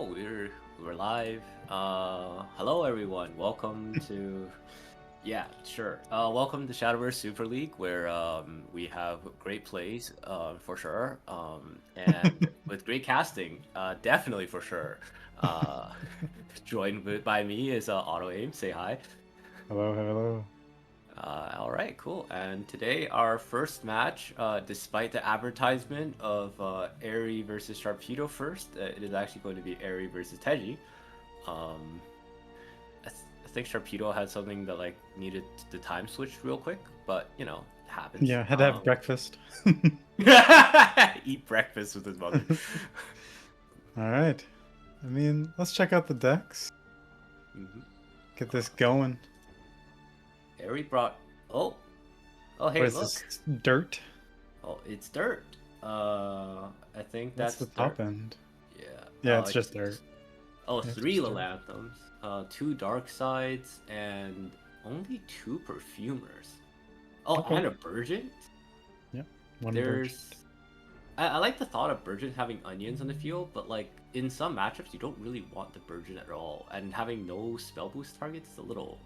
Oh, we're live. Hello everyone. Welcome to sure. Welcome to Shadowverse Super League, where we have great plays, for sure. And with great casting, definitely for sure. Uh, by me is Auto Aim. Say hi. Hello, hello. All right, cool. And today, our first match, despite the advertisement of Airy versus Sharpedo first, it is actually going to be Airy versus Teji. Um, I think Sharpedo had something that like needed the time switch real quick, but you know, it happens. Yeah, had to have breakfast. Eat breakfast with his mother. All right. I mean, let's check out the decks. Get this going. Airy brought. Oh, hey, What is look. this? Dirt? Oh, it's dirt. I think That's that's the dirt. top end. Yeah. Yeah, it's just dirt. Oh, Yeah, it's three just dirt. Lalanthums, two Dark Sides, and only two Perfumers. Oh, Okay. and a Burgent? Yep, one There's... Burgent. I like the thought of Burgent having onions on the field, but like, in some matchups, you don't really want the Burgent at all. And having no spell boost targets is a little...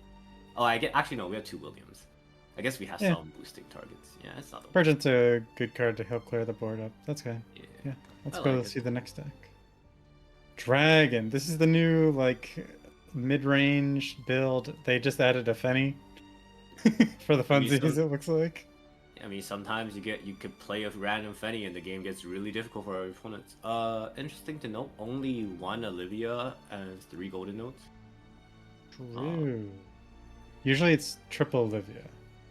Oh, actually, no, we have two Williams. I guess we have Yeah. some boosting targets. Yeah, it's not the worst. Burgent's a good card to help clear the board up. That's good. Yeah, let's go like see the next deck. Dragon. This is the new, like, mid-range build. They just added a Fenny for the funsies, it looks like. I mean, sometimes you could play a random Fenny and the game gets really difficult for our opponents. Interesting to note, only one Olivia and 3 golden notes. True. Usually it's triple Olivia.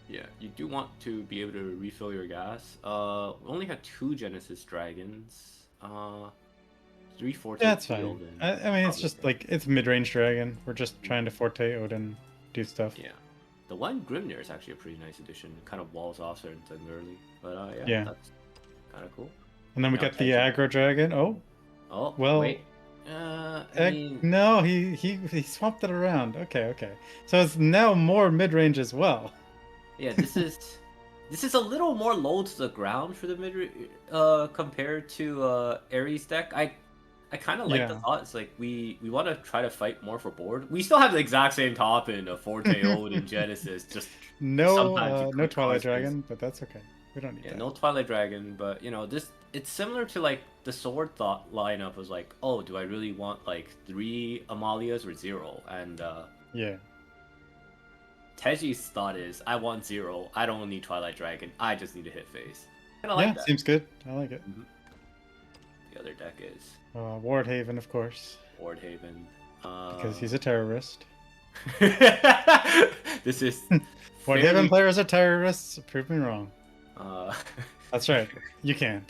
Yeah, you do want to be able to refill your gas. We only have 2 Genesis Dragons. 3 Forte. Yeah, that's fine. I mean, it's just like, it's mid-range dragon. We're just trying to Forte Odin do stuff. Yeah. The one Grimnir is actually a pretty nice addition. It kind of walls off certain things early. But yeah, that's kind of cool. And then we got the aggro dragon. Oh, well. Wait. I mean... No, he swapped it around. Okay. So it's now more mid-range as well. Yeah, this is a little more low to the ground for the mid compared to Ares deck. I kind of like the thought. It's like we want to try to fight more for board. We still have the exact same top in a Forte Ode and Genesis. Just no Twilight Dragon, but that's okay. We don't need that. No Twilight Dragon, but you know it's similar to like the Sword thought lineup was like, oh, do I really want like 3 Amalias or 0? And yeah. Teji's thought is, I want 0. I don't need Twilight Dragon. I just need to hit face. And I like that. Seems good. I like it. The other deck is Wardhaven, of course. Wardhaven. Because he's a terrorist. This is Wardhaven players are terrorists. Prove me wrong. That's right. You can't.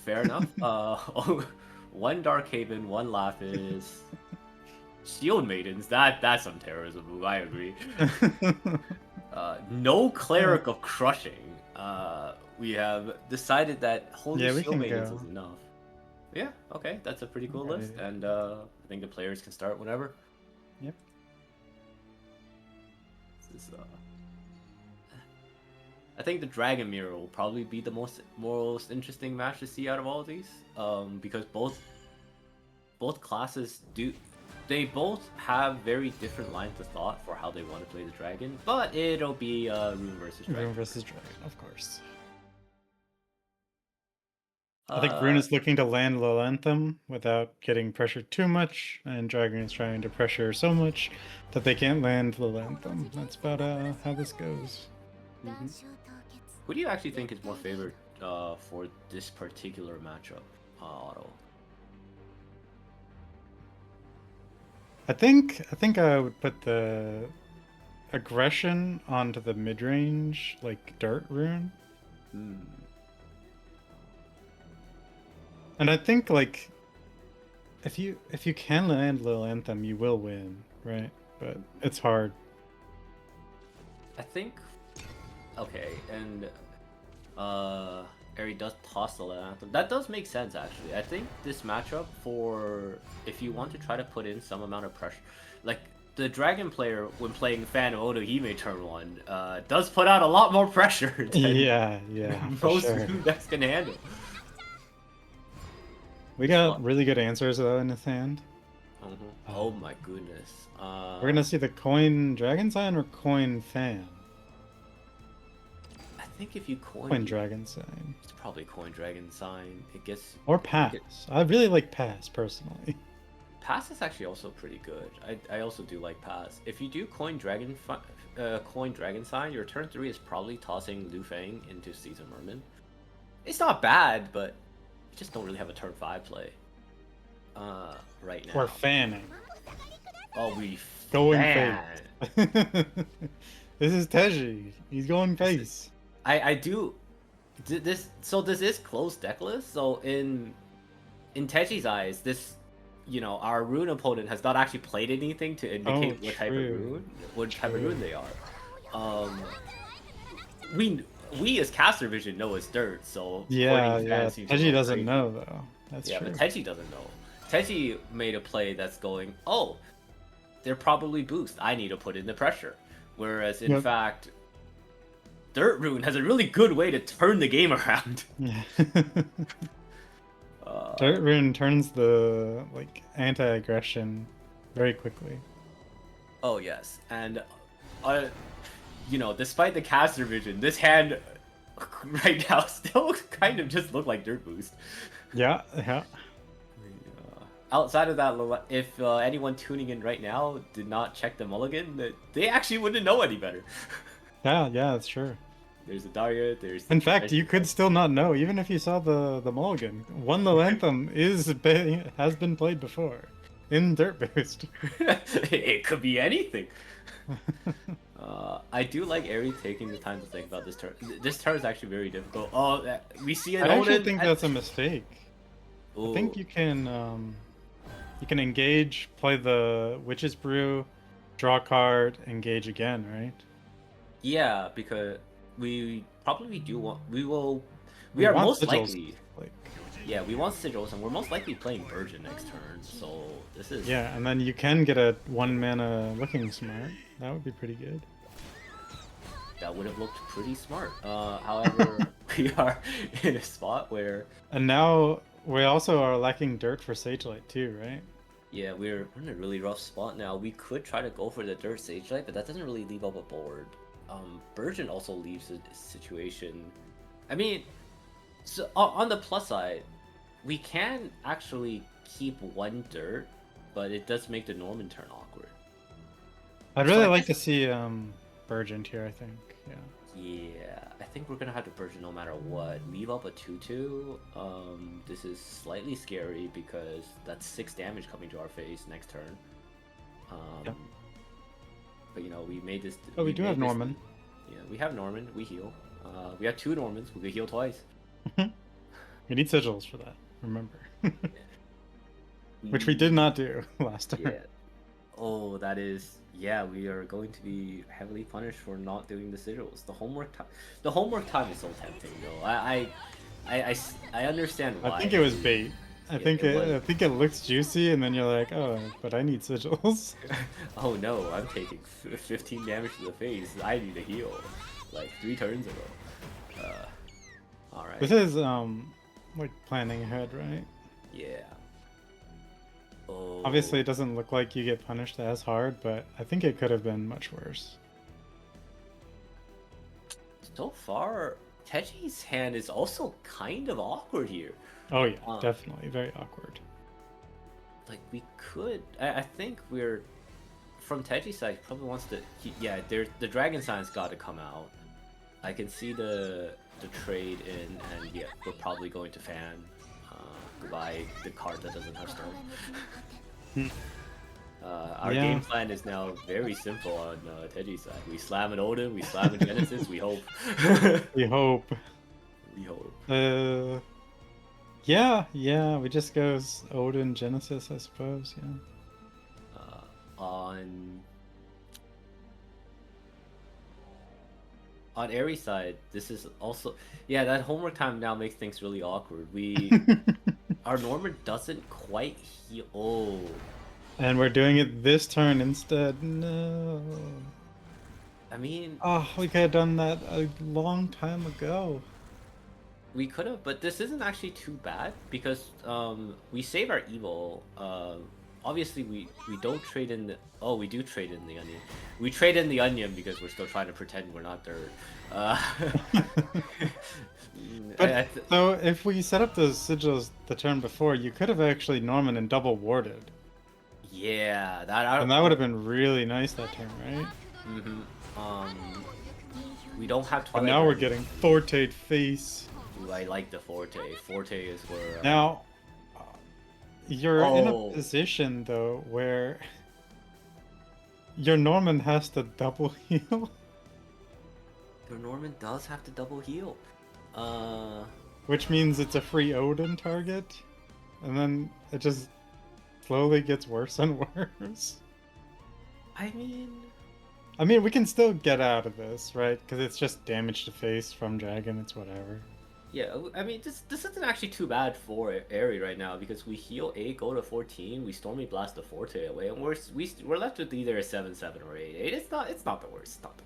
Fair enough. 1 Darkhaven, 1 Lapis. Shield Maidens, that's some terrorism move, I agree. No Cleric of Crushing. We have decided that Holy Shield Maidens is enough. Yeah, okay, that's a pretty cool list, and I think the players can start whenever. Yep. This is, I think the Dragon Mirror will probably be the most interesting match to see out of all of these, because both classes they both have very different lines of thought for how they want to play the dragon, but it'll be Rune versus Dragon. Rune versus Dragon, of course. I think Rune is looking to land Lalanthum without getting pressured too much, and Dragon is trying to pressure so much that they can't land Lalanthum. That's about how this goes. Who do you actually think is more favored for this particular matchup, Otto? I think I would put the aggression onto the mid-range, like Dirt Rune. And I think like if you can land Lil Anthem, you will win, right? But it's hard. I think and Ari does toss the Lil Anthem. That does make sense actually. I think this matchup, for if you want to try to put in some amount of pressure, like the Dragon player when playing Phantom Otohime turn 1, does put out a lot more pressure than yeah, most Rune decks can handle. We It's got fun. really good answers though in his hand. Oh my goodness. We're gonna see the coin dragon sign or coin fan? I think if you coin, Coin dragon sign. it's probably coin dragon sign. It gets Or you get pass. I really like pass personally. pass is actually also pretty good. I also do like pass. If you do coin dragon sign, your turn 3 is probably tossing Lu Fang into Season Merman. It's not bad, but you just don't really have a turn 5 play. Right now. Or fanning. Oh, we Going fan. face. This is Teji. He's going face. I do this. So this is close deckless. So in Teji's eyes, this, our rune opponent has not actually played anything to indicate Oh, what type of true. rune they are. We as caster vision know it's dirt, so Yeah, coining yeah. fan seems a Teji little doesn't crazy. know though. That's Yeah, true. but Teji doesn't know. Teji made a play that's going, oh, they're probably boost. I need to put in the pressure. Whereas in Yep. fact, Dirt Rune has a really good way to turn the game around. Yeah. Uh, Dirt Rune turns the anti-aggression very quickly. oh yes, and despite the caster vision, this hand right now still kind of just look like Dirt Boost. Yeah, yeah. Outside of that, if anyone tuning in right now did not check the mulligan, they actually wouldn't know any better. Yeah, that's true. There's a Daria, there's... In fact, you could still not know, even if you saw the mulligan. One Anthem has been played before in Dirt Boost. It could be anything. I do like Eri taking the time to think about this turn. This turn is actually very difficult. Oh, we see an I actually Odin think that's a mistake. Ooh. I think you can engage, play the Witch's Brew, draw a card, engage again, right? Yeah, because we probably do want. We want are most sigils, likely. Yeah, we want sigils, and we're most likely playing Virgin next turn. So this is. Yeah, and then you can get a 1-mana Looking Smart. That would be pretty good. That would have looked pretty smart. However, we are in a spot where. And now we also are lacking dirt for Sagelight too, right? Yeah, we're in a really rough spot now. We could try to go for the Dirt Sagelight, but that doesn't really leave up a board. Burgeon also leaves a situation. I mean, so on the plus side, we can actually keep one dirt, but it does make the Norman turn awkward. I'd really like to see Burgeon here, I think. Yeah. Yeah, I think we're gonna have to Burgeon no matter what. Leave up a 2/2. This is slightly scary because that's 6 damage coming to our face next turn. Yep. But we made this. Oh, we do have Norman. Yeah, we have Norman. We heal. We have 2 Normans. We could heal twice. We need sigils for that. Remember, which we did not do last time. Yeah. Oh, that is. Yeah, we are going to be heavily punished for not doing the sigils. The homework time. The homework time is so tempting, though. I understand why. I think it was bait. I think it looks juicy, and then you're like, oh, but I need sigils. Oh no, I'm taking 15 damage to the face. I need a heal, like 3 turns ago. All right. This is planning ahead, right? Yeah. Oh. Obviously, it doesn't look like you get punished as hard, but I think it could have been much worse. So far, Teji's hand is also kind of awkward here. Oh yeah, definitely very awkward. Like we could, I think we're from Teji's side. He probably wants to. The dragon sign's got to come out. I can see the trade in, and yeah, we're probably going to fan. Goodbye, the card that doesn't have storm. Our game plan is now very simple on Teji's side. We slam an Odin, we slam a Genesis, we hope. We hope. We hope. Yeah, we just goes Odin Genesis, I suppose, yeah. On Aries side, this is also that homework time now makes things really awkward. Our Norman doesn't quite heal. Oh. And we're doing it this turn instead. No. I mean, oh, we could have done that a long time ago. We could have, but this isn't actually too bad because we save our evil. Obviously we don't trade in the. Oh, we do trade in the onion. We trade in the onion because we're still trying to pretend we're not dirt. Uh, But I th so if we set up those sigils the turn before, you could have actually Norman and double warded. yeah, that I. And that would have been really nice that turn, right? We don't have But Twilight now we're Guardian. getting Forte face. Ooh, I like the Forte. Forte is where. Now, you're in a Oh, position, though, where your Norman has to double heal, your Norman does have to double heal. Uh, which means it's a free Odin target. And then it just slowly gets worse and worse. I mean. I mean, we can still get out of this, right? Because it's just damage to face from Dragon, it's whatever. Yeah, I mean, this isn't actually too bad for Airy right now because we heal 8, go to 14, we Stormy Blast the Forte away, and we're left with either a 7/7 or 8/8. It's not the worst. It's not the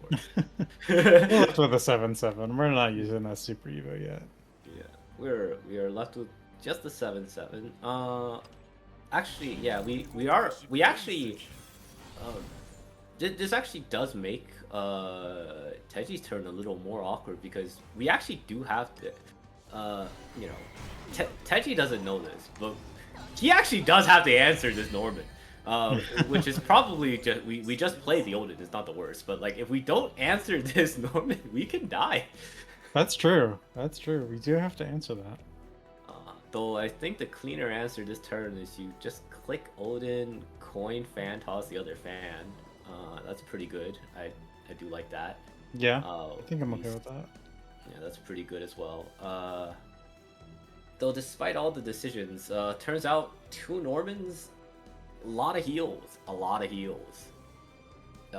We're worst. left with a 7/7. We're not using that Super Evo yet. Yeah, we are left with just the 7/7. Actually, yeah, we actually um this actually does make Teji's turn a little more awkward because we actually do have to you know, Teji doesn't know this, but he actually does have to answer this Norman. Which is probably just we just play the Odin. It's not the worst, but like if we don't answer this Norman, we can die. That's true. That's true. We do have to answer that. Though I think the cleaner answer this turn is you just click Odin, coin, fan, toss the other fan. That's pretty good. I do like that. Yeah, I think I'm okay with that. Yeah, that's pretty good as well. Though despite all the decisions, turns out 2 Normans, a lot of heals. A lot of heals.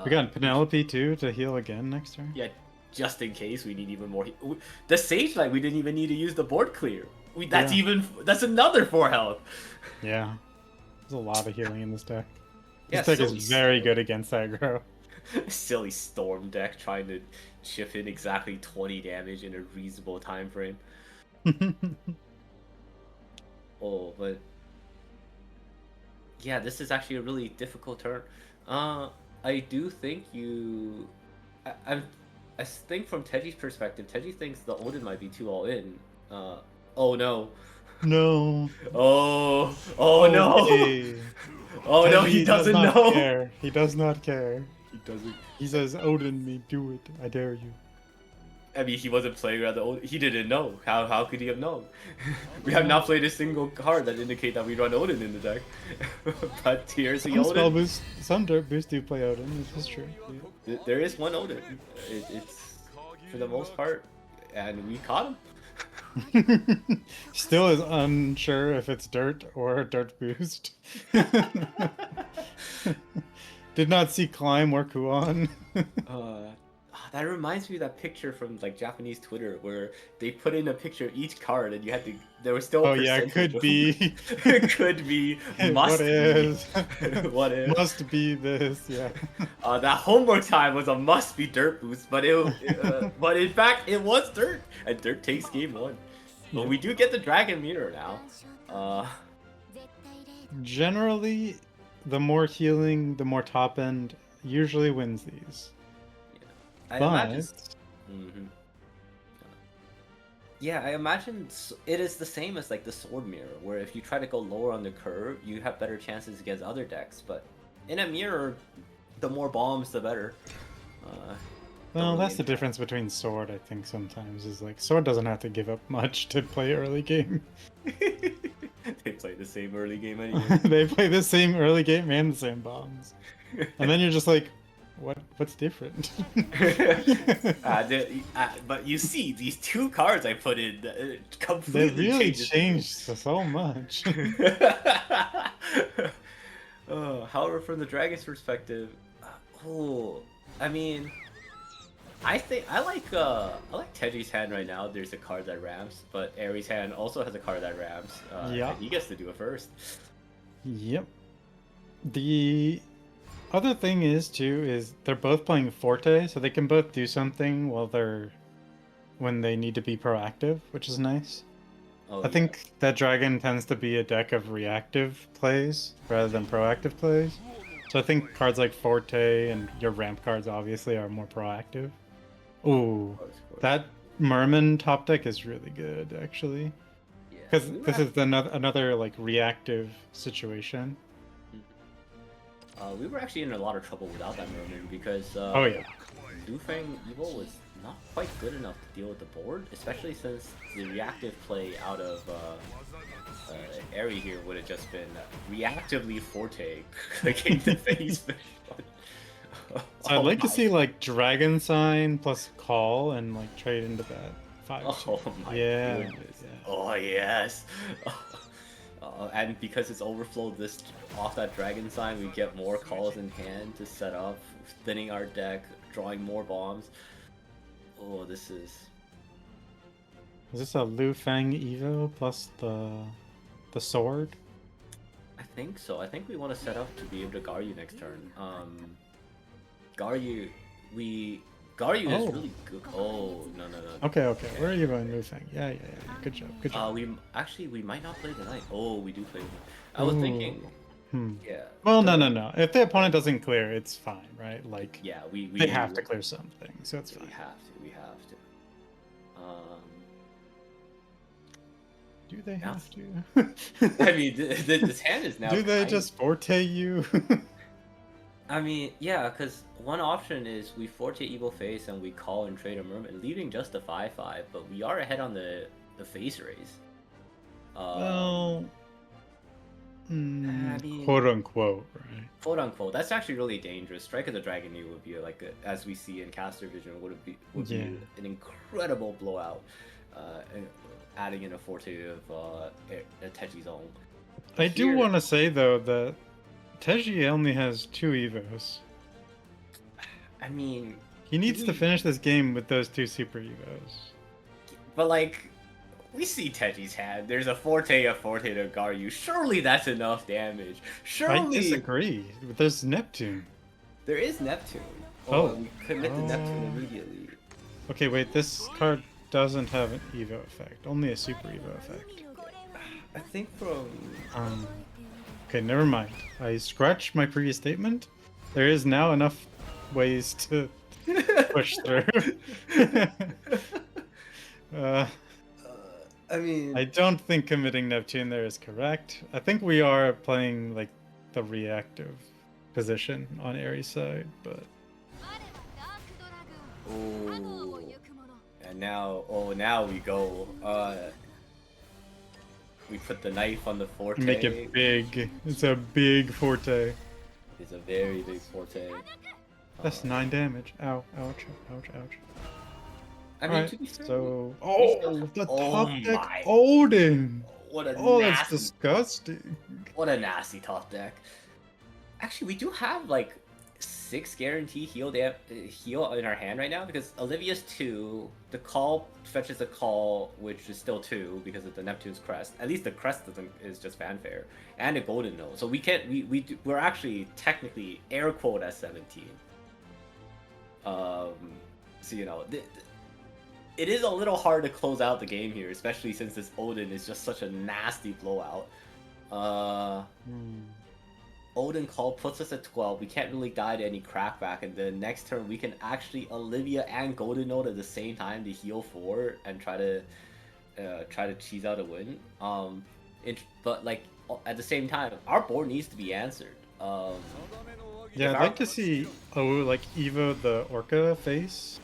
We got Penelope too to heal again next turn. Yeah, just in case we need even more. The Sage Knight, we didn't even need to use the board clear. That's another 4 health. Yeah, there's a lot of healing in this deck. Yeah, This deck is very good against aggro. Silly Storm deck trying to chip in exactly 20 damage in a reasonable time frame. Oh, but yeah, this is actually a really difficult turn. I do think you. I think from Teji's perspective, Teji thinks the Odin might be too all in. Oh no. No. Oh no. Okay. Oh Teji no, he doesn't does not know. care. He does not care. He doesn't. He says, Odin me, do it. I dare you. I mean, he wasn't playing around the Odin. He didn't know. How could he have known? We have not played a single card that indicate that we run Odin in the deck. But here's the Some spell Odin. boost, some dirt boost do play Odin. This is true. There is one Odin. It's for the most part, and we caught him. Still is unsure if it's dirt or dirt boost. Did not see climb or Kuan. That reminds me of that picture from like Japanese Twitter where they put in a picture of each card and you had to. There was still. Oh yeah, could be. Could be. What Must is? What is? Must be this. Yeah. That homework time was a must be dirt boost, but but in fact it was dirt, and dirt takes game 1. But Yeah. we do get the dragon mirror now. Generally, the more healing, the more top end usually wins these. I But imagine. Mhm. Yeah, I imagine it is the same as like the sword mirror, where if you try to go lower on the curve, you have better chances against other decks. But in a mirror, the more bombs, the better. well, that's the difference between sword. I think sometimes is like sword doesn't have to give up much to play early game. They play the same early game anyway. They play the same early game and the same bombs, and then you're just like, what's different? But you see, these 2 cards I put in They completely really changes changed so much. However, from the Dragon's perspective, I mean, I think I like Teji's hand right now. There's a card that ramps, but Aries' hand also has a card that ramps. Yeah. And he gets to do it first. Yep. The other thing is too is they're both playing Forte, so they can both do something while they're when they need to be proactive, which is nice. Oh I yeah. think that dragon tends to be a deck of reactive plays rather than proactive plays. So I think cards like Forte and your ramp cards obviously are more proactive. Ooh, Of course. that Merman top deck is really good actually. Yeah, Because we were this is another like reactive situation. we were actually in a lot of trouble without that Merman because Oh yeah. Lufeng Evil was not quite good enough to deal with the board, especially since the reactive play out of Airy here would have just been reactively Forte clicking the face. So I'd Oh like to my! see like Dragon Sign plus call and like trade into that 5/2. Oh my Yeah, goodness! yeah. Oh yes! And because it's overflowed this off that dragon sign, we get more calls in hand to set up, thinning our deck, drawing more bombs. Oh, this is. Is this a Lu Fang Evo plus the sword? I think so. I think we want to set up to be able to Garyu next turn. Garyu, we Garyu is Oh. really good. Oh no. Okay, okay. Where are you going, Lu Fang? Yeah. Good job. Good job. We might not play tonight. Oh, we do play tonight. I was Ooh. thinking, Hmm. yeah. Well, no. If the opponent doesn't clear, it's fine, right? Like Yeah, they have to clear something, so it's fine. we have to. Do they Now, have to? I mean, this hand is now. Do they just forte you? I mean, yeah, because one option is we Forte Evil Face and we call and trade a Merman, leaving just a 5/5, but we are ahead on the face raise. Well, I mean, quote unquote, right? quote unquote, that's actually really dangerous. Strike of the Dragon Knee would be like, as we see in Caster Vision, would be an incredible blowout, and adding in a Forte of a Techi's own. I do want to say though that Teji only has 2 Evos. I mean, He needs to finish this game with those 2 Super Evos. But like, we see Teji's hand. There's a Forte to Garyu. Surely that's enough damage. Surely. I disagree. There's Neptune. There is Neptune. Oh. We commit to Neptune immediately. Okay, wait. This card doesn't have an Evo effect. Only a Super Evo effect. I think from. Okay, never mind. I scratched my previous statement. There is now enough ways to push through. I mean, I don't think committing Neptune there is correct. I think we are playing like the reactive position on Ares' side, but. Oh. And now we go. We put the knife on the Forte. Make it big. It's a big Forte. It's a very big Forte. That's 9 damage. Ow, ouch. I mean, right, to be fair, so the oh top deck my. Odin. What a that's nasty, disgusting. what a nasty top deck. Actually, we do have like 6 guarantee heal in our hand right now because Olivia's 2. The call fetches a call, which is still 2 because of the Neptune's crest. At least the crest is just fanfare, and a golden node. So we can't. We're actually technically air quote at 17. So you know. It is a little hard to close out the game here, especially since this Odin is just such a nasty blowout. Odin call puts us at 12. We can't really die to any crackback, and then next turn we can actually Olivia and Golden Node at the same time to heal 4 and try to cheese out a win. But like at the same time, our board needs to be answered. Yeah, I'd like to see like Evo the Orca face.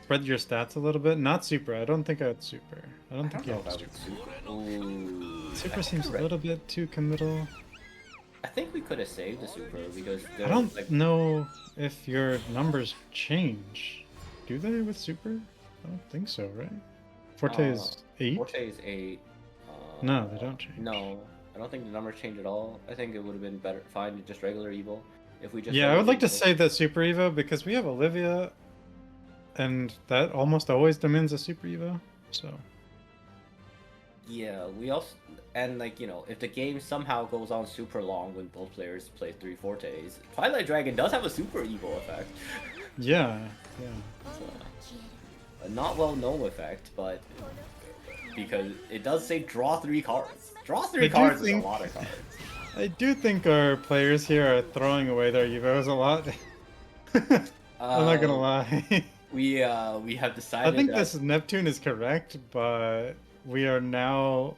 Spread your stats a little bit. Not super. I don't think I would super. I don't think you have super. Super seems a little bit too committal. I think we could have saved the super because I don't know if your numbers change. Do they with super? I don't think so, right? Forte is 8? Forte is 8. No, they don't change. No, I don't think the numbers change at all. I think it would have been fine just regular Evo. If we just I would like to say that Super Evo because we have Olivia and that almost always demands a Super Evo, so. Yeah, we also, and like, you know, if the game somehow goes on super long when both players play 3 Fortes, Twilight Dragon does have a Super Evo effect. Yeah. So, A not well known effect, but because it does say draw 3 cards. Draw I 3 do cards is a think lot of cards. I do think our players here are throwing away their Evos a lot. I'm not gonna Uh, lie. we have I decided think that this Neptune is correct, but we are now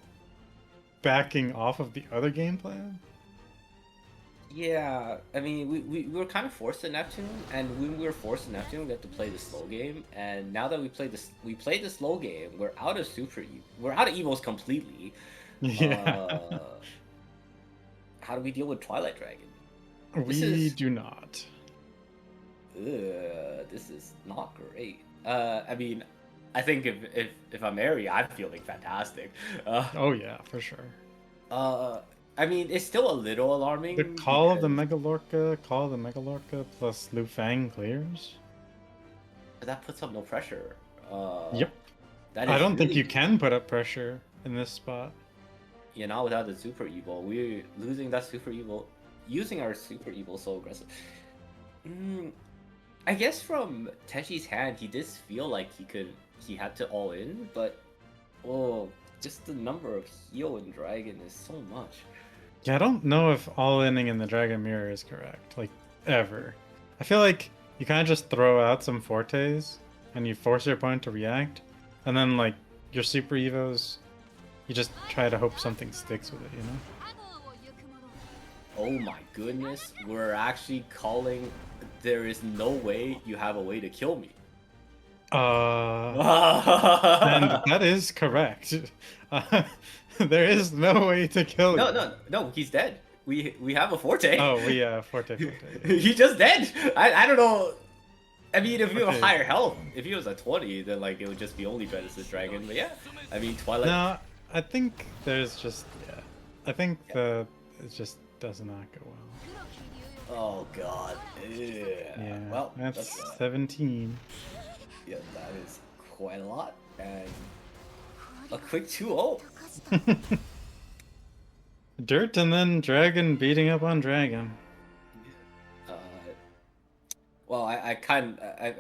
backing off of the other game plan. yeah, I mean we were kind of forced to Neptune, and when we were forced to Neptune, we had to play the slow game. And now that we played the slow game, we're out of we're out of Evos completely. Yeah, Uh, how do we deal with Twilight Dragon? This we is do not. this is not great. I mean, I think if I'm Airy, I'm feeling fantastic. Uh, Oh yeah, for sure. uh, I mean, it's still a little The alarming Call of the because Megalorca, Call of the Megalorca plus Lu Fang clears. that puts up no pressure. Uh, Yep. that I is don't think really you can put up pressure in this spot. you know without the super evil, we're losing that super evil, using our super evil so aggressive. Mm, I guess from Teshi's hand, he did feel like he had to all in, but oh, just the number of heal in Dragon is so much. Yeah, I don't know if all-inning in the Dragon Mirror is correct, like, ever. I feel like you kind of just throw out some Fortes, and you force your opponent to react, and then, like, your Super Evos, you just try to hope something sticks with it, you know? Oh my goodness, we're actually calling. There is no way you have a way to kill me. And that is correct. Uh, there is no way to kill No, you. no, no, he's dead. We have a Forte. Oh, we, Forte, yeah. He's just dead. I don't know. I mean, if you have Forte. higher health, if he was a 20, then like it would just be only Genesis Dragon. But yeah, I mean Twilight. No, I think there's just, yeah. I think Yeah. it just does not go well. Oh god. Yeah. Yeah, Well, that's that's 17. yeah, that is quite a lot, and a quick 2-0. Dirt and then Dragon beating up on Dragon. Uh, well, I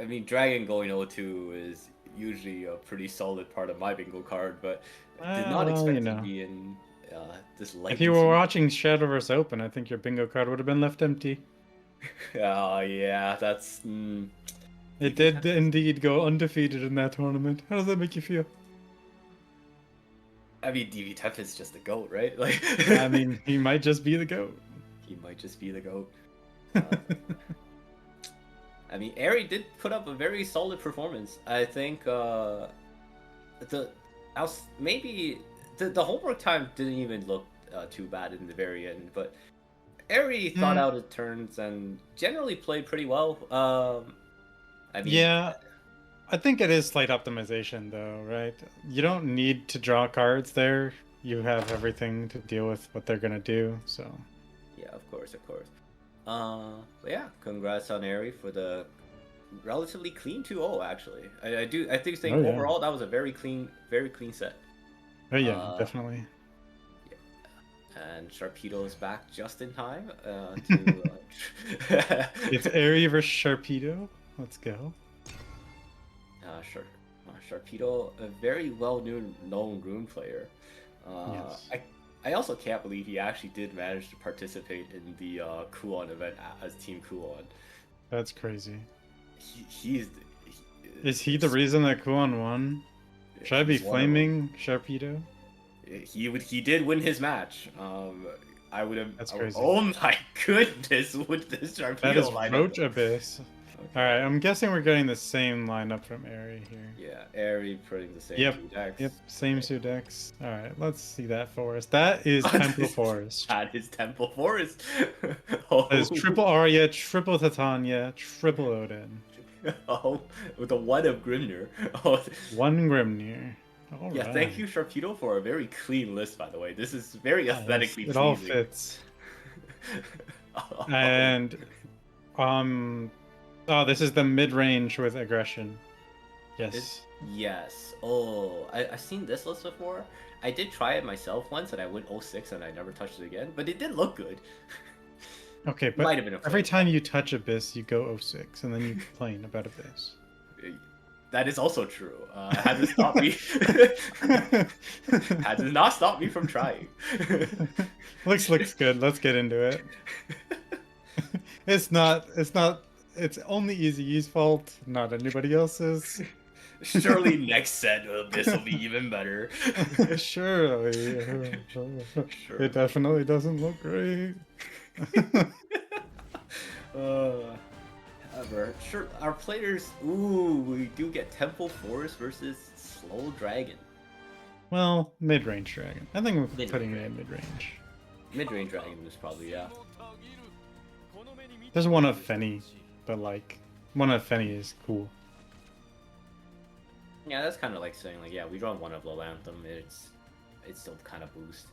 mean, Dragon going 0-2 is usually a pretty solid part of my bingo card, but did not Well, you expect to know. be in this If you lightning were speed. watching Shadowverse Open, I think your bingo card would have been left empty. Oh yeah, that's. It did indeed go undefeated in that tournament. How does that make you feel? I mean, DV Tef is just the goat, right? Like, I mean, he might just be the GOAT. he might just be the goat. I mean, Airy did put up a very solid performance. I think maybe the homework time didn't even look too bad in the very end, but Airy thought out his turns and generally played pretty well. I mean, Yeah, I think it is slight optimization though, right? You don't need to draw cards there. You have everything to deal with what they're gonna do, so. yeah, of course, of course. But yeah, congrats on Airy for the relatively clean 2-0 actually. I do think Oh, yeah. overall that was a very clean set. Oh yeah, definitely. Yeah. And Sharpedo is back just in time to. It's Airy versus Sharpedo. Let's go. Sure. Sharpedo, a very known rune player. Yes. I also can't believe he actually did manage to participate in the Kuon event as Team Kuon. That's crazy. Is he the reason that Kuon won? Should I be flaming Sharpedo? He did win his match. I would have. That's crazy. Oh my goodness! With this Sharpedo That is lineup. Roach Abyss. Okay. All right, I'm guessing we're getting the same lineup from Airy here. Yeah, Airy putting the same two decks. Yep, same two decks. All right, let's see that forest. That is Temple Forest. That is Temple Forest. That is triple Arya, triple Titania, triple Odin. Oh, with the one of Grimnir. Oh. One Grimnir. All yeah, right. thank you, Sharpedo, for a very clean list, by the way. This is very aesthetically pleasing. It all fits. And, oh, this is the mid-range with aggression. Yes. Yes. Oh, I've seen this list before. I did try it myself once, and I went 06, and I never touched it again. But it did look good. Okay, but every time you touch Abyss, you go 06, and then you complain about Abyss. That is also true. Had to stop me. Had to not stop me from trying. Looks good. Let's get into it. It's not. It's only Easy's fault, not anybody else's. Surely next set this will be even better. Surely. Sure. It definitely doesn't look great. However, sure, our players. Ooh, we do get Temple Forest versus Slow Dragon. Well, mid-range dragon. I think we're Mid-range putting it in mid-range. Mid-range dragon is probably, yeah. There's one of Fenny, but like one of Fenny is cool. Yeah, that's kind of like saying like, yeah, we draw one of Low Anthem. It's still kind of boost.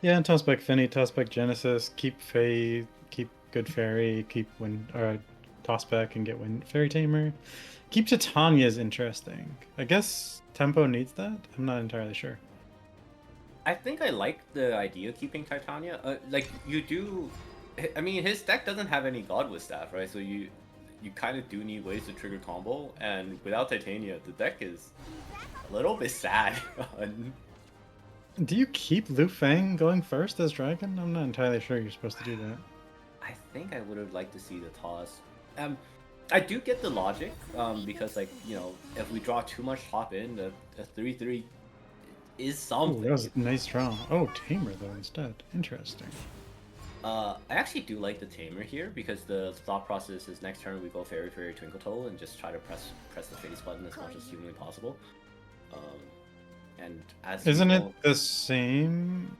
Yeah, toss back Fenny, toss back Genesis, keep Fae, keep Good Fairy, keep toss back and get Fairy Tamer. Keep Titania is interesting. I guess Tempo needs that? I'm not entirely sure. I think I like the idea of keeping Titania. Like, you do... I mean, his deck doesn't have any God with Staff, right? So you kind of do need ways to trigger combo, and without Titania, the deck is a little bit sad. Do you keep Lu Fang going first as Dragon? I'm not entirely sure you're supposed to do that. I think I would have liked to see the toss. I do get the logic, because, like, you know, if we draw too much top end, a 3/3 is something. Ooh, that was a nice draw. Oh, Tamer, though, instead. Interesting. I actually do like the Tamer here, because the thought process is next turn we go Fairy Fairy Twinkle Toll and just try to press the face button as much as humanly possible. And as Isn't it the same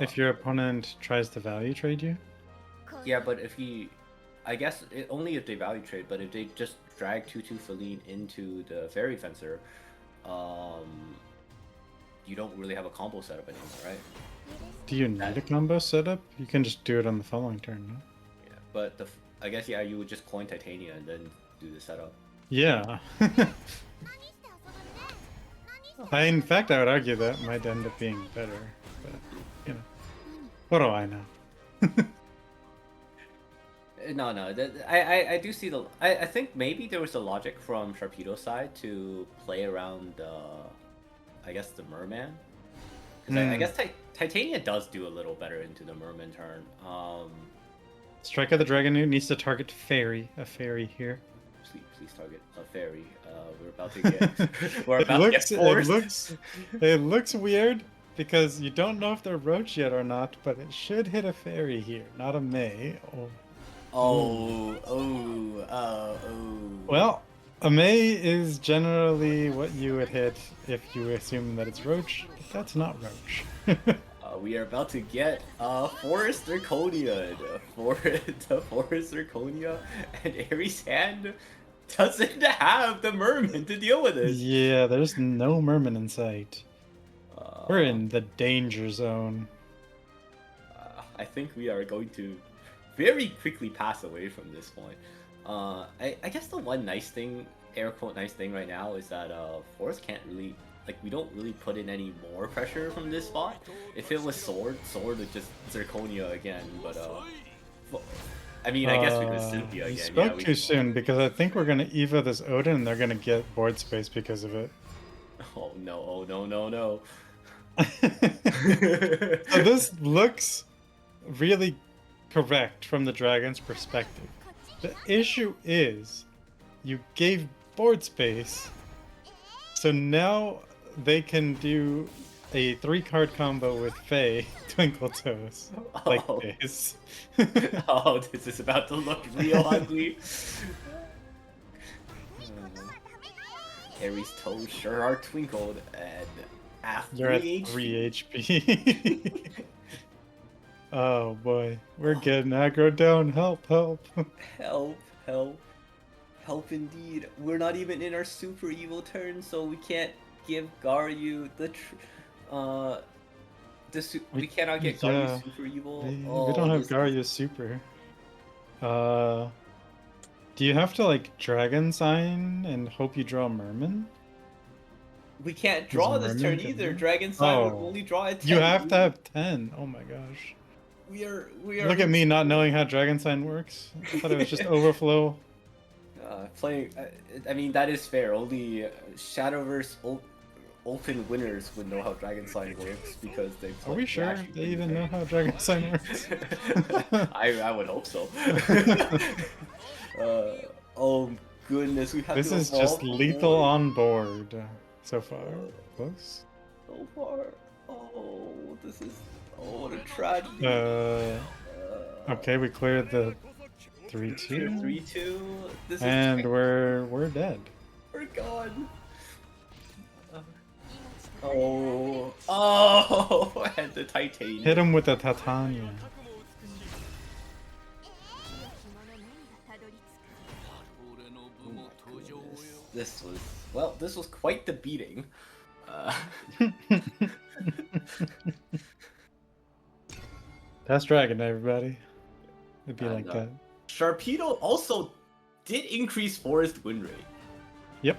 if your opponent tries to value trade you? Yeah, but if he... I guess only if they value trade, but if they just drag 2/2 Feline into the Fairy Fencer, you don't really have a combo setup anymore, right? Do you need a combo setup? You can just do it on the following turn, no? Yeah, but I guess, yeah, you would just coin Titania and then do the setup. Yeah. In fact, I would argue that might end up being better, but, you know. What do I know? No, I do see the... I think maybe there was a logic from Sharpedo's side to play around, I guess, the Merman. Because I guess Titania does do a little better into the Merman turn. Strike of the Dragon needs to target a fairy here. Please target a fairy. We're about to get... we're about to get forced. It looks weird, because you don't know if they're Roach yet or not, but it should hit a fairy here, not a May. Well, a May is generally what you would hit if you assume that it's Roach, but that's not Roach. We are about to get Forest Zirconia. Forest Zirconia, and Aries' hand doesn't have the Merman to deal with it. Yeah, there's no Merman in sight. We're in the danger zone. I think we are going to very quickly pass away from this point. I guess the one nice thing, air quote nice thing right now, is that Forest can't really, like, we don't really put in any more pressure from this spot. If it was Sword would just Zirconia again, but I mean, I guess we could Cynthia again. You spoke too soon, because I think we're gonna Eva this Odin and they're gonna get board space because of it. Oh no, no. So this looks really correct from the dragon's perspective. The issue is you gave board space, so now they can do a 3-card combo with Fae Twinkle Toes like this. Oh, this is about to look real ugly. Aries' toes sure are twinkled, and you're at 3 HP. Oh boy, we're getting aggro down. Help. Help indeed. We're not even in our super evil turn, so we can't give Garyu we cannot get Garyu super evil. We don't have Garyu super. Do you have to, like, Dragon Sign and hope you draw Merman? We can't draw this turn either. Dragon Sign would only draw at 10. You have to have 10. Oh my gosh. We are. Look at me not knowing how Dragon Sign works. I thought it was just overflow. Playing. I mean, that is fair. Only Shadowverse Open winners would know how Dragon Sign works because Are we sure actually they play the even game. know how Dragon Sign works? I would hope so. Oh goodness, we have This to is just evolve lethal more. on board so far. Uh, Close. so far. Oh, this is what a tragedy. Okay, we cleared the 3-2. 3-2. This is And we're dead. we're gone. Oh, and the titanium. Hit him with the Titania. This was quite the beating. That's Dragon, everybody. It'd be And, like that. Sharpedo also did increase Forest win rate. Yep.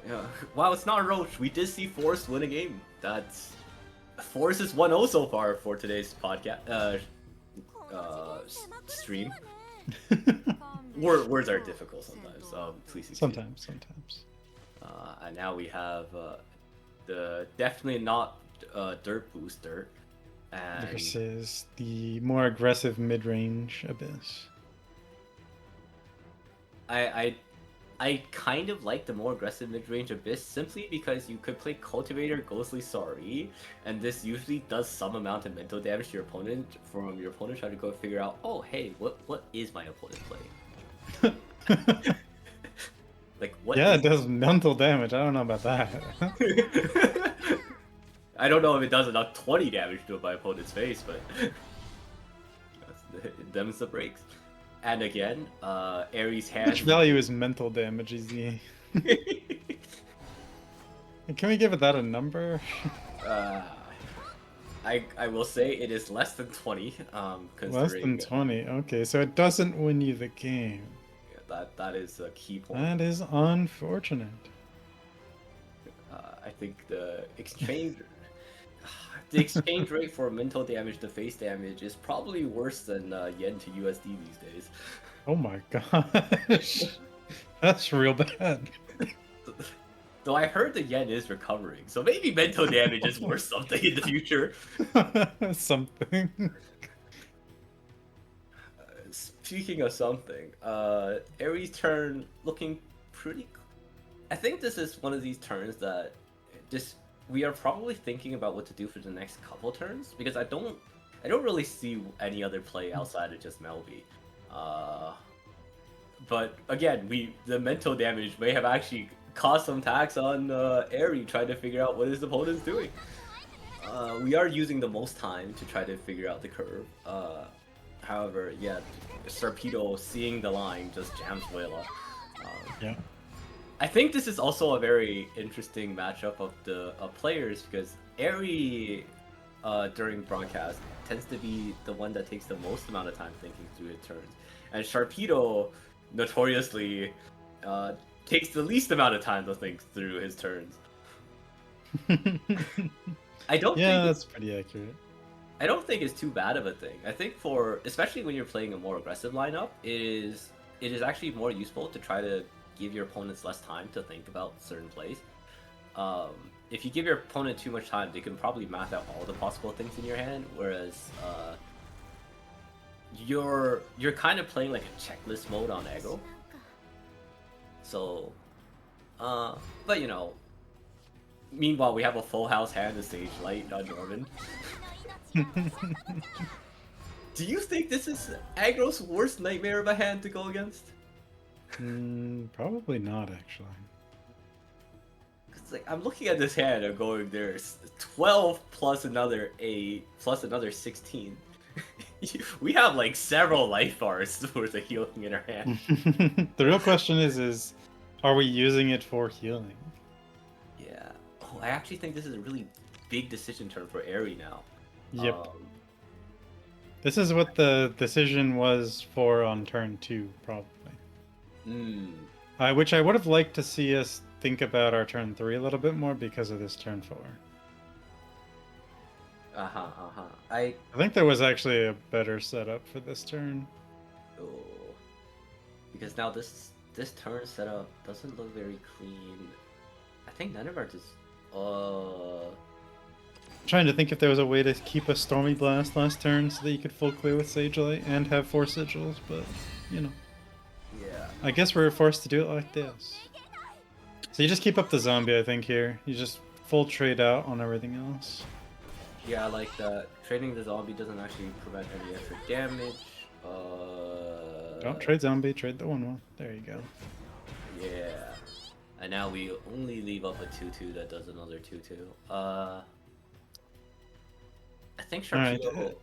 Yeah. Wow, it's not Roach. We did see Forest win a game. That's Forest is 1-0 so far for today's podcast stream. Words are difficult sometimes. Please excuse. Sometimes. And now we have the definitely not Dirt Booster. And versus the more aggressive mid-range Abyss. I kind of like the more aggressive mid-range Abyss simply because you could play Cultivator, Ghostly Sorry, and this usually does some amount of mental damage to your opponent from your opponent trying to go figure out, oh hey, what is my opponent playing? Like what? Yeah, it does mental damage. I don't know about that. I don't know if it does enough 20 damage to my opponent's face, but them's the breaks. And again, Ares' hand. Which value is mental damage? Easy. Can we give it that a number? I will say it is less than 20. Less than 20. Okay, so it doesn't win you the game. That is a key point. That is unfortunate. I think the exchange rate for mental damage to face damage is probably worse than yen to USD these days. Oh my gosh, that's real bad. Though I heard the yen is recovering, so maybe mental damage is worth something in the future. Something. Speaking of something, Ares' turn looking pretty. I think this is one of these turns that we are probably thinking about what to do for the next couple turns because I don't really see any other play outside of just Melby. But again, the mental damage may have actually caused some tax on Ares trying to figure out what his opponent's doing. We are using the most time to try to figure out the curve. However, yeah, Sharpedo seeing the line just jams Wayla. Yeah. I think this is also a very interesting matchup of the players because Aerie during broadcast tends to be the one that takes the most amount of time thinking through his turns, and Sharpedo notoriously takes the least amount of time to think through his turns. I don't. Yeah, that's pretty accurate. I don't think it's too bad of a thing. I think especially when you're playing a more aggressive lineup, it is actually more useful to try to give your opponents less time to think about certain plays. If you give your opponent too much time, they can probably math out all the possible things in your hand, whereas you're kind of playing like a checklist mode on aggro. So, but you know, meanwhile we have a full house hand to stage light on Norman. Do you think this is aggro's worst nightmare of a hand to go against? Probably not, actually. It's like I'm looking at this hand and going, there's 12 plus another 8 plus another 16. We have like several life bars worth of healing in our hand. The real question is are we using it for healing? Yeah. Oh, I actually think this is a really big decision turn for Aerie now. Yep. This is what the decision was for on turn 2, probably. Which I would have liked to see us think about our turn 3 a little bit more because of this turn 4. I think there was actually a better setup for this turn. Oh. because now this turn setup doesn't look very clean. I think none of our just Trying to think if there was a way to keep a Stormy Blast last turn so that you could full clear with Sagelight and have 4 sigils, but you know. yeah. I guess we're forced to do it like this. So you just keep up the zombie, I think, here. You just full trade out on everything else. Yeah, I like that. Trading the zombie doesn't actually prevent any extra damage. Don't trade zombie, trade the 1/1. There you go. Yeah. And now we only leave up a 2/2 that does another 2/2. I think Sharpedo. Alright.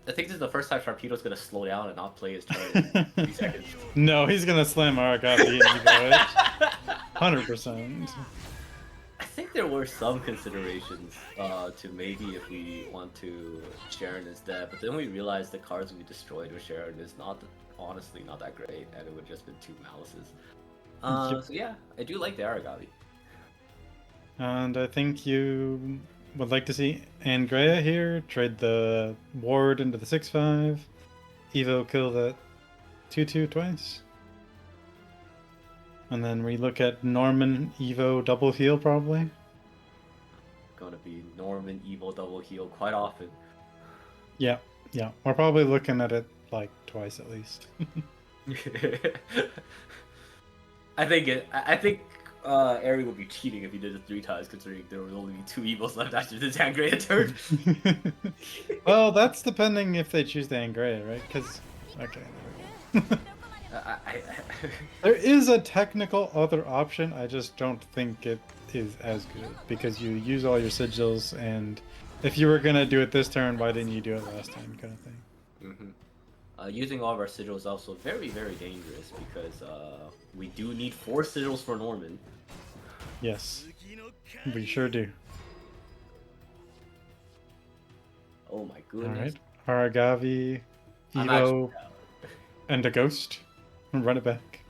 I think this is the first time Sharpedo's gonna slow down and not play his turn in 3 seconds. No, he's gonna slam Aragavi and Evo it. 100%. I think there were some considerations to maybe if we want to Sharon instead, but then we realized the cards we destroyed with Sharon is honestly not that great, and it would just been 2 malices. So yeah, I do like the Aragavi. And I think you would like to see Angrea here trade the ward into the 6/5. Evo kill that 2/2 twice. And then we look at Norman Evo double heal probably. Gonna be Norman Evo double heal quite often. Yeah. We're probably looking at it like twice at least. I think Ari would be cheating if he did it 3 times, considering there would only be 2 evils left after this Angrea turn. Well, that's depending if they choose the Angrea, right? Because okay, there we go. There is a technical other option. I just don't think it is as good because you use all your sigils, and if you were gonna do it this turn, why didn't you do it last time, kind of thing. Using all of our sigils is also very, very dangerous because we do need 4 sigils for Norman. Yes, we sure do. Oh my goodness. Alright, Aragavi, Evo, and a ghost. Run it back.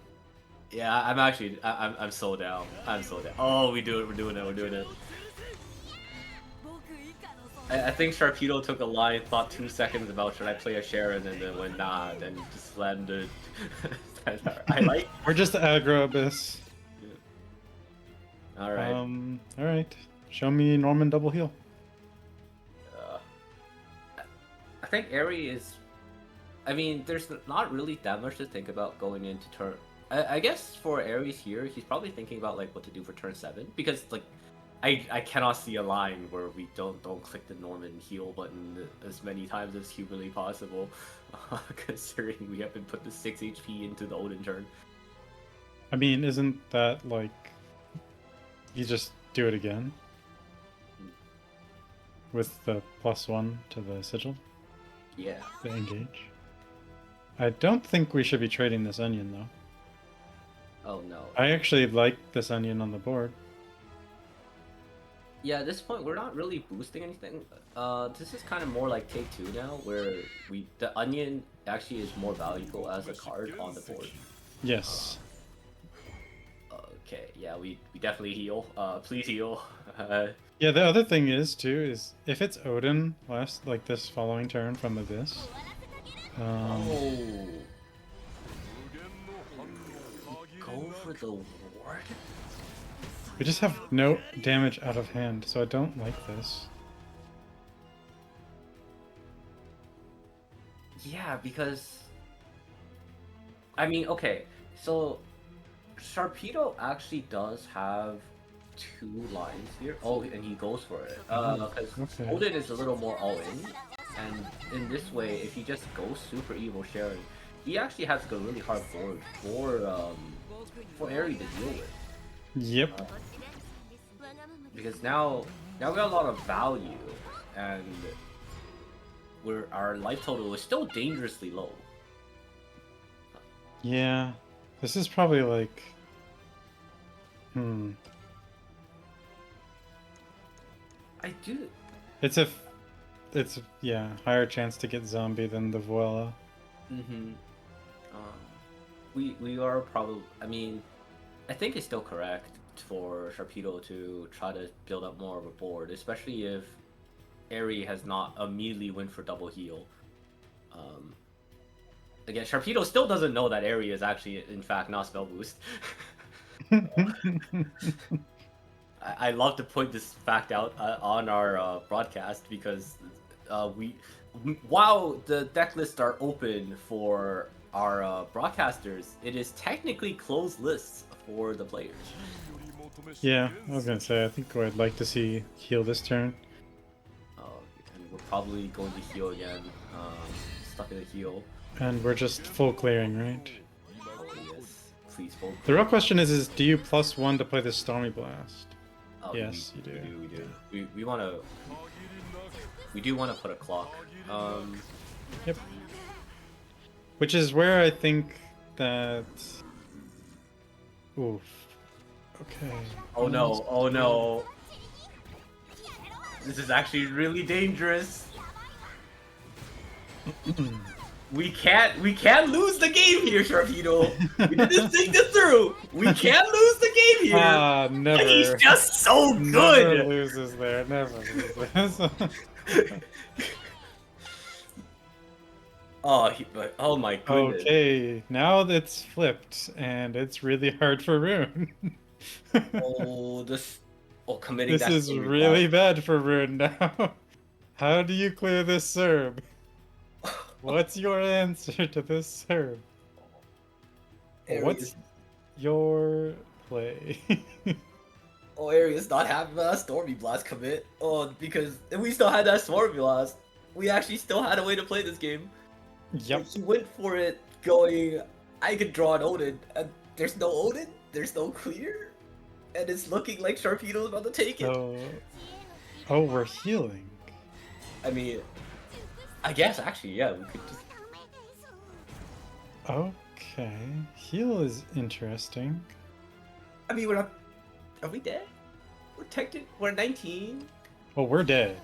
Yeah, I'm so down. I'm so down. Oh, we're doing it. I think Sharpedo took a line, thought 2 seconds about should I play a Sharon, and then went nah, then just slammed it. I like. We're just aggro abyss. All right. All right. Show me Norman double heal. I think Ari is. I mean, there's not really that much to think about going into turn. I guess for Aries here, he's probably thinking about like what to do for turn 7 because like. I cannot see a line where we don't click the Norman heal button as many times as humanly possible, considering we haven't put the 6 HP into the Odin turn. I mean, isn't that like you just do it again with the +1 to the sigil? Yeah. The engage. I don't think we should be trading this onion though. Oh no. I actually like this onion on the board. Yeah, at this point we're not really boosting anything. This is kind of more like Take 2 now, where the onion actually is more valuable as a card on the board. Yes. Okay, yeah, we definitely heal. Please heal. Yeah, the other thing is too is if it's Odin like this following turn from Abyss. Oh. Go for the ward. We just have no damage out of hand, so I don't like this. Yeah, because... I mean, okay, so... Sharpedo actually does have 2 lines here. Oh, and he goes for it. Because Odin is a little more all-in, and in this way, if he just goes super evil Sharon, he actually has a really hard board for Ari to deal with. Yep. Because now we got a lot of value, and our life total is still dangerously low. Yeah, this is probably like, I do. It's yeah, higher chance to get zombie than the Vuela. We are probably. I mean, I think it's still correct for Sharpedo to try to build up more of a board, especially if Ari has not immediately went for double heal. again, Sharpedo still doesn't know that area is actually, in fact, not spell boost. I love to point this fact out on our broadcast because we, while the deck lists are open for our broadcasters, it is technically closed lists for the players. Yeah, I was gonna say, I think I'd like to see heal this turn. And we're probably going to heal again. Stuck in a heal. And we're just full clearing, right? Oh yes, please full The real clear. question is do you +1 to play this Stormy Blast? Oh, Yes, you do. We do. We want to. We do want to put a clock. Yep. Which is where I think that. Oof. Okay. Oh no! Oh no! This is actually really dangerous. We can't lose the game here, Sharpedo. We didn't think this through. We can't lose the game here. Ah, never. He's just so Never good. loses there. Never loses. Oh my goodness. Okay, now it's flipped, and it's really hard for Rune. Oh, committing This that is story really bad for Rune now. How do you clear this serve? What's your answer to this serve? What's your play? Oh, Aries not having that Stormy Blast commit. Oh, because if we still had that Stormy Blast, we actually still had a way to play this game. Yep. He went for it going, I could draw an Odin, and there's no Odin, there's no clear, and it's looking like Sharpedo's about to take it. Oh, we're healing. I mean, I guess actually, yeah, we could just... Okay, heal is interesting. I mean, we're not... Are we dead? We're 19. Oh, we're dead.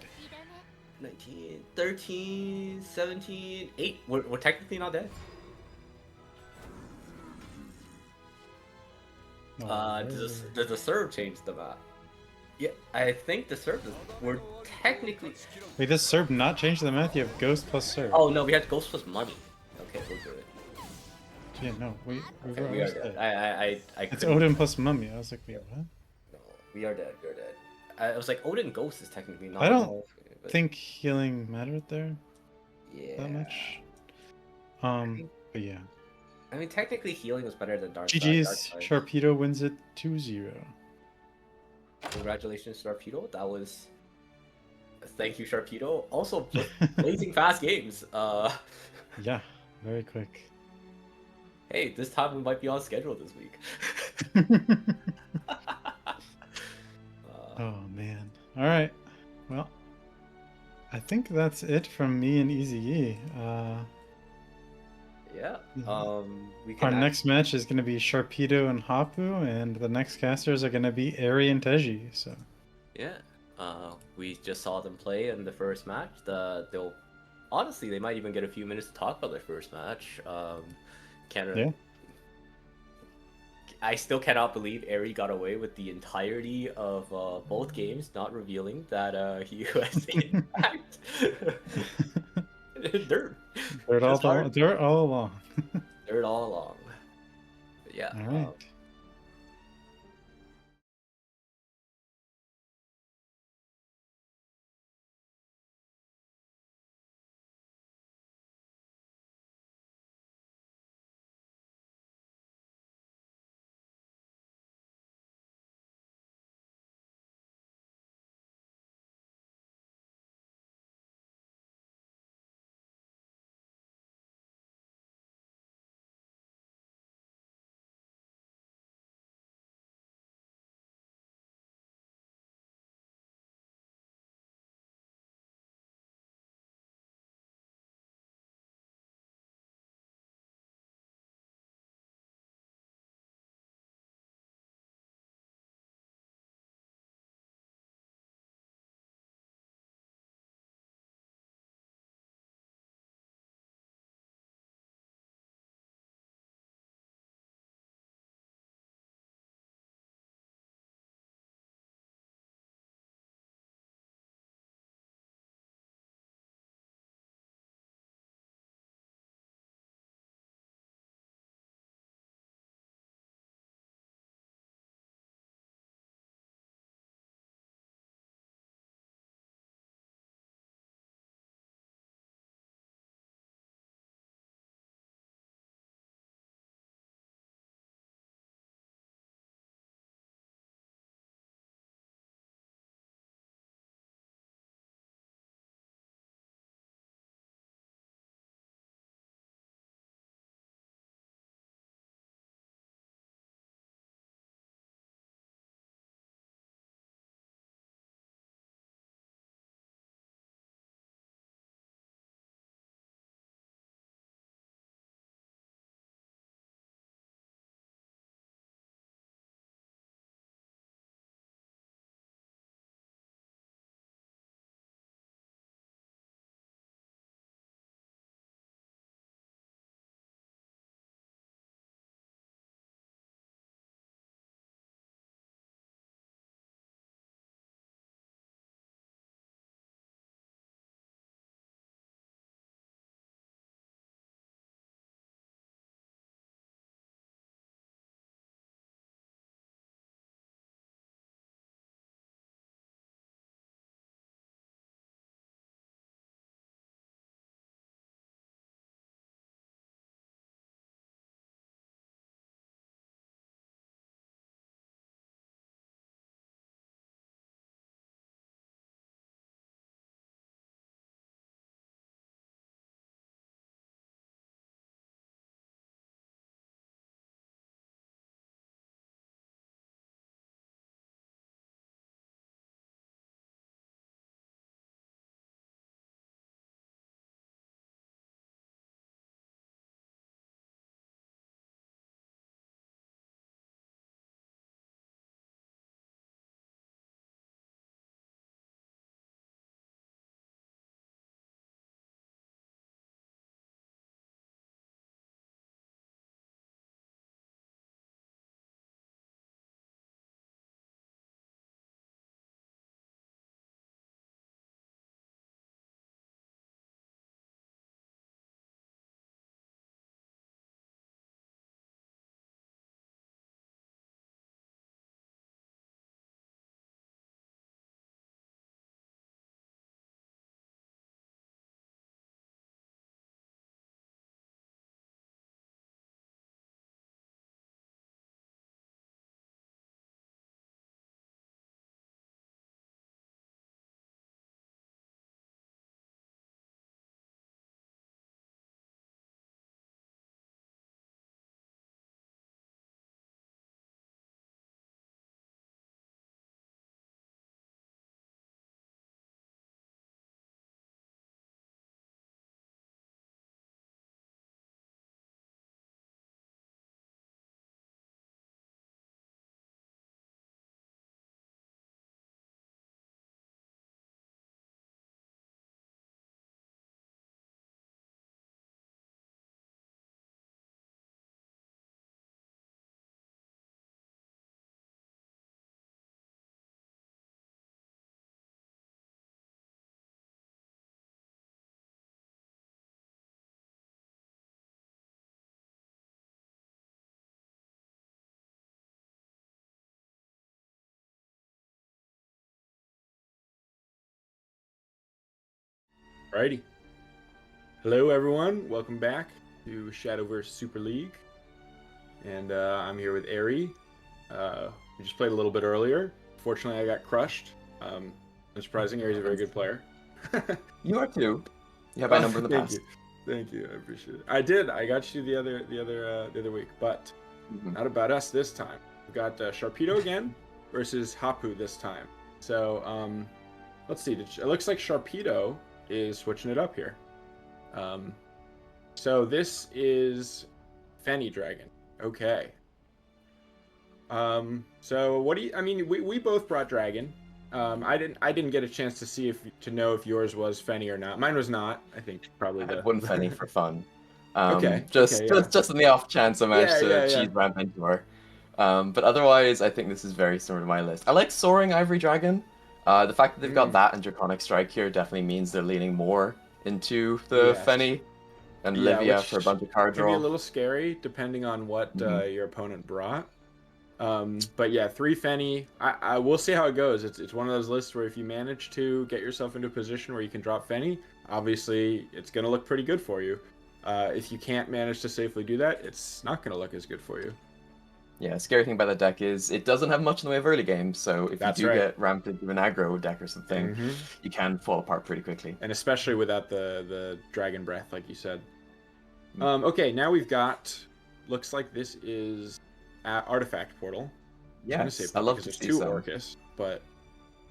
19, 13, 17, 8. We're technically not dead. Does the serve change the map? Yeah, I think the serve is... We're technically... Wait, does serve not change the math? You have ghost plus serve. Oh no, we had ghost plus money. Okay, we'll do it. Yeah, no, we are dead. It's Odin plus mummy. I was like, wait, what? No, we are dead. We are dead. I was like, Odin Ghost is technically not. I don't think healing mattered there. Yeah. That much. But yeah. I mean, technically, healing was better than Dark GG's. Sharpedo wins it 2-0. Congratulations, Sharpedo. That was. Thank you, Sharpedo. Also, blazing fast games. Yeah, very quick. Hey, this time we might be on schedule this week. Oh man. All right. Well, I think that's it from me and Easy E. Yeah. Our next match is going to be Sharpedo and Hapu, and the next casters are going to be Eri and Teji. So. Yeah. We just saw them play in the first match. They'll honestly, they might even get a few minutes to talk about their first match. Canada. Yeah. I still cannot believe Eri got away with the entirety of both games, not revealing that he was in fact dirt. Dirt all along. Dirt all along. But yeah. All right. Alrighty. Hello, everyone. Welcome back to Shadowverse Super League. And I'm here with Ari. We just played a little bit earlier. Fortunately, I got crushed. Unsurprising, Ari's a very good player. You are too. You have my number in the past. Thank you. I appreciate it. I did. I got you the other week, but not about us this time. We've got Sharpedo again versus Hapu this time. So let's see. It looks like Sharpedo is switching it up here. So this is Fenny Dragon. Okay. So what do you? I mean, we both brought Dragon. I didn't get a chance to know if yours was Fenny or not. Mine was not. I think probably I had one Fenny for fun. Just in the off chance I managed to cheese ramp into her. But otherwise, I think this is very similar to my list. I like Soaring Ivory Dragon. The fact that they've got that and Draconic Strike here definitely means they're leaning more into the Fenny and Livia for a bunch of card draw. Can be a little scary depending on what your opponent brought. But yeah, 3 Fenny. I will see how it goes. It's one of those lists where if you manage to get yourself into a position where you can drop Fenny, obviously it's going to look pretty good for you. If you can't manage to safely do that, it's not going to look as good for you. Yeah, scary thing about that deck is it doesn't have much in the way of early game, so if you do get ramped into an aggro deck or something, you can fall apart pretty quickly. And especially without the Dragon Breath, like you said. Okay, now we've got, looks like this is Artifact Portal. Yes, I love to there's see 2 Orcus, but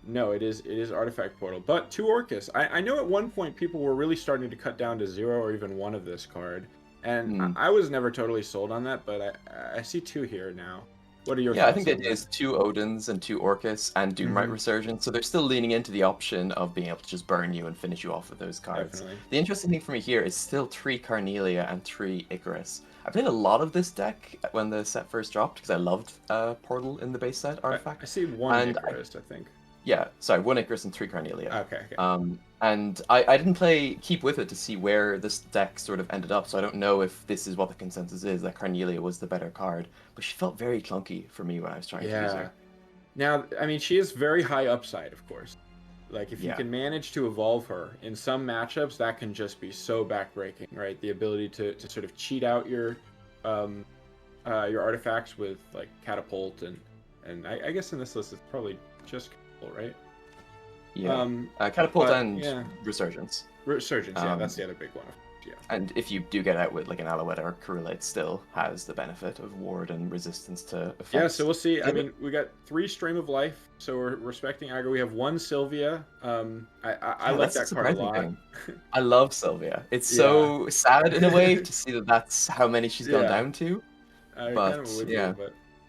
no, it is Artifact Portal. But 2 Orcus. I know at one point people were really starting to cut down to 0 or even 1 of this card. And I was never totally sold on that, but I see 2 here now. What are your thoughts? Yeah, I think the idea is 2 Odins and 2 Orcus and Doomrite Resurgence, so they're still leaning into the option of being able to just burn you and finish you off with those cards. Definitely. The interesting thing for me here is still 3 Carnelia and 3 Icarus. I played a lot of this deck when the set first dropped because I loved Portal in the base set artifact. I see 1 Icarus, I think. Yeah, sorry, 1 Icarus and 3 Carnelia. Okay. And I didn't keep with it to see where this deck sort of ended up, so I don't know if this is what the consensus is, that Carnelia was the better card. But she felt very clunky for me when I was trying to use her. Now, I mean, she is very high upside, of course. Like, if you can manage to evolve her, in some matchups, that can just be so backbreaking, right? The ability to sort of cheat out your artifacts with, like, Catapult, and I guess in this list it's probably just Catapult, right? Yeah, Catapult and Resurgence. Resurgence, yeah, that's the other big one. Yeah. And if you do get out with like an Alouette or Karula, it still has the benefit of ward and resistance to effects. Yeah, so we'll see. I mean, we got 3 Stream of Life, so we're respecting aggro. We have 1 Sylvia. I like that card a lot. I love Sylvia. It's so sad in a way to see that that's how many she's gone down to. But you,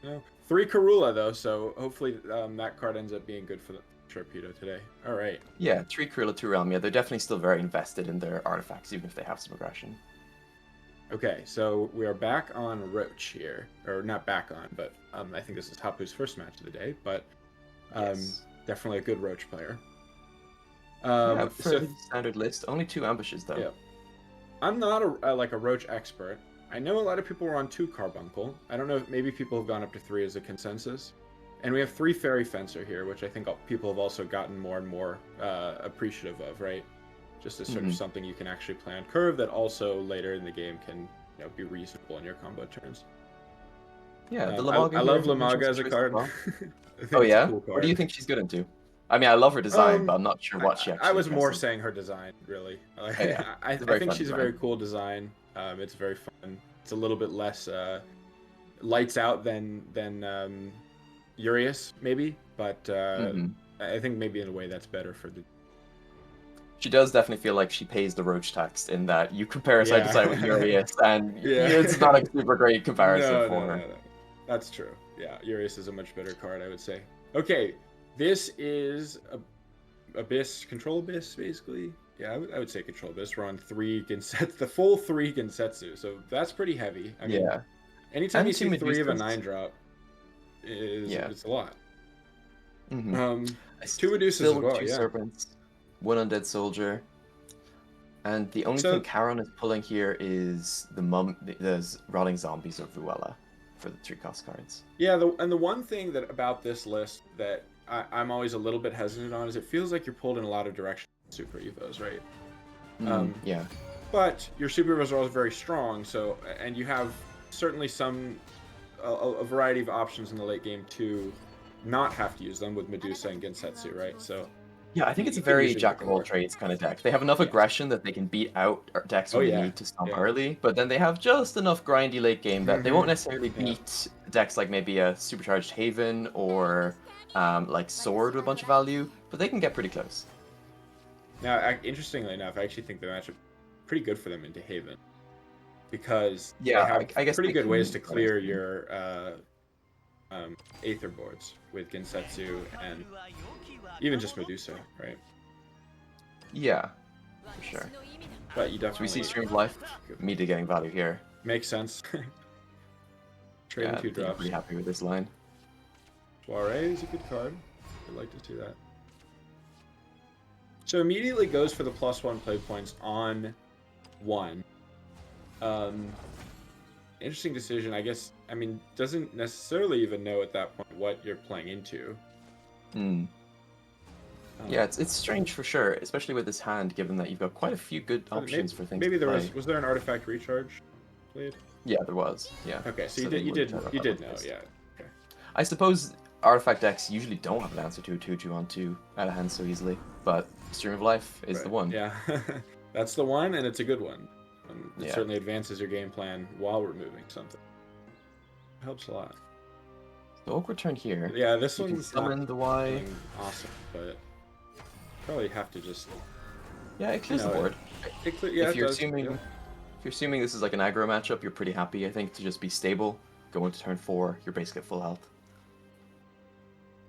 no. 3 Karula though, so hopefully that card ends up being good for the Sharpedo today. All right. Yeah, 3 Karula, 2 Realm. Yeah, they're definitely still very invested in their artifacts, even if they have some aggression. Okay, so we are back on Roach here, or not back on, but I think this is Hapu's first match of the day. But definitely a good Roach player. For standard list, only 2 ambushes though. Yeah. I'm not a Roach expert. I know a lot of people were on 2 Carbuncle. I don't know if maybe people have gone up to 3 as a consensus. And we have 3 Fairy Fencer here, which I think people have also gotten more and more appreciative of, right? Just as sort of something you can actually play on curve that also later in the game can be reasonable in your combo turns. Yeah, the Lamaga. I love Lamaga as a card. Oh yeah? Cool card. What do you think she's good into? I mean, I love her design, but I'm not sure what she actually I was more saying her design, really. I think she's a very cool design. It's very fun. It's a little bit less lights out than Urias, maybe, but I think maybe in a way that's better for the... She does definitely feel like she pays the Roach tax in that you compare side to side with Urias, and it's not a super great comparison for her. No. That's true. Yeah, Urias is a much better card, I would say. Okay, this is Abyss, Control Abyss, basically. Yeah, I would say Control Abyss. We're on 3 Gensetsu, the full 3 Gensetsu, so that's pretty heavy. I mean, anytime you see 3 of a 9-drop, it's a lot. 2 Medusas as well, 2 Serpents, 1 Undead Soldier, and the only thing Charon is pulling here is the Rotting Zombies of Ruella for the 3-cost cards. Yeah, and the one thing about this list that I'm always a little bit hesitant on is it feels like you're pulled in a lot of directions. Super Evos, right? Yeah. But your super heroes are also very strong, so and you have certainly a variety of options in the late game to not have to use them with Medusa and Gensetsu, right? So Yeah, I think it's a you can use very it jack of all everywhere. trades kind of deck. They have enough Yeah. aggression that they can beat out decks Oh when they yeah. need to stomp Yeah. early, but then they have just enough grindy late game that they won't necessarily Yeah. beat decks like maybe a Supercharged Haven or like Sword with a bunch of value, but they can get pretty close. Now, interestingly enough, I actually think the matchup pretty good for them into Haven because they have I guess pretty they good ways can to clear your Aether boards with Gensetsu and even just Medusa, right? Yeah, for sure. But you So we definitely see Stream of Life, Media getting value here. makes sense. Trading Yeah, two I think I'm drops. pretty happy with this line. Soiree is a good card. I'd like to see that. So immediately goes for the +1 play points on 1. Interesting decision, I guess. I mean, doesn't necessarily even know at that point what you're playing into. Yeah, it's strange for sure, especially with this hand, given that you've got quite a few good options for things. Maybe to there play. was there an artifact recharge played? Yeah, there was. Yeah. Okay, so then you would turn up did that know, list. yeah. Okay. I suppose artifact decks usually don't have an answer to a 2/2 on 2 out of hand so easily, but Stream of Life is the one. Yeah, that's the one, and it's a good one. It Yeah. certainly advances your game plan while removing something. It helps a lot. So awkward turn here. Yeah, this You can one's summon not the Y. feeling awesome, but probably have to just. Yeah, it clears the board. Yeah, if you're it does. assuming Yeah. if you're assuming this is like an aggro matchup, you're pretty happy, I think, to just be stable. Go into turn 4, you're basically at full health.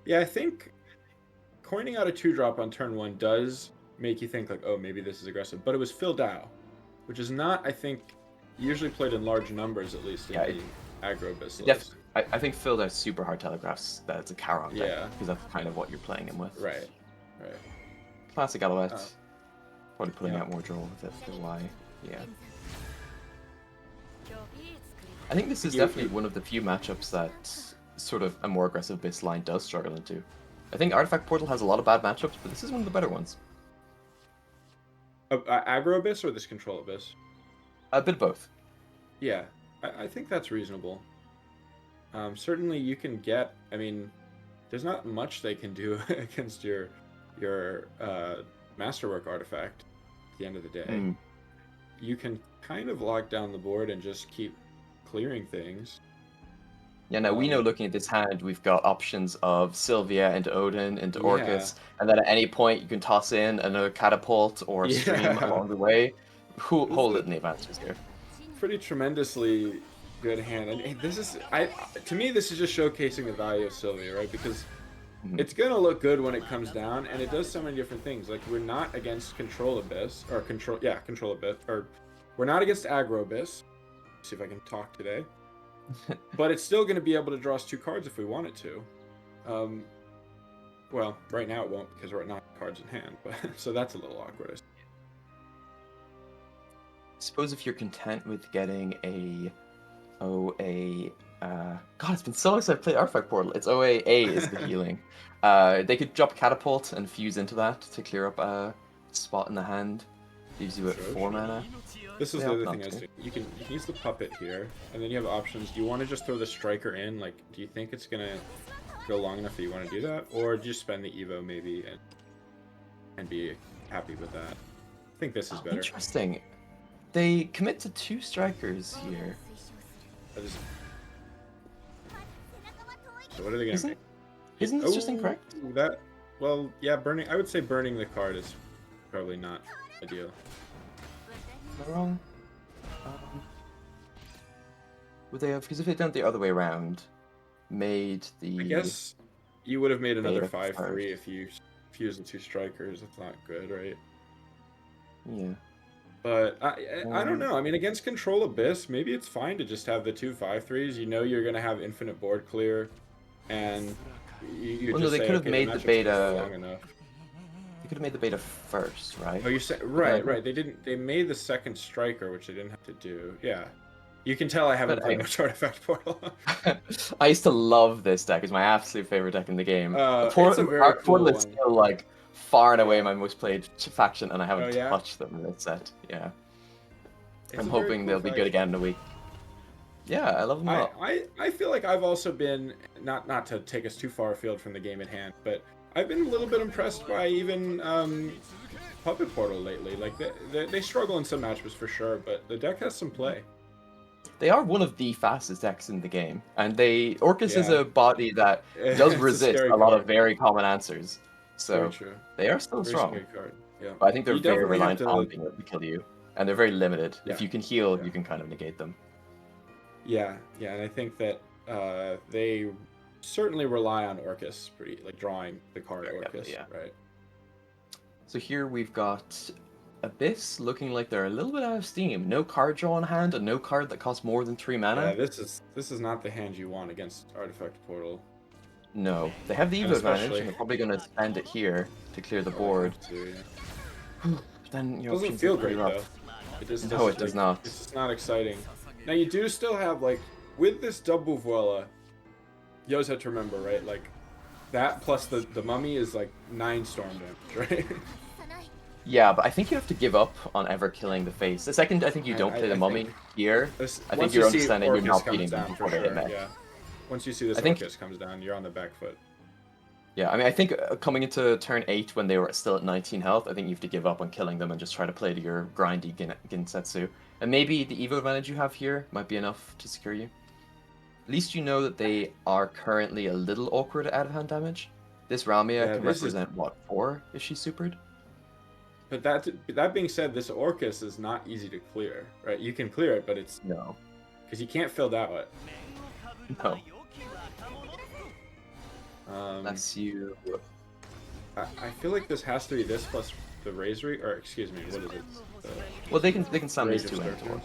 Yeah, I think coining out a 2-drop on turn 1 does make you think like, oh, maybe this is aggressive. But it was Phil Dow, which is not, I think, usually played in large numbers, at least in the aggro business. I think Phil Dow's super hard telegraphs that it's a Charon deck, Yeah. because that's kind of what you're playing him with. Right. Classic Alouette. Probably putting out more draw with it for Y. Yeah. I think this is definitely one of the few matchups that sort of a more aggressive Abyss line does struggle into. I think Artifact Portal has a lot of bad matchups, but this is one of the better ones. Aggro Abyss or this Control Abyss? A bit of both. Yeah, I think that's reasonable. Certainly you can get, I mean, there's not much they can do against your Masterwork artifact at the end of the day. You can kind of lock down the board and just keep clearing things. Yeah, now we know looking at this hand, we've got options of Sylvia into Odin, into Orcus, and then at any point you can toss in another Catapult or Stream along the way. Whole litany of answers here. Pretty tremendously good hand. And this is, to me, this is just showcasing the value of Sylvia, right? Because it's gonna look good when it comes down, and it does so many different things. Like, we're not against Control Abyss, or Control Abyss, or we're not against Aggro Abyss. Let's see if I can talk today. But it's still gonna be able to draw us 2 cards if we want it to. Well, right now it won't because we're not cards in hand, but so that's a little awkward. I suppose if you're content with getting God, it's been so long since I played Artifact Portal. It's OA is the healing. They could drop a Catapult and fuse into that to clear up a spot in the hand. Leaves you at 4 mana. This is the other thing I was thinking. You can use the puppet here, and then you have options. Do you want to just throw the striker in? Like, do you think it's gonna go long enough that you want to do that, or just spend the Evo maybe and be happy with that? I think this is better. Interesting. They commit to 2 strikers here. So what are they gonna make? Isn't this just incorrect? Well, yeah, burning. I would say burning the card is probably not ideal. Am I wrong? Would they have? Because if they'd done it the other way around, made the. I guess you would have made another beta 5/3 if you fused the 2 strikers. That's not good, right? Yeah. But I don't know. I mean, against Control Abyss, maybe it's fine to just have the 2 5/3s. You know you're gonna have infinite board clear, and you Well, just no, they say, could have okay, made the matchup's beta long enough. They could have made the beta first, right? Oh, you said right. They didn't. They made the second striker, which they didn't have to do. Yeah, you can tell I haven't played much Artifact Portal. I used to love this deck. It's my absolute favorite deck in the game. It's a very cool Portal is one. still like far and away my most played faction, and I haven't Oh, yeah? touched them in this set. Yeah. It's I'm a very hoping cool they'll be good faction. again in a week. Yeah, I love them a lot. I feel like I've also been, not to take us too far afield from the game at hand, but I've been a little bit impressed by even Puppet Portal lately. Like they struggle in some matchups for sure, but the deck has some play. They are one of the fastest decks in the game, and Orcus is Yeah. a body that does It's a resist scary a lot card. of very common answers. Very So true. they are still Very strong. scary card. Yeah. But I think they're You very definitely have reliant on to. being able to kill you, and they're very limited. Yeah. If you can heal, Yeah. you can kind of negate them. Yeah, and I think that they certainly rely on Orcus, drawing the card Very Orcus, heavily, yeah. right? So here we've got Abyss looking like they're a little bit out of steam. No card draw on hand, and no card that costs more than 3 mana. Yeah, this is not the hand you want against Artifact Portal. No, they have the And Evo advantage, especially- and they're probably going to spend it here to clear the board. Then your Doesn't options feel are pretty great rough. though. It just No, it does not. It's just not exciting. Now you do still have with this double voila, you always have to remember, right? Like that plus the mummy is 9 storm damage, right? Yeah, but I think you have to give up on ever killing the face. The second I think you don't play the mummy here, I think you're understanding you're not beating them before they hit mech. Yeah. Once you see this Orcus comes down, you're on the back foot. Yeah, I mean, I think coming into turn 8 when they were still at 19 health, I think you have to give up on killing them and just try to play to your grindy Ginsetsu. And maybe the Evo advantage you have here might be enough to secure you. At least you know that they are currently a little awkward at out-of-hand damage. This Ramia can represent, what, 4 if she's supered? But that being said, this Orcus is not easy to clear, right? You can clear it, but it's... No. Because you can't fill that one. No. Unless you... I feel like this has to be this plus the Razor, or excuse me, what is it? Well, they can slam these Rage of 2 into Sturgeon? one.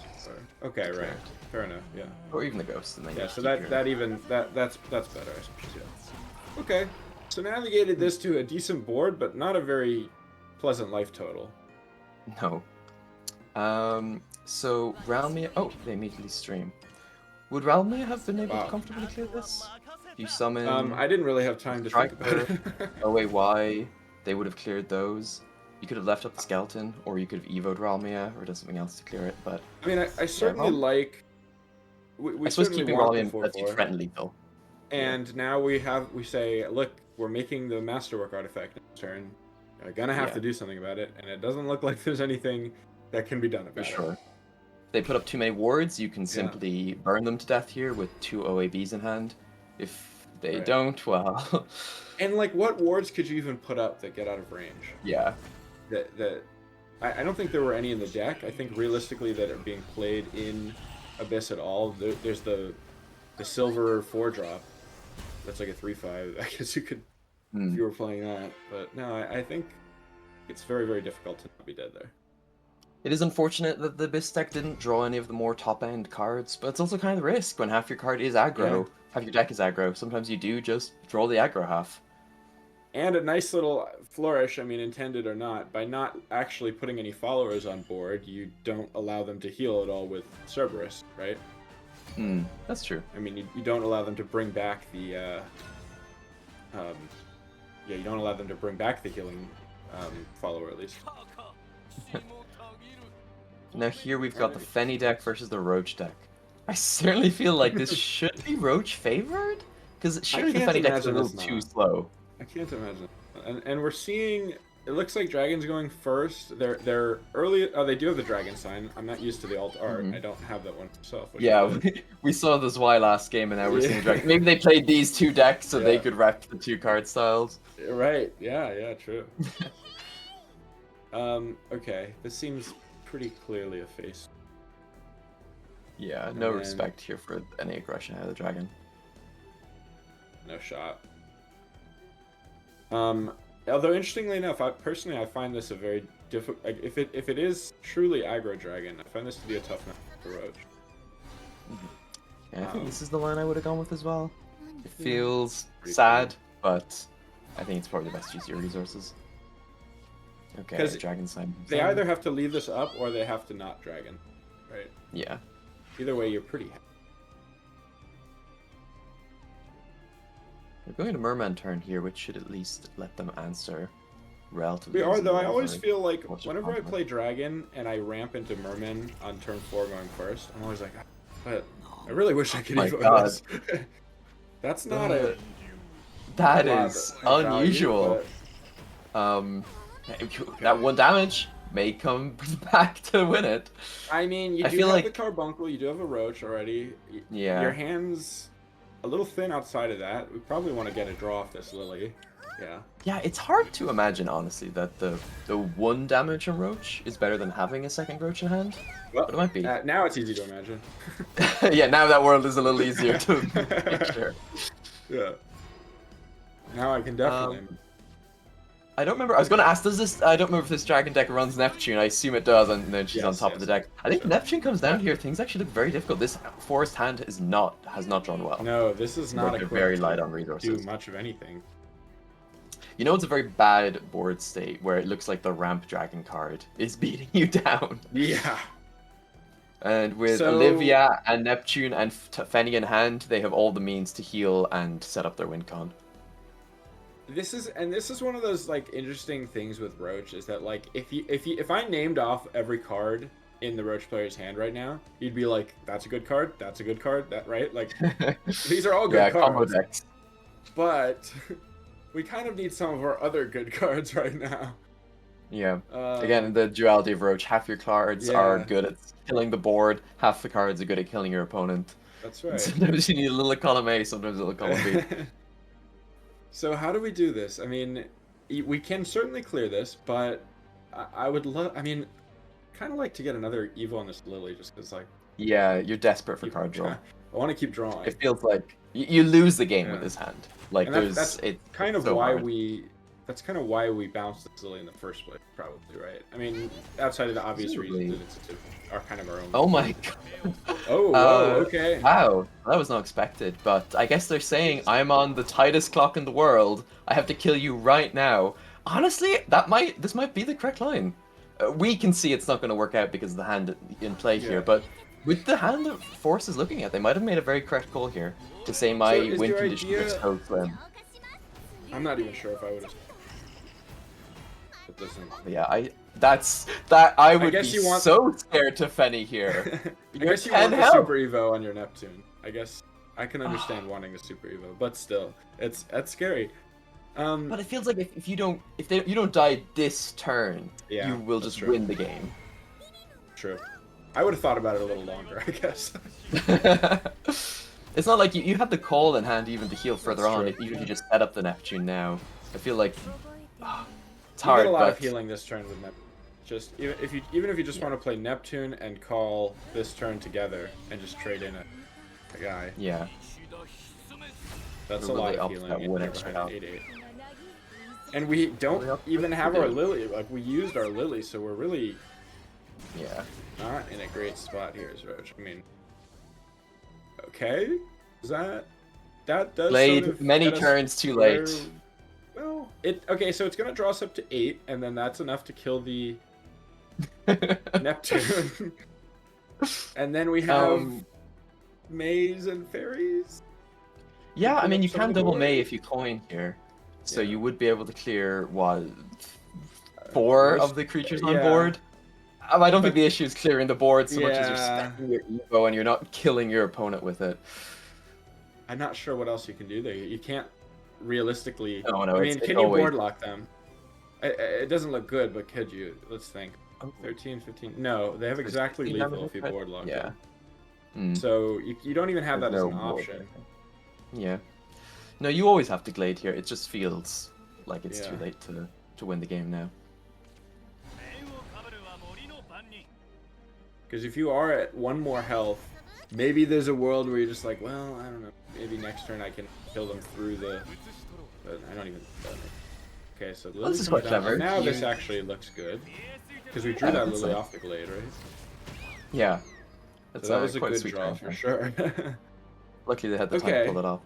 Okay, right. Fair enough, yeah. Or even the Ghost. And then Yeah, so that's better, I suppose, yeah. Okay, so navigated this to a decent board, but not a very pleasant life total. No. So Realmia... Oh, they immediately stream. Would Realmia have been able to comfortably clear this? You summon... I didn't really have time to think about it. OAY, they would have cleared those. You could have left up the skeleton, or you could have evoed Realmia, or done something else to clear it, but... I mean, I certainly like... I suppose keeping Realmia lets you threaten lethal. And now we say, look, we're making the Masterwork artifact next turn. We're gonna have to do something about it, and it doesn't look like there's anything that can be done about it. For sure. If they put up too many wards, you can simply burn them to death here with 2 OABs in hand. If they don't, well... And what wards could you even put up that get out of range? Yeah. I don't think there were any in the deck. I think realistically that are being played in Abyss at all. There's the silver 4-drop. That's like a 3/5. I guess you could if you were playing that. But no, I think it's very, very difficult to not be dead there. It is unfortunate that the Abyss deck didn't draw any of the more top-end cards, but it's also kind of the risk when half your card is aggro, half your deck is aggro. Sometimes you do just draw the aggro half. And a nice little flourish, I mean, intended or not, by not actually putting any followers on board, you don't allow them to heal at all with Cerberus, right? That's true. I mean, you don't allow them to bring back the, you don't allow them to bring back the healing follower, at least. Now here we've got the Fenny deck versus the Roach deck. I certainly feel like this should be Roach favored? Because surely the Fenny deck is a little too slow. I can't imagine. And we're seeing, it looks like Dragon's going first. They're early, they do have the Dragon sign. I'm not used to the alt art. I don't have that one myself. Yeah, we saw this Y last game and now we're seeing Dragon. Maybe they played these 2 decks so they could rep the 2 card styles. Right, yeah, true. Okay, this seems pretty clearly a face. Yeah, no respect here for any aggression out of the Dragon. No shot. Although interestingly enough, I find this a very difficult. If it is truly aggro Dragon, I find this to be a tough match for Roach. Yeah, I think this is the line I would have gone with as well. It feels sad, but I think it's probably the best use of your resources. Okay, Dragon sign. They either have to leave this up or they have to not Dragon, right? Yeah. Either way, you're pretty happy. We're going to Merman turn here, which should at least let them answer. relatively. We are easy though. I whenever always feel like watch it whenever I constantly. play Dragon and I ramp into Merman on turn 4 going first, I'm always like, "Ah, but I really wish I could my evo God. this. That's not a That lot is of value, unusual. That 1 damage may come back to win it. I mean, you I do feel have like the Carbuncle, you do have a Roach already. Your yeah. hand's a little thin outside of that. We probably want to get a draw off this Lily. Yeah. Yeah, it's hard to imagine honestly that the 1 damage on Roach is better than having a second Roach in hand. Well, But it might be. now it's easy to imagine. Yeah, now that world is a little easier to picture. Yeah. Now I can definitely. I don't remember. I was going to ask, does this? I don't remember if this dragon deck runs Neptune. I assume it does, and then she's on Yes, top of the deck. I think sure. Neptune comes down here. Things actually look very difficult. This forest hand has not drawn well. No, this is not Like, equipped very to light on do resources. much of anything. You know, it's a very bad board state where it looks like the ramp dragon card is beating you down. Yeah. And with So- Olivia and Neptune and Fenny in hand, they have all the means to heal and set up their win con. This is one of those like interesting things with Roach is that like if I named off every card in the Roach player's hand right now, you'd be like, that's a good card, that's a good card, that right? Like these are all good combo cards. decks. But we kind of need some of our other good cards right now. Yeah. Again, the duality of Roach. Half your cards are Yeah. good at killing the board, half the cards are good at killing your opponent. That's right. Sometimes you need a little column A, sometimes a little column B. So how do we do this? I mean, we can certainly clear this, but I would love. I mean, kind of like to get another Evo on this Lily, just because like. Yeah, you're desperate for keep- card draw. I want to keep drawing. It feels like you lose the game Yeah. with this hand. Like And that's it's kind of so why hard. That's kind of why we bounced this Lily in the first place, probably, right? I mean, outside of the obvious Presumably. reasons that it's are kind of our own. Oh my god. Oh, whoa, okay. Wow, that was not expected, but I guess they're saying I'm on the tightest clock in the world. I have to kill you right now. Honestly, this might be the correct line. We can see it's not going to work out because of the hand in play Yeah. here, but with the hand that Force is looking at, they might have made a very correct call here to say my is win your condition idea- is so slim. I'm not even sure if I would have. It doesn't. Yeah, I would guess be you want- so scared to Fenny here. I guess you can't want the help. Super Evo on your Neptune. I guess I can understand wanting a Super Evo, but still, that's scary. But it feels like if you don't you don't die this turn, Yeah, you will that's just true. win the game. True. I would have thought about it a little longer, I guess. It's not like you have the call in hand even to heal further That's on, true. even if you just set up the Neptune now. I feel like it's You hard, get a lot but of healing this turn with Neptune. Just even if you just want to play Neptune and call this turn together and just trade in a guy, yeah. that's a Really lot of up healing. that and one you're extra behind health. 8-8. And we don't Really up even that have our 8-8. Lily. Like we used our Lily, so we're really Yeah. not in a great spot here, as Roach. I mean, okay, is that does Played sort of many get us turns too where- late. Well, okay, so it's gonna draw us up to 8, and then that's enough to kill the Neptune. And then we have Maze and Fairies. Yeah, I Open mean up you some of can the double board. May if you coin here. So Yeah. you would be able to clear what 4 of the creatures on yeah. board. I don't think But- the issue is clearing the board so much as you're Yeah. spending your Evo and you're not killing your opponent with it. I'm not sure what else you can do there. You can't realistically. No, no, I mean, it's can you always- board lock them? It doesn't look good, but could you? Let's think. Oh. 13, 15. No, they have exactly 15 lethal damage if you effect? board lock Yeah. them. Mm. So you don't even have There's that as no an board option. there. Yeah. No, you always have to glade here. It just feels like it's too Yeah. late to win the game now. Because if you are at 1 more health, maybe there's a world where you're just like, well, I don't know. Maybe next turn I can kill them through the. But I don't even. Okay, so this Lily's is coming quite down. clever. Now You- this actually looks good. Because we drew Yeah, that it's Lily like- off the glade, right? Yeah. So That's that was a quite good sweet draw transfer. for sure. Luckily they had the time Okay. to pull it off.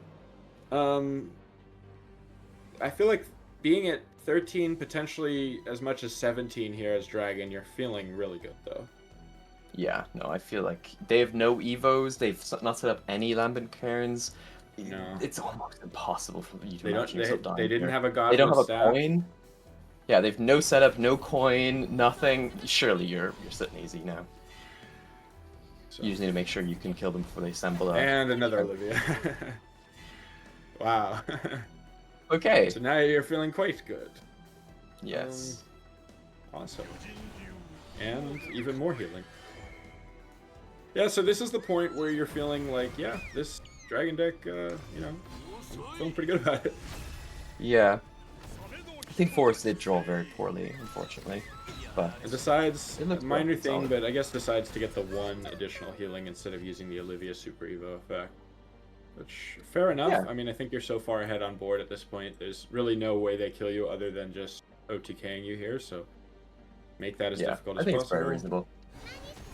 I feel like being at 13, potentially as much as 17 here as Dragon, you're feeling really good though. Yeah, no, I feel like they have no Evos. They've not set up any Lambent Cairns. No. It's almost impossible for you to They don't. imagine yourself dying They didn't here. have a god. They don't have a staff. coin. Yeah, they've no setup, no coin, nothing. Surely you're sitting easy now. So. You just need to make sure you can kill them before they assemble. And another Olivia. Wow. Okay. So now you're feeling quite good. Yes. Awesome. And even more healing. Yeah, so this is the point where you're feeling like, yeah, this dragon deck, you know, I'm feeling pretty good about it. Yeah. I think Forest did draw very poorly, unfortunately. But it decides, it looks minor well, thing, solid. but I guess decides to get the one additional healing instead of using the Olivia Super Evo effect. Which, fair enough. Yeah. I mean, I think you're so far ahead on board at this point. There's really no way they kill you other than just OTKing you here, so make that as difficult as I think possible. it's very reasonable.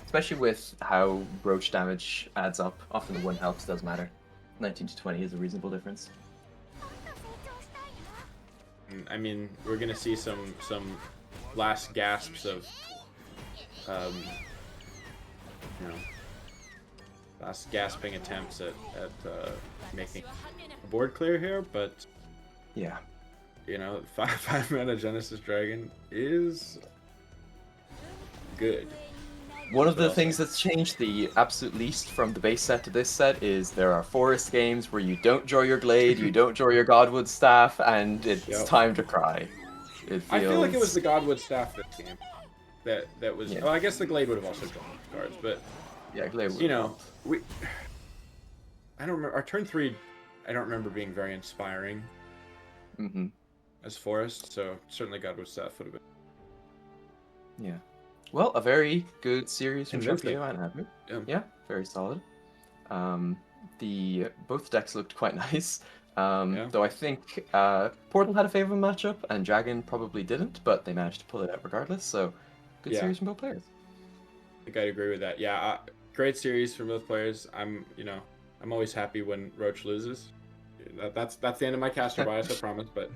Especially with how roach damage adds up. Often the 1 health does matter. 19 to 20 is a reasonable difference. I mean, we're gonna see some last gasps of, you know, last gasping attempts at making a board clear here, but yeah, you know, 5 mana Genesis Dragon is good. One of the things that's changed the absolute least from the base set to this set is there are forest games where you don't draw your Glade, you don't draw your Godwood Staff, and it's time to cry. It feels... I feel like it was the Godwood Staff this game that was. Yeah. Well, I guess the Glade would have also drawn cards, but yeah, Glade would. You know, I don't remember our turn 3. I don't remember being very inspiring. As Forest, so certainly Godwood Staff would have been. Yeah. Well, a very good series from Convincing. Sharpedo and Habu. Yeah, very solid. Both decks looked quite nice. Though I think Portal had a favorable matchup and Dragon probably didn't, but they managed to pull it out regardless. So good series from both players. I think I'd agree with that. Yeah, great series from both players. I'm always happy when Roach loses. That's the end of my caster bias, I promise. But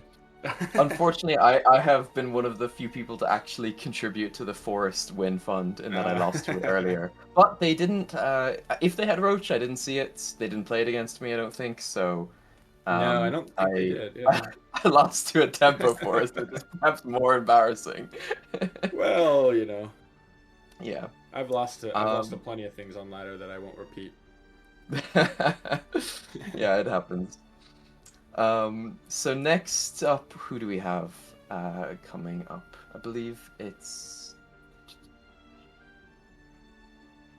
unfortunately, I have been one of the few people to actually contribute to the Forest win fund in that I lost to it earlier. But they didn't. If they had Roach, I didn't see it. They didn't play it against me, I don't think. So no, I don't think they did. Yeah. I lost to a Tempo Forest, which is perhaps more embarrassing. Well, you know. Yeah. I've lost to plenty of things on ladder that I won't repeat. Yeah, it happens. So next up, who do we have coming up? I believe it's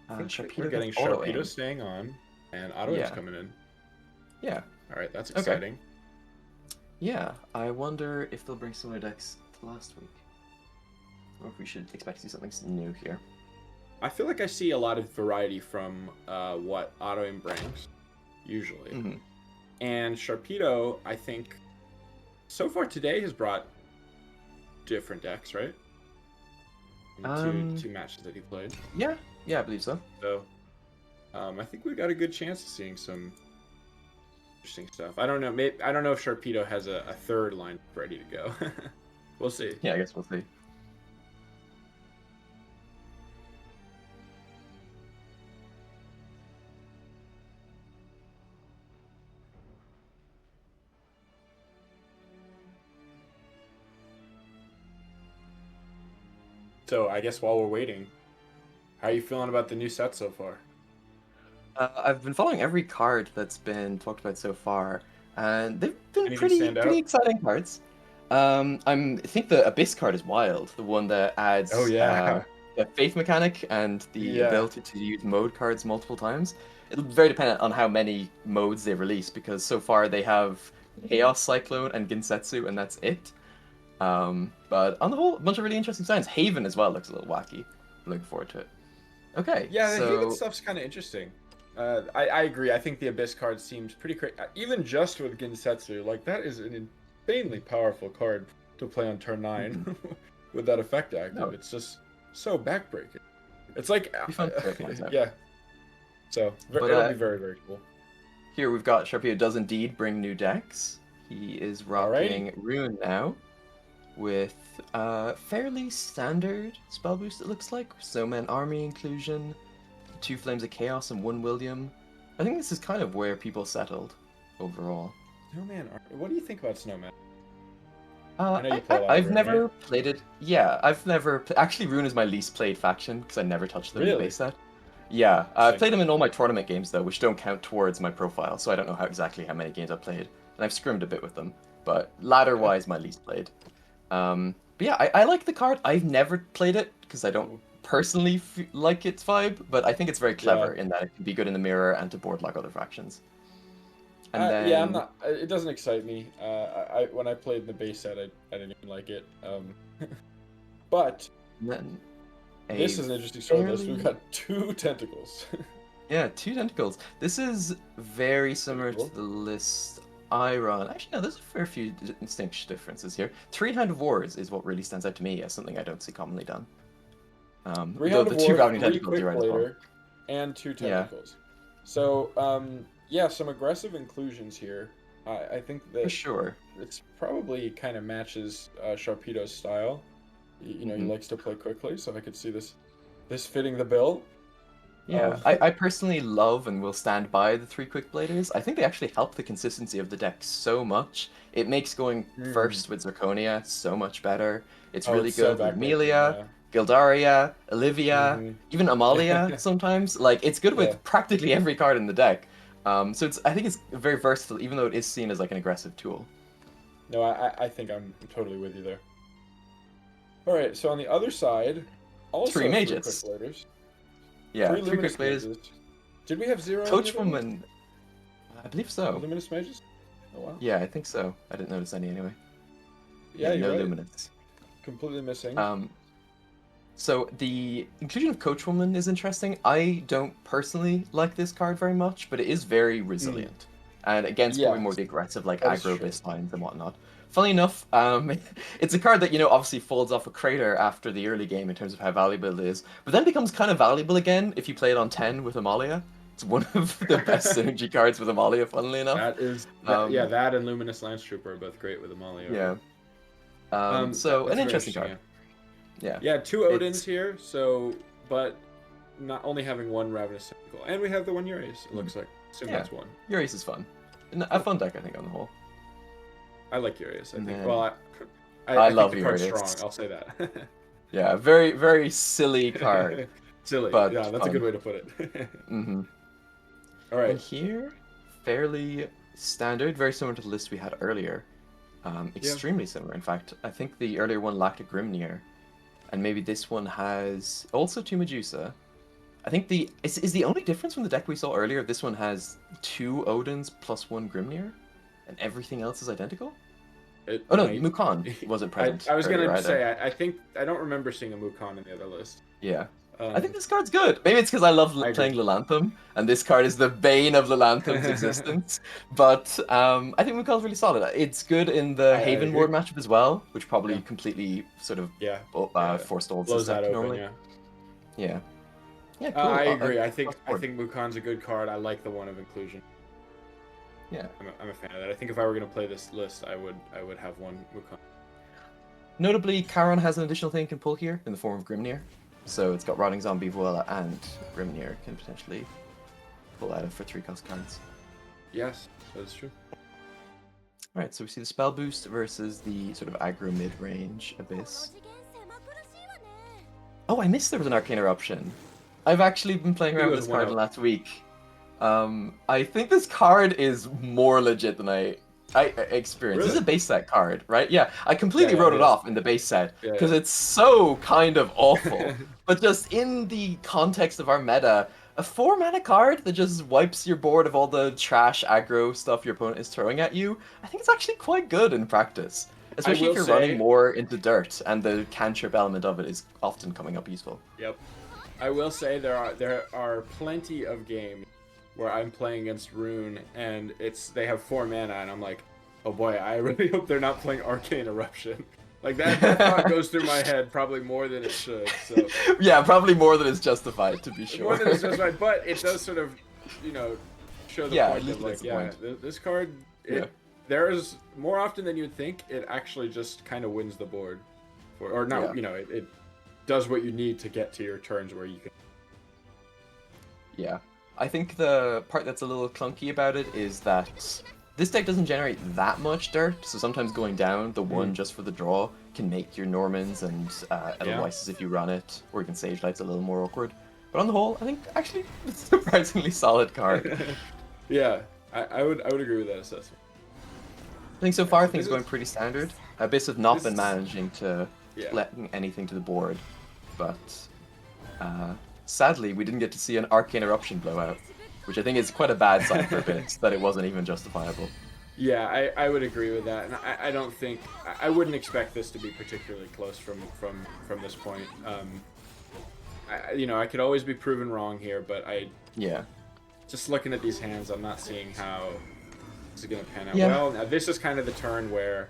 we're getting Sharpedo staying on, and Otto coming in. Yeah. All right, that's exciting. Okay. Yeah, I wonder if they'll bring similar decks to last week, or if we should expect to see something new here. I feel like I see a lot of variety from what Auto brings, usually. And Sharpedo, I think, so far today has brought different decks, right? Two matches that he played. Yeah, I believe so. So, I think we got a good chance of seeing some interesting stuff. I don't know. I don't know if Sharpedo has a third line ready to go. We'll see. Yeah, I guess we'll see. So I guess while we're waiting, how are you feeling about the new set so far? I've been following every card that's been talked about so far, and they've been Anything stand out? pretty exciting cards. I think the Abyss card is wild, the one that adds the Faith mechanic and the ability to use mode cards multiple times. It'll be very dependent on how many modes they release, because so far they have Chaos Cyclone and Ginsetsu, and that's it. But on the whole, a bunch of really interesting designs. Haven as well looks a little wacky. I'm looking forward to it. Okay. Yeah, the Haven stuff's kind of interesting. I agree. I think the Abyss card seems pretty crazy. Even just with Ginsetsu, like that is an insanely powerful card to play on turn 9 with that effect active. No. It's just so backbreaking. It's like yeah. So it'll be very, very cool. Here we've got Sharpedo does indeed bring new decks. He is rocking Rune now, with fairly standard spell boost, it looks like. Snowman Army inclusion, 2 Flames of Chaos and 1 William. I think this is kind of where people settled overall. Snowman Army. What do you think about Snowman? I know you play a lot of I've Rune, never right? played it. Yeah, I've never. Actually, Rune is my least played faction because I never touched them in the Really? base set. Yeah, I've Interesting. played them in all my tournament games though, which don't count towards my profile, so I don't know exactly how many games I've played. And I've scrimmed a bit with them, but Okay. ladder-wise, my least played. But yeah, I like the card. I've never played it because I don't Cool. personally like its vibe, but I think it's very Yeah. clever in that it can be good in the mirror and to board like other factions. And Yeah, I'm then not. It doesn't excite me. I when I played the base set, I didn't even like it. But then this a is an interesting sword list. fairly We've got 2 tentacles. yeah, 2 tentacles. This is very Pretty similar cool. to the list I run. Actually, no, there's a fair few distinct differences here. 3 Hand of Wars is what really stands out to me as something I don't see commonly done. 3 Though Hand the of two War, Ravaging 3 Tentacles, you're Quick right as well. Blader, and 2 Yeah, tentacles. So yeah, some aggressive inclusions here. I think for that sure. it's probably kind of matches Sharpedo's style. You know, he hmm likes to play quickly, so I could see this fitting the bill. Yeah, I personally love and will stand by the 3 Quick Bladers. I think they actually help the consistency of the deck so much. It makes going Hmm. first with Zirconia so much better. It's Oh, really it's so good with backbreaking, Amelia, yeah. Gildaria, Olivia, Hmm. even Amalia sometimes. Like, it's good Yeah. with practically every card in the deck. So I think it's very versatile, even though it is seen as like an aggressive tool. No, I think I'm totally with you there. All right, so on the other side, Three also 3 Quick mages. Bladers, Yeah, 3 three Quick Luminous Bladers. Mages. Did we have 0 on the other list? Coachwoman, I believe so. Luminous Mages? Oh, wow. Yeah, I think so. I didn't notice any anyway. Yeah, Yeah, you're no right. Luminance. Completely missing. Um, So the inclusion of Coachwoman is interesting. I don't personally like this card very much, but it is very Mm. resilient. And against probably more Yes, the aggressive like that is aggro true. based lines and whatnot. Funnily enough, it's a card that, obviously folds off a crater after the early game in terms of how valuable it is, but then becomes kind of valuable again if you play it on 10 with Amalia. It's one of the best synergy cards with Amalia, funnily enough. Yeah, Um, that and Luminous Lance Trooper are both great with Amalia, right? yeah. So an That's very interesting interesting, card. yeah. Yeah. Yeah, 2 Odins It's here, so but not only having 1 Ravenous Tentacle. And we have the 1 Uraeus, it looks like. Assume yeah. that's 1. Your ace is fun. A fun deck, I think, on the whole. I like Uraeus, I And think. then Well, I I think love the card's Urias. strong, I'll say that. Yeah, very, very silly card, Silly. but Yeah, that's a good fun. way to put it. hmm All And right. here, fairly standard, very similar to the list we had earlier. Yeah. Extremely similar, in fact. I think the earlier one lacked a Grimnir, and maybe this one has also 2 Medusa. I think is the only difference from the deck we saw earlier. This one has 2 Odins plus 1 Grimnir, and everything else is identical. It Oh no, might. Mukon wasn't present I was earlier gonna either. say I think I don't remember seeing a Mukon in the other list. Yeah. I Um, think this card's good. Maybe it's because I love I agree. playing Lelanthum, and this card is the bane of Lelantham's existence. But I think Mukal's really solid. It's good in the I Haven agree. Ward matchup as well, which Yeah. probably completely sort of Yeah. Yeah. forestalls this Blows that deck open. normally. Yeah. Yeah. Yeah, I cool. agree. I Across the board. think Mukon's a good card. I like the one of inclusion. Yeah. I'm a fan of that. I think if I were gonna play this list, I would have 1 Mukon. Notably, Charon has an additional thing it can pull here in the form of Grimnir. So it's got Rotting Zombie, Voila, and Grimnir can potentially pull out of for 3-cost cards. Yes, that is true. Alright, so we see the spell boost versus the sort of aggro mid-range Abyss. Oh, I missed there was an Arcane Eruption. I've actually been playing I think around it with was this card 1-0. last week. I think this card is more legit than I experienced. This is Really? a base set card, right? Yeah, I completely Yeah, wrote it it is. off in the base set Yeah, because yeah. it's so kind of awful. But just in the context of our meta, a 4-mana card that just wipes your board of all the trash aggro stuff your opponent is throwing at you, I think it's actually quite good in practice. Especially will if you're running say- more into dirt, and the cantrip element of it is often coming up useful. Yep. I will say there are plenty of games where I'm playing against Rune and they have 4 mana and I'm like, oh boy, I really hope they're not playing Arcane Eruption. Like that thought goes through my head probably more than it should. So Yeah, probably more than is justified, to be sure. more than it's justified, but it does sort of, show the Yeah, at point least of it like, makes a yeah, point. this card, Yeah. there is more often than you'd think, it actually just kind of wins the board, or not. Yeah. It does what you need to get to your turns where you can. Yeah. I think the part that's a little clunky about it is that this deck doesn't generate that much dirt, so sometimes going down the one just for the draw can make your Normans and Edelweiss if you run it, or even Sage Light's a little more awkward. But on the whole, I think actually it's a surprisingly solid card. Yeah, I would agree with that assessment. I think so far things are going pretty standard. Abyss have not been managing to let anything to the board, but sadly we didn't get to see an Arcane Eruption blowout, which I think is quite a bad sign for Abyss, that it wasn't even justifiable. Yeah, I would agree with that, and I don't think I wouldn't expect this to be particularly close from this point. I could always be proven wrong here, but just looking at these hands, I'm not seeing how this is going to pan out well. Now this is kind of the turn where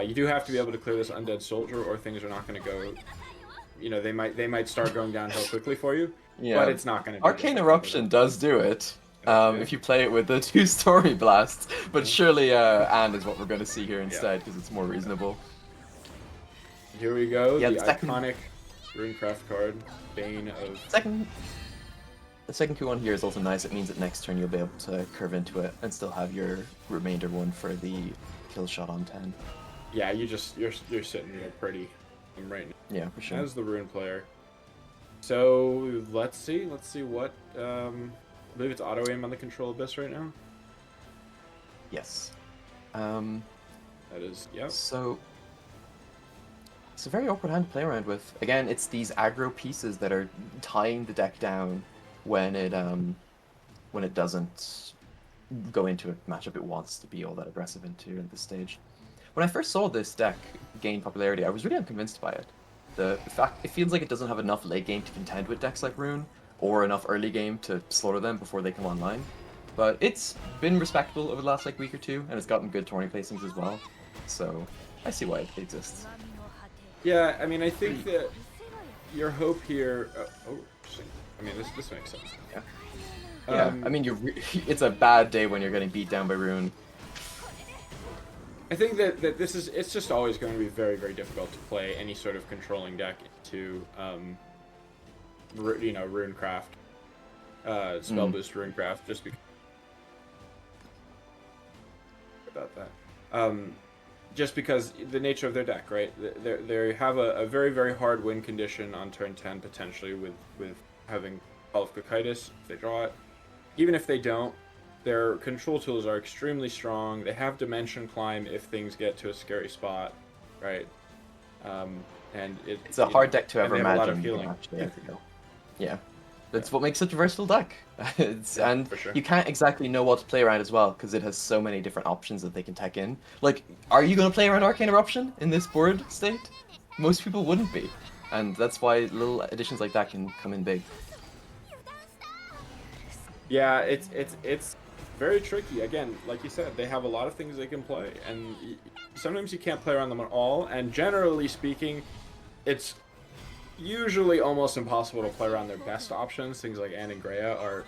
you do have to be able to clear this Undead Soldier, or things are not going to go. They might start going downhill quickly for you, but it's not going to. Arcane Eruption does do it. If you play it with the 2 Stormy Blasts, but surely And is what we're going to see here instead, because it's more reasonable. Here we go, the iconic Runecraft card, Bane of... The second coup on here is also nice. It means that next turn you'll be able to curve into it and still have your remainder one for the kill shot on 10. Yeah, you're sitting there pretty right now. Yeah, for sure. As the Rune player. So let's see what I believe it's auto aim on the Control Abyss right now. Yes. That is, yep. So it's a very awkward hand to play around with. Again, it's these aggro pieces that are tying the deck down when it doesn't go into a matchup it wants to be all that aggressive into at this stage. When I first saw this deck gain popularity, I was really unconvinced by it. The fact it feels like it doesn't have enough late game to contend with decks like Rune, or enough early game to slaughter them before they come online. But it's been respectable over the last week or two, and it's gotten good tourney placings as well. So I see why it exists. Yeah, I mean, I think that your hope here. I mean, this makes sense. Yeah. Yeah. I mean, it's a bad day when you're getting beat down by Rune. I think that it's just always going to be very, very difficult to play any sort of controlling deck into Runecraft, spell boost Runecraft, just because about that. Just because the nature of their deck, right? They have a very, very hard win condition on turn 10 potentially with having Call of Cocytus if they draw it. Even if they don't, their control tools are extremely strong. They have Dimension Climb if things get to a scary spot, right? And it's a hard deck to ever imagine. A lot of healing. Yeah, that's what makes such a versatile deck. And for sure. You can't exactly know what to play around as well, because it has so many different options that they can tech in. Like, are you going to play around Arcane Eruption in this board state? Most people wouldn't be, and that's why little additions like that can come in big. Yeah, it's very tricky. Again, like you said, they have a lot of things they can play, and sometimes you can't play around them at all. And generally speaking, it's usually almost impossible to play around their best options. Things like Anne and Greya are.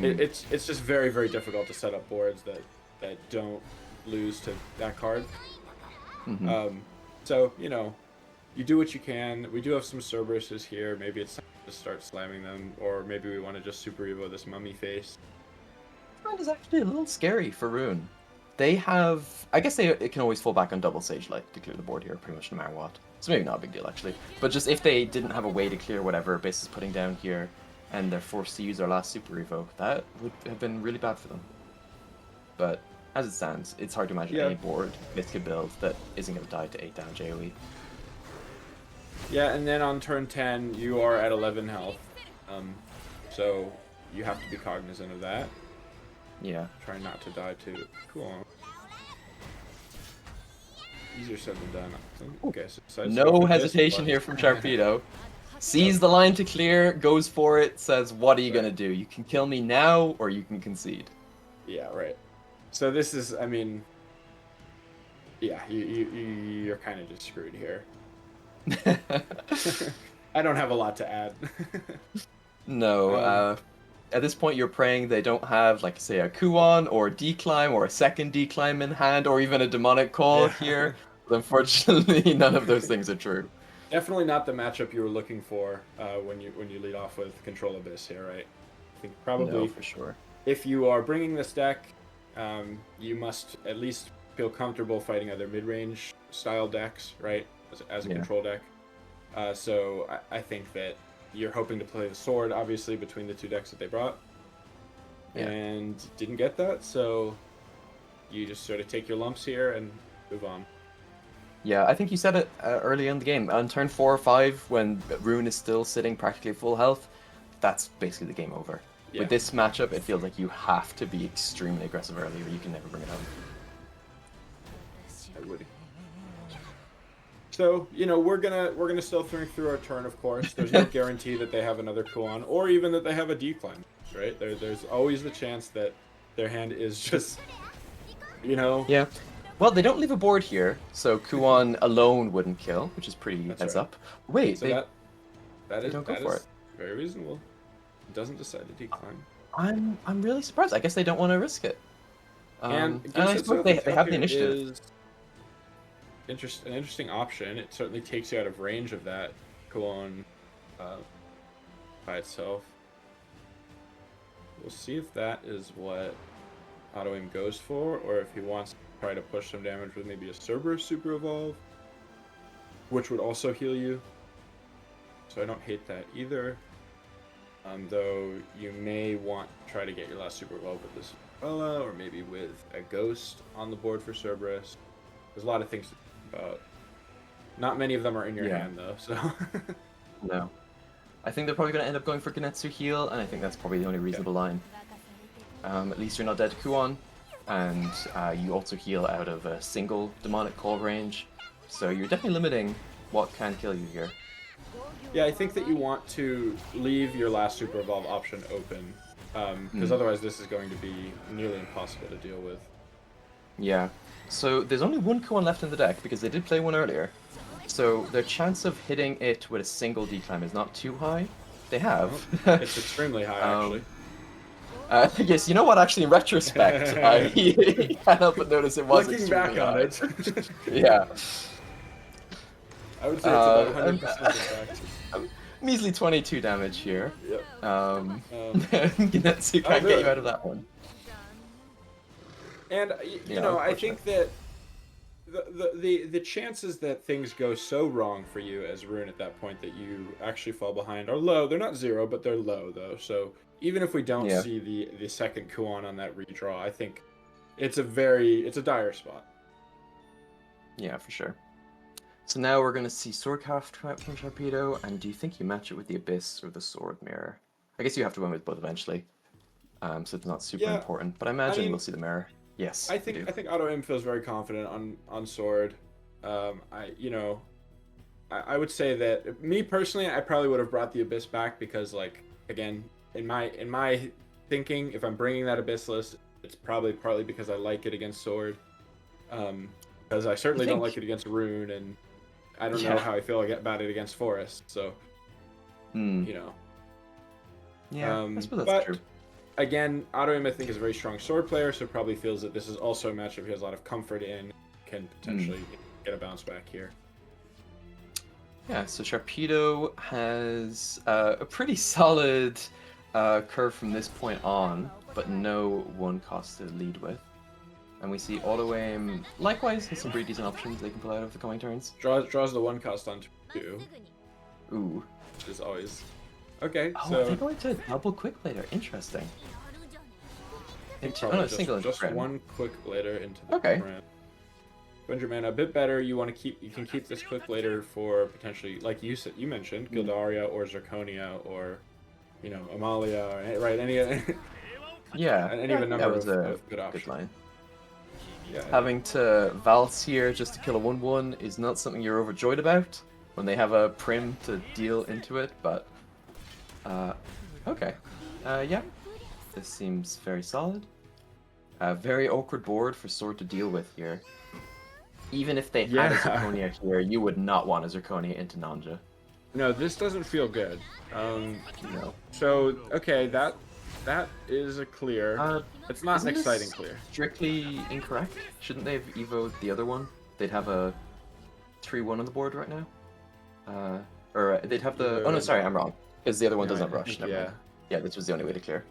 It's just very, very difficult to set up boards that don't lose to that card. So you do what you can. We do have some Cerberuses here. Maybe it's time to start slamming them, or maybe we want to just Super Evo this mummy face. That is actually a little scary for Rune. They have, I guess it can always fall back on double Sage Light to clear the board here, pretty much no matter what. So maybe not a big deal actually. But just if they didn't have a way to clear whatever Abyss is putting down here, and they're forced to use their last Super Evoke, that would have been really bad for them. But as it stands, it's hard to imagine any board Abyss could build that isn't going to die to 8 down JoE. Yeah, and then on turn 10, you are at 11 health. So you have to be cognizant of that. Yeah. Try not to die too. Cool. Easier said than done. Okay, so no hesitation here from Sharpedo. Sees the line to clear, goes for it, says, what are you going to do? You can kill me now, or you can concede. Yeah, right. So this is, I mean, yeah, you're kind of just screwed here. I don't have a lot to add. No, at this point you're praying they don't have, like, say, a Kuon or Declimb or a second Declimb in hand or even a Demonic Call here. But unfortunately, none of those things are true. Definitely not the matchup you were looking for when you lead off with Control Abyss here, right? I think probably no, for sure. If you are bringing this deck, you must at least feel comfortable fighting other mid-range style decks, right? As a control deck. So I think that you're hoping to play the sword, obviously, between the two decks that they brought. And didn't get that, so you just sort of take your lumps here and move on. Yeah, I think you said it early in the game. On turn 4 or 5, when Rune is still sitting practically full health, that's basically the game over. Yeah. With this matchup, it feels like you have to be extremely aggressive early, or you can never bring it home. I would. So, you know, we're gonna still think through our turn, of course. There's no guarantee that they have another Kuon, or even that they have a decline, right? There's always the chance that their hand is just, you know. Yeah. Well, they don't leave a board here, so Kuon alone wouldn't kill, which is pretty heads up. Wait, so they don't go for it. Very reasonable. It doesn't decide to decline. I'm really surprised. I guess they don't want to risk it. And I suppose they have the initiative. An interesting option. It certainly takes you out of range of that Kuon by itself. We'll see if that is what Auto Aim goes for, or if he wants to try to push some damage with maybe a Cerberus Super Evolve, which would also heal you. So I don't hate that either. Though you may want to try to get your last Super Evolve with this Umbrella, or maybe with a Ghost on the board for Cerberus. There's a lot of things to think about. Not many of them are in your hand, though, so... No. I think they're probably going to end up going for Genetsu heal, and I think that's probably the only reasonable line. At least you're not dead to Kuon, and you also heal out of a single demonic call range, so you're definitely limiting what can kill you here. Yeah, I think that you want to leave your last Super Evolve option open, because otherwise this is going to be nearly impossible to deal with. Yeah, so there's only one Kuon left in the deck, because they did play one earlier, so their chance of hitting it with a single decline is not too high. They have. It's extremely high, actually. Yes, you know what, actually, in retrospect, I can't help but notice it was Looking extremely back on high. it. Yeah. I would say it's about 100% in fact. Measly 22 damage here. Yep. Genetsu can't get you out of that one. And you know, I think that the chances that things go so wrong for you as Rune at that point that you actually fall behind are low. They're not zero, but they're low though. So even if we don't see the second Kuon on that redraw, I think it's a dire spot. Yeah, for sure. So now we're going to see Swordcraft come out from Sharpedo, and do you think you match it with the Abyss or the Sword Mirror? I guess you have to win with both eventually, so it's not super important, but I imagine we'll see the Mirror. Yes, I think Auto Aim feels very confident on Sword. I would say that me personally, I probably would have brought the Abyss back because, like, again, in my thinking, if I'm bringing that Abyss list, it's probably partly because I like it against Sword, because I certainly don't like it against Rune, and I don't know how I feel about it against Forest. So, you know. Yeah, I suppose that's true. Again, Auto Aim I think is a very strong sword player, so probably feels that this is also a matchup he has a lot of comfort in, can potentially get a bounce back here. Yeah, so Sharpedo has a pretty solid curve from this point on, but no one cost to lead with. And we see Auto Aim likewise has some pretty decent options they can pull out of the coming turns. Draws the one cost on 2. Ooh. Which is always... Okay, oh, so... they're going to double Quick Blader. Interesting. Single just one Quick Blader into the brand. 200 mana, a bit better. You can keep this Quick Blader for potentially, like you mentioned, Gildaria or Zirconia or, you know, Amalia, or, right? Any of a number of good options. Good line. Yeah, having to Valse here just to kill a 1/1 is not something you're overjoyed about when they have a Prim to deal into it, but okay. Yeah, this seems very solid. Very awkward board for Sword to deal with here. Even if they had a Zirconia here, you would not want a Zirconia into Nanja. No, this doesn't feel good. No. So, okay, that is a clear. It's not an exciting clear. Strictly incorrect. Shouldn't they have evoed the other one? They'd have a 3/1 on the board right now. Or they'd have the. Oh no, sorry, I'm wrong. Because the other one doesn't rush. Never mind. Yeah, this was the only way to clear.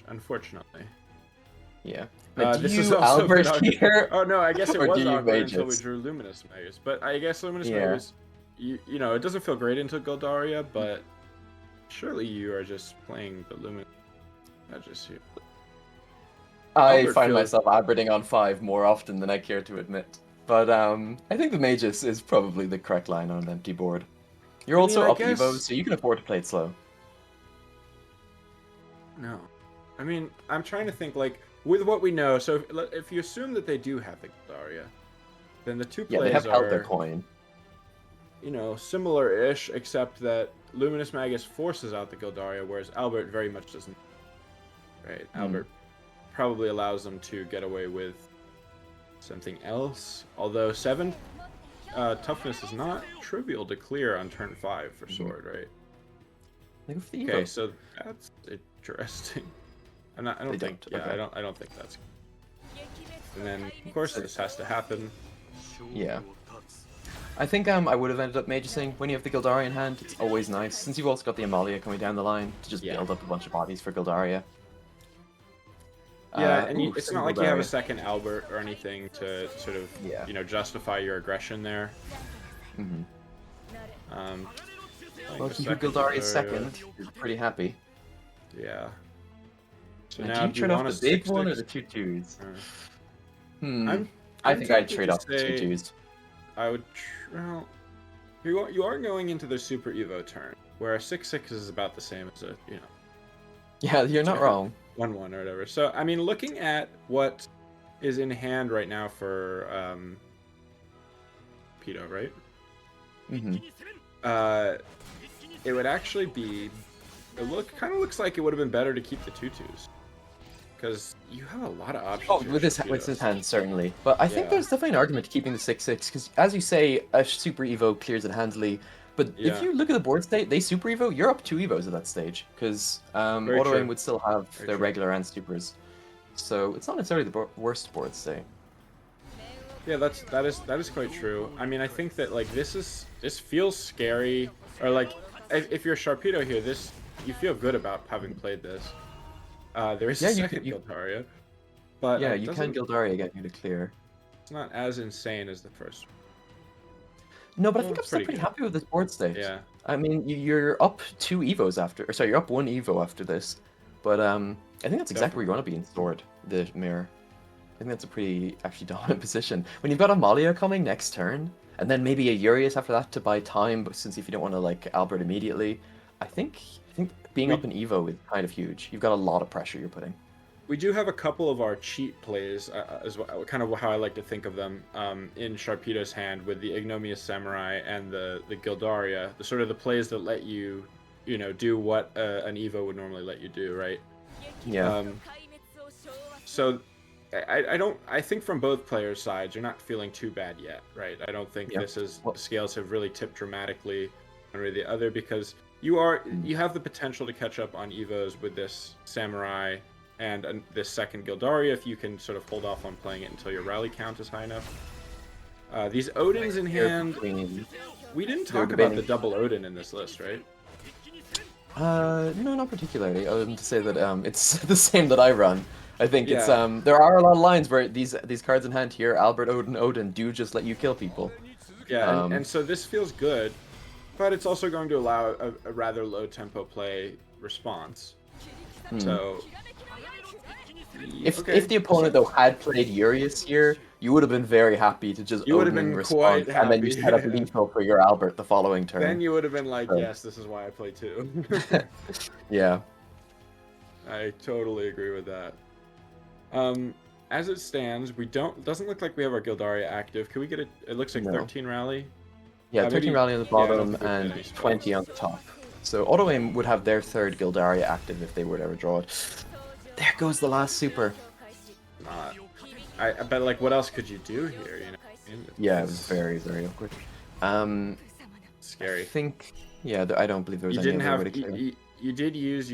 Unfortunately. Yeah. But do This you is also Albert awkward. here? Oh no, I guess it or was do you awkward until we Magus? drew Luminous Magus. But I guess Luminous Yeah. Magus, you know, it doesn't feel great until Goldaria, but surely you are just playing the Luminous Magus here. I Albert find feels- myself averaging on 5 more often than I care to admit. But I think the Magus is probably the correct line on an empty board. You're also I up guess... Evo, so you can afford to play it slow. No. I mean, I'm trying to think, like, with what we know, so if you assume that they do have the Goldaria, then the two plays they have are, held their coin. you know, similar-ish, except that Luminous Magus forces out the Goldaria, whereas Albert very much doesn't. Right? Albert probably allows them to get away with something else. Although 7 toughness is not trivial to clear on turn 5 for sword, right? Okay, so that's interesting. I don't think. Yeah, okay. I don't think that's. And then of course this has to happen. Yeah. I think I would have ended up magicing when you have the Gildari in hand. It's always nice, since you've also got the Amalia coming down the line, to just build up a bunch of bodies for Gildaria. Yeah, and it's not like you have a second Albert or anything to sort of, you know, justify your aggression there. Well, if you do Gildaria's second, you're pretty happy. Yeah. So and now do you trade off the big one or the 2/2s? I think I'd trade off the 2/2s. I would. Well, you are going into the Super Evo turn, where a 6/6 is about the same as a, you know. Yeah, you're not wrong. 1/1 or whatever. So I mean, looking at what is in hand right now for Pedo, right? It would actually be. It kind of looks like it would have been better to keep the 2/2s. Because you have a lot of options. Oh, with his hand, certainly. But I think there's definitely an argument to keeping the 6/6, because as you say, a Super Evo clears it handily. But if you look at the board state, they Super Evo, you're up 2 Evos at that stage, because Auto Aim would still have their regular and Supers. So it's not necessarily the worst board state. Yeah, that is quite true. I mean, I think that like this feels scary, or like if you're Sharpedo here, you feel good about having played this. There is a second Gildaria, but yeah, you can Gildaria get you to clear. It's not as insane as the first one. No, but I think I'm still pretty happy with this board state. Yeah. I mean, you're up 2 Evos after, or sorry, you're up 1 Evo after this. But I think that's exactly where you want to be in Sword, the mirror. I think that's a pretty actually dominant position. When you've got Amalia coming next turn, and then maybe a Urius after that to buy time, but since if you don't want to like Albert immediately, I think being up in Evo is kind of huge. You've got a lot of pressure you're putting. We do have a couple of our cheat plays, as well, kind of how I like to think of them, in Sharpedo's hand with the Ignominious Samurai and the Gildaria, the sort of the plays that let you, you know, do what an Evo would normally let you do, right? Yeah. So I think from both players' sides, you're not feeling too bad yet, right? I don't think the scales have really tipped dramatically one way or the other, because you have the potential to catch up on Evos with this Samurai and this second Gildaria if you can sort of hold off on playing it until your rally count is high enough. These Odins in hand, we didn't talk about the double Odin in this list, right? No, not particularly. Other than to say that it's the same that I run. I think it's there are a lot of lines where these cards in hand here, Albert, Odin, do just let you kill people. Yeah, and so this feels good, but it's also going to allow a rather low tempo play response. So if the opponent though had played Urius here, you would have been very happy to just Odin respond, and then you set up lethal for your Albert the following turn. Then you would have been like, yes, this is why I play 2. Yeah. I totally agree with that. As it stands, it doesn't look like we have our Gildaria active. Can we get it looks like 13 rally? Yeah, 13 rally on the bottom and 20 on the top. So Auto Aim would have their third Gildaria active if they were to ever draw it. There goes the last super. I bet, like, what else could you do here? You know? Yeah, it was very, very awkward. Scary. I think, I don't believe there was any other way to clear. You did use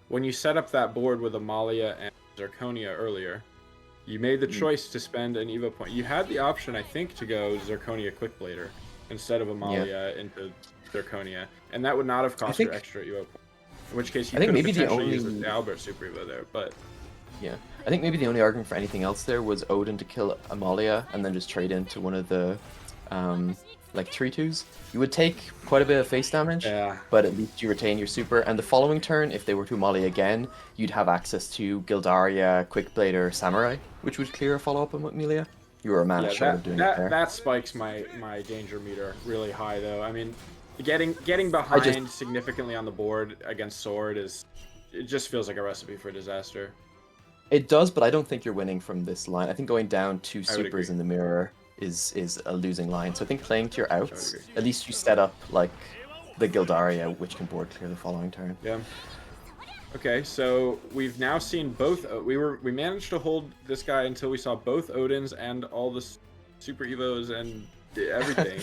when you set up that board with Amalia and Zirconia earlier, you made the choice to spend an Evo point. You had the option, I think, to go Zirconia Quickblader instead of Amalia into Zirconia, and that would not have cost you extra Evo points. In which case, you could have potentially used the Albert Super Evo there, but... Yeah. I think maybe the only argument for anything else there was Odin to kill Amalia and then just trade into one of the like 3/2s. You would take quite a bit of face damage, but at least you retain your super. And the following turn, if they were to Amalia again, you'd have access to Gildaria, Quickblade, or Samurai, which would clear a follow-up on Amelia. You were a man short of doing it there. That spikes my danger meter really high, though. I mean, getting behind significantly on the board against Sword it just feels like a recipe for disaster. It does, but I don't think you're winning from this line. I think going down 2 supers in the mirror is a losing line. So I think playing to your outs, at least you set up like the Gildaria, which can board clear the following turn. Yeah. Okay, so we've now seen both. We managed to hold this guy until we saw both Odins and all the Super Evos and everything.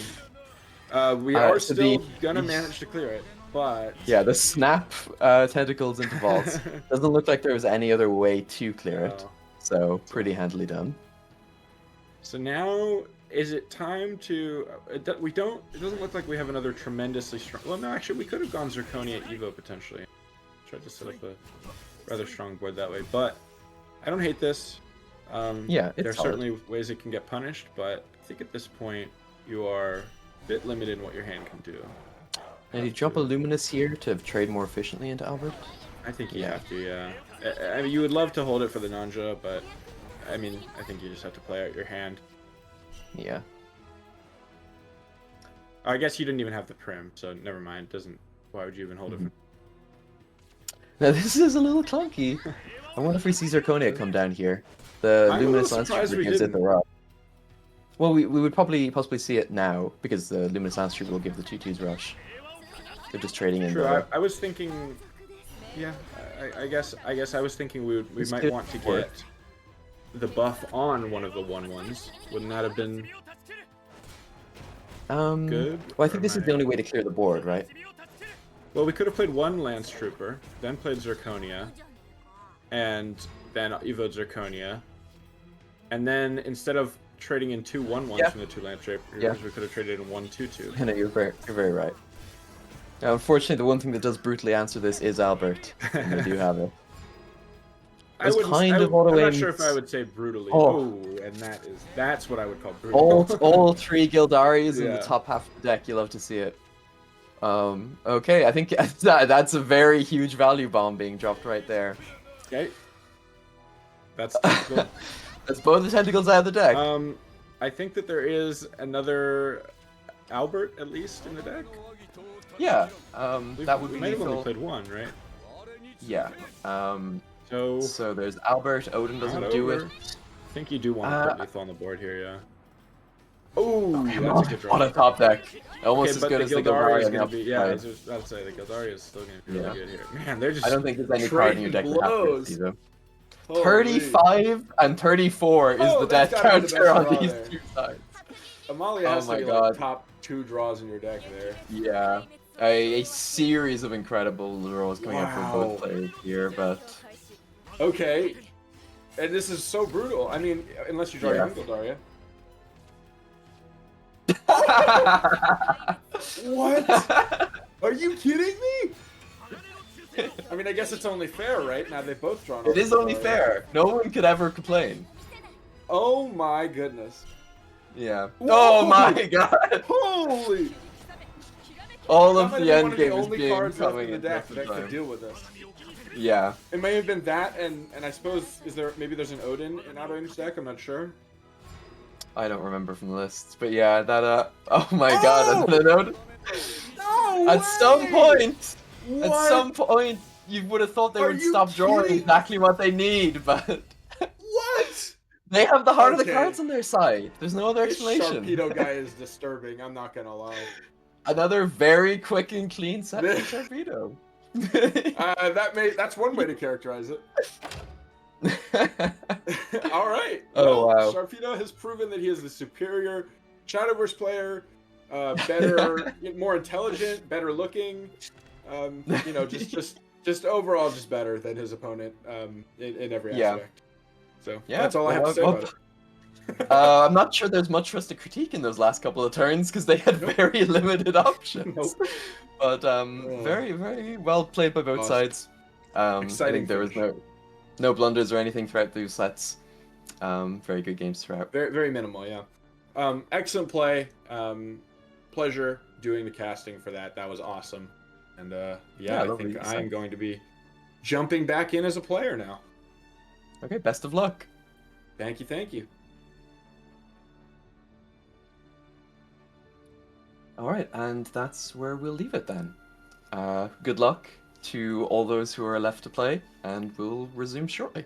We are still gonna manage to clear it, but yeah, the snap tentacles into vaults doesn't look like there was any other way to clear it. So pretty handily done. So now, is it time to? It doesn't look like we have another tremendously strong. Well, no, actually, we could have gone Zirconia Evo potentially. Tried to set up a rather strong board that way, but I don't hate this. Yeah, there's certainly ways it can get punished, but I think at this point you are a bit limited in what your hand can do. And you drop a Luminous here to trade more efficiently into Albert? I think you have to, yeah. I mean, you would love to hold it for the Nanja, but I mean, I think you just have to play out your hand. Yeah. I guess you didn't even have the Prim, so never mind. Why would you even hold it? Now this is a little clunky. I wonder if we see Zirconia come down here. The Luminous Lance gives it the rush. Well, we would possibly see it now because the Luminous Lance will give the 2/2s rush. They're just trading in. True. I was thinking. Yeah, I guess I was thinking we might want to get the buff on one of the 1/1s. Wouldn't that have been good? Well, I think this is the only way to clear the board, right? Well, we could have played one Lance Trooper, then played Zirconia, and then Evo'd Zirconia, and then instead of trading in 2 1/1s from the 2 Lance Troopers, we could have traded in 1 2/2. I know, you're very right. Now, unfortunately, the one thing that does brutally answer this is Albert. And we do have it. I'm not sure if I would say brutally. Oh, and that's what I would call brutal. all 3 Gildarias in the top half of the deck. You love to see it. Okay, I think that's a very huge value bomb being dropped right there. Okay. That's tentacle. That's both the tentacles out of the deck. I think that there is another Albert at least in the deck. Yeah, that would be might have only played one, right? Yeah. So there's Albert. Odin doesn't do it. I think you do want to put lethal on the board here, yeah. Oh, that's a good draw. On a top deck. Almost as good as the Gildaria is going to be. Yeah, I was about to say the Gildaria is still going to be really good here. Man, they're just. I don't think there's any card in your deck that has 50 though. 35 and 34 is the death counter on these 2 sides. Amalia has to be like top 2 draws in your deck there. Yeah. A series of incredible draws coming up from both players here, but... Okay. And this is so brutal. I mean, unless you draw your own Gildaria. What? Are you kidding me? I mean, I guess it's only fair, right? Now they've both drawn. It is only fair. No one could ever complain. Oh my goodness. Yeah. Whoa. Oh my god. Holy. All of the end game is being coming in the deck that could deal with this. Yeah. It may have been that, and I suppose maybe there's an Odin in Out of Range deck. I'm not sure. I don't remember from the lists, but yeah, that oh my god, an Odin. No At some point. What? At some point, you would have thought they would stop drawing exactly what they need, but... What? They have the heart of the cards on their side. There's no other explanation. This Sharpedo guy is disturbing, I'm not gonna lie. Another very quick and clean set for Sharpedo. That's one way to characterize it. Alright. Oh, wow. Sharpedo has proven that he is the superior Shadowverse player. Better, more intelligent, better looking. You know, just overall, just better than his opponent in every aspect. So that's all I have to say about it. I'm not sure there's much for us to critique in those last couple of turns because they had very limited options. But very, very well played by both sides. I think there was No blunders or anything throughout those sets. Very good games throughout. Very, very minimal, yeah. Excellent play. Pleasure doing the casting for that. That was awesome. And yeah, I lovely. think I am going to be jumping back in as a player now. Okay, best of luck. Thank you, thank you. All right, and that's where we'll leave it then. Good luck to all those who are left to play, and we'll resume shortly.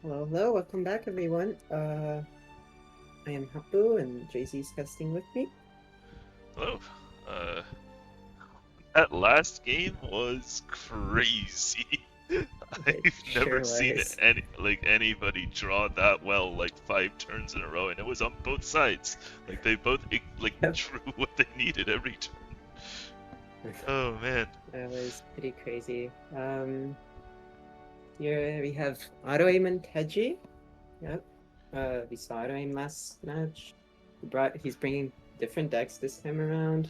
Hello, welcome back everyone. I am Hapu and Jay-Z's testing with me. Hello. That last game was crazy. I've never seen anybody draw that well 5 turns in a row, and it was on both sides. They both drew what they needed every turn. Oh man. That was pretty crazy. Here we have Auto-Aim and Teji. Yep. We saw Auto-Aim last match. He's bringing different decks this time around.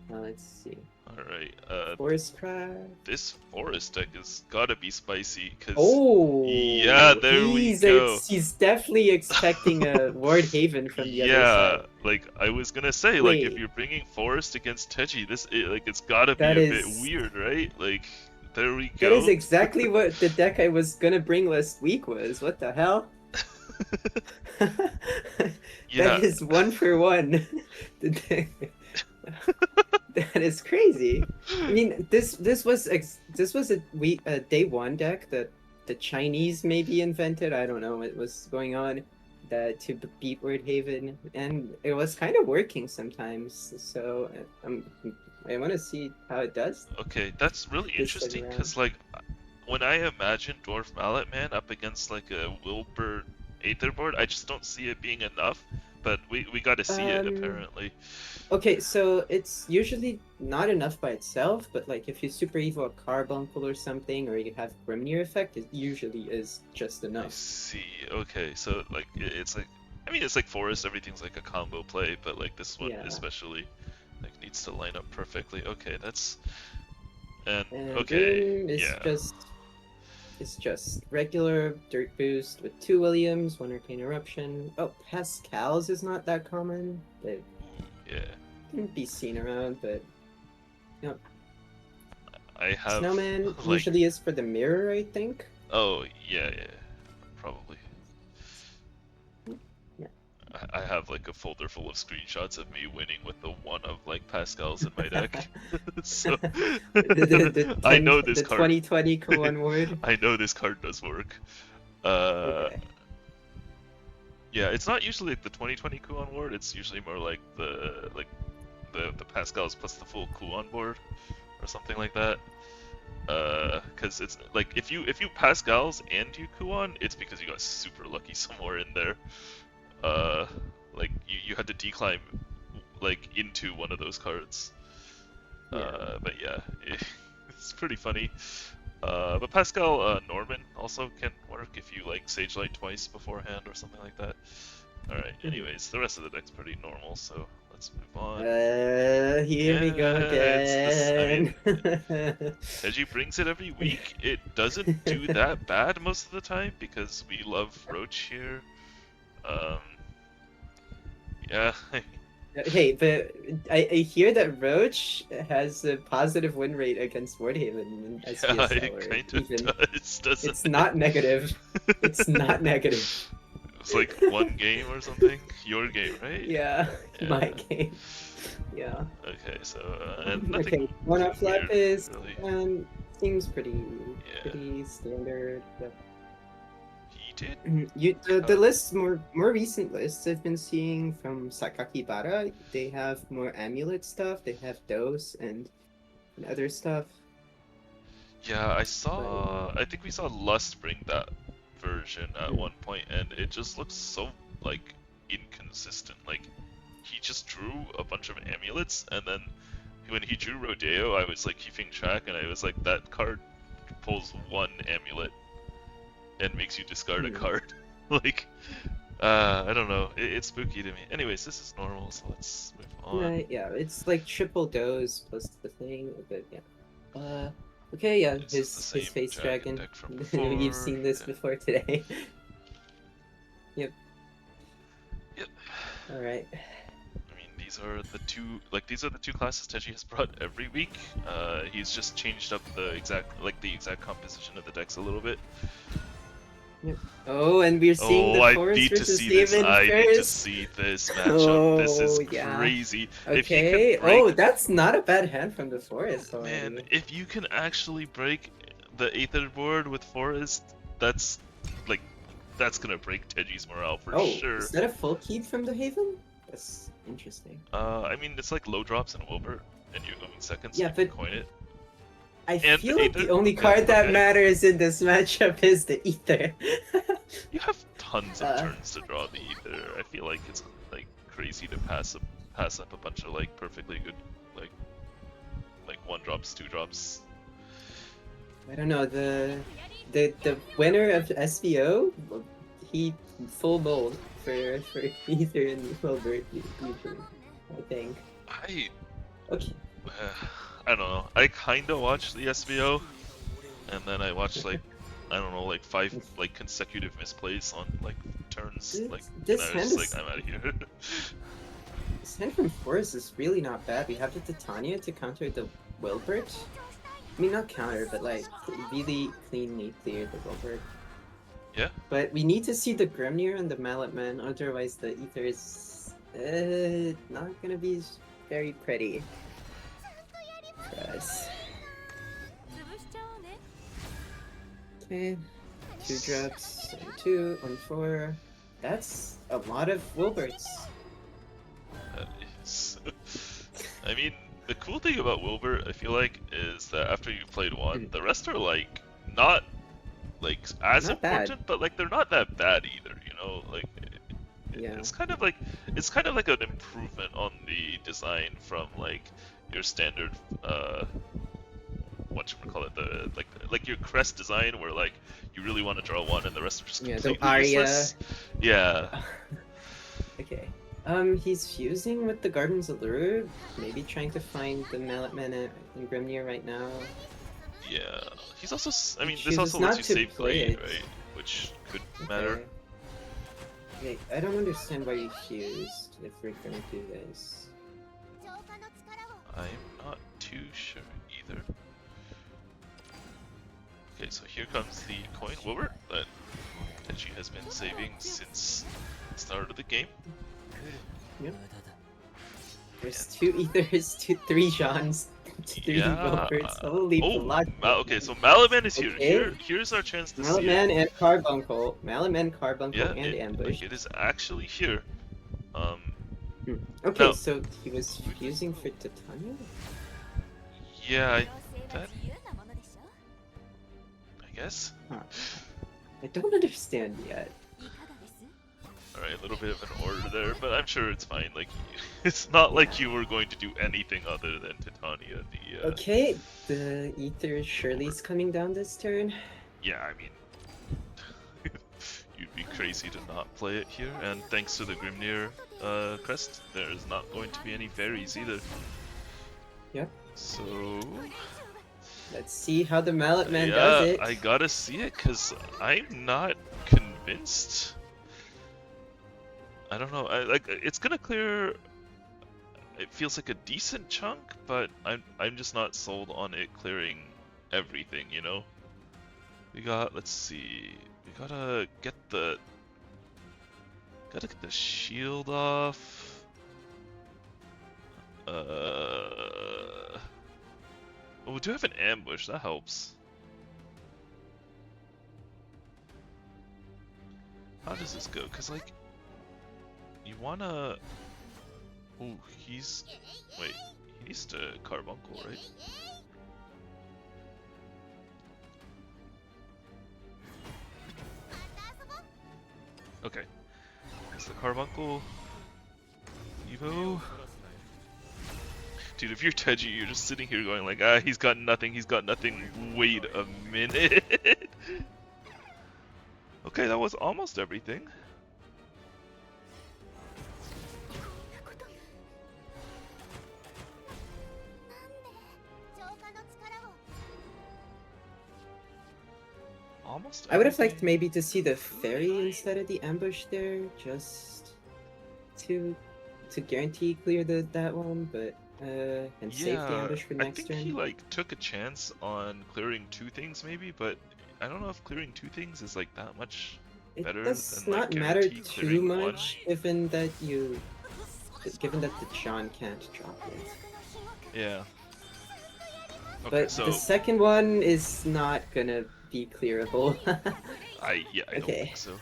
Let's see. Alright, Forest Craft. This Forest deck has gotta be spicy, cause... Oh! Yeah, there we go! He's definitely expecting a Ward Haven from the other side. Yeah, I was gonna say, if you're bringing Forest against Teji, it's gotta be a bit weird, right? There we go. That is exactly what the deck I was gonna bring last week was. What the hell? Yeah. That is 1 for 1. That is crazy. I mean, this was a day 1 deck that the Chinese maybe invented. I don't know what was going on to beat Word Haven, and it was kind of working sometimes. So I want to see how it does. Okay, that's really interesting because when I imagine Dwarf Mallet Man up against a Wilbur Aetherboard, I just don't see it being enough. But we got to see it apparently. Okay, so it's usually not enough by itself, but if you super evo a Carbuncle or something, or you have Grimnir effect, it usually is just enough. I see. Okay, so it's it's like Forest, everything's a combo play, but this one especially needs to line up perfectly. Okay, that's and okay, It's just regular Dirt Boost with 2 Williams, 1 Arcane Eruption. Oh, Pascal's is not that common. They can be seen around, but I have Snowman usually is for the mirror, I think. Oh yeah, probably. Yeah. I have a folder full of screenshots of me winning with the 1 of Pascal's in my deck. So I know this card. The 2020 Kuan Ward. I know this card does work. Okay. Yeah, it's not usually the 2020 Kuan Ward. It's usually more the Pascal's plus the full Kuan board or something like that. Because it's if you Pascal's and you Kuan, it's because you got super lucky somewhere in there. You had to declimb into one of those cards. But yeah, it's pretty funny. But Pascal Norman also can work if you Sage Light twice beforehand or something like that. Alright, anyways, the rest of the deck's pretty normal, so let's move on. Here we go again. Teji brings it every week. It doesn't do that bad most of the time because we love Roach here. Yeah. Hey, but I hear that Roach has a positive win rate against Wardhaven in SVSL. Yeah, it kind of does, doesn't It's not negative. It's not negative. It's 1 game or something? Your game, right? Yeah, my game. Yeah. Okay, so nothing. Okay, 1-up Lapis really. Seems pretty standard. Yep. He did. The lists, more recent lists I've been seeing from Sakakibara, they have more amulet stuff. They have dose and other stuff. Yeah, I think we saw Lust bring that version at one point, and it just looks so inconsistent. He just drew a bunch of amulets, and then when he drew Rodeo, I was keeping track, and I was that card pulls 1 amulet and makes you discard a card. I don't know. It's spooky to me. Anyways, this is normal, so let's move on. Right, yeah, it's triple dose plus the thing, but yeah. Okay, yeah, his face dragon. You've seen this before today. Yep. All right. I mean, these are the two classes Teji has brought every week. He's just changed up the exact composition of the decks a little bit. Yep. Oh, and we're seeing the Forest versus Haven I need to see this matchup. This is crazy. Okay. That's not a bad hand from the Forest. Man, if you can actually break the Aether board with Forest, that's that's gonna break Teji's morale for Oh, sure. is that a full keep from the Haven? That's interesting. I mean, it's like low drops and Wilbur, and you're going second, so Yeah, you can but coin it. I And feel like the Aether? only Yeah, card that okay. matters in this matchup is the Ether. You have tons of turns to draw the Ether. I feel like it's like crazy to pass up a bunch of like perfectly good like 1-drops, 2-drops. I don't know, the winner of SVO, he full bowl for Ether and Wilbur usually, I think. Okay. I don't know. I kinda watched the SVO, and then I watched like I don't know, like 5 like consecutive misplays on like turns, like this and I was hand just like, I'm out of here. This hand from Forest is really not bad. We have the Titania to counter the Wilbert. I mean, not counter, but like really cleanly clear the Wilbert. Yeah. But we need to see the Grimnir and the Mallet Man, otherwise the Ether is not gonna be very pretty for us. Okay, 2 drops, and 2, 1, 4. That's a lot of Wilberts. That is. I mean, the cool thing about Wilbur, I feel like, is that after you played one, the rest are like not like as Not bad. important, but like they're not that bad either. You know, like Yeah. it's kind of like an improvement on the design from like your standard whatchamacallit, the like your crest design where like you really want to draw one and the rest are just completely the Aria. useless. Yeah. Okay. He's fusing with the Garden's Allure, maybe trying to find the Mallet Man and Grimnir right now. Yeah. He's also, I mean, this Chooses also not lets you to save play Glade, it. right? Which could matter. Okay. Wait, I don't understand why you fused if we're gonna do this. I'm not too sure either. Okay, so here comes the coin Wilbur that she has been saving since the start of the game. Yep. There's 2 Ethers, 3 Johns, 3 Yeah. Wilberts. Holy blood. Okay, so Malaman is here. Okay. Here's our chance to Mallet see Man it. and Carbuncle. Mallet Man, Carbuncle, Yeah, and Ambush. it is actually here. Okay, now- so he was fusing for Titania? Yeah, I guess. I don't understand yet. Alright, a little bit of an order there, but I'm sure it's fine. Like, it's not like you were going to do anything other than Titania. Okay, the Ether Shirley's coming down this turn. Yeah, I mean, you'd be crazy to not play it here, and thanks to the Grimnir crest, there's not going to be any fairies either. Yep. So... Let's see how the Mallet Man does it. I gotta see it, because I'm not convinced. I don't know. It's gonna clear. It feels like a decent chunk, but I'm just not sold on it clearing everything. You know. Let's see. We gotta get the shield off. Well, we do have an ambush. That helps. How does this go? Cause like. You wanna... Oh, he's... Wait, he needs to Carbuncle, right? Okay. It's the Carbuncle... Evo... Dude, if you're Teji, you're just sitting here going like, he's got nothing, wait a minute! Okay, that was almost everything. Almost. I would have liked maybe to see the fairy instead of the ambush there, just to guarantee clear that one, but and save the ambush for next I think turn. he like took a chance on clearing 2 things maybe, but I don't know if clearing 2 things is like that much better. It does than, like, not matter guarantee too clearing much, given that the John can't drop it. Yeah. Okay, But so the second one is not gonna be clearable. I don't Okay. think so.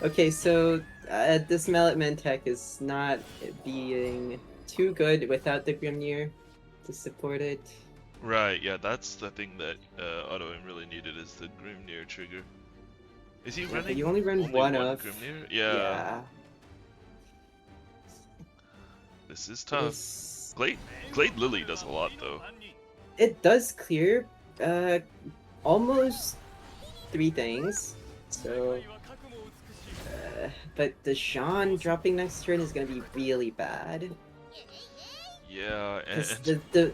Okay, so this Malletman tech is not being too good without the Grimnir to support it. Right, yeah, that's the thing that Autoim really needed is the Grimnir trigger. Is he running but you only run only one one of. Grimnir? Yeah. Yeah. This is tough. This... Glade Lily does a lot though. It does clear almost 3 things. So but the Jean dropping next turn is gonna be really bad. Yeah, Because and the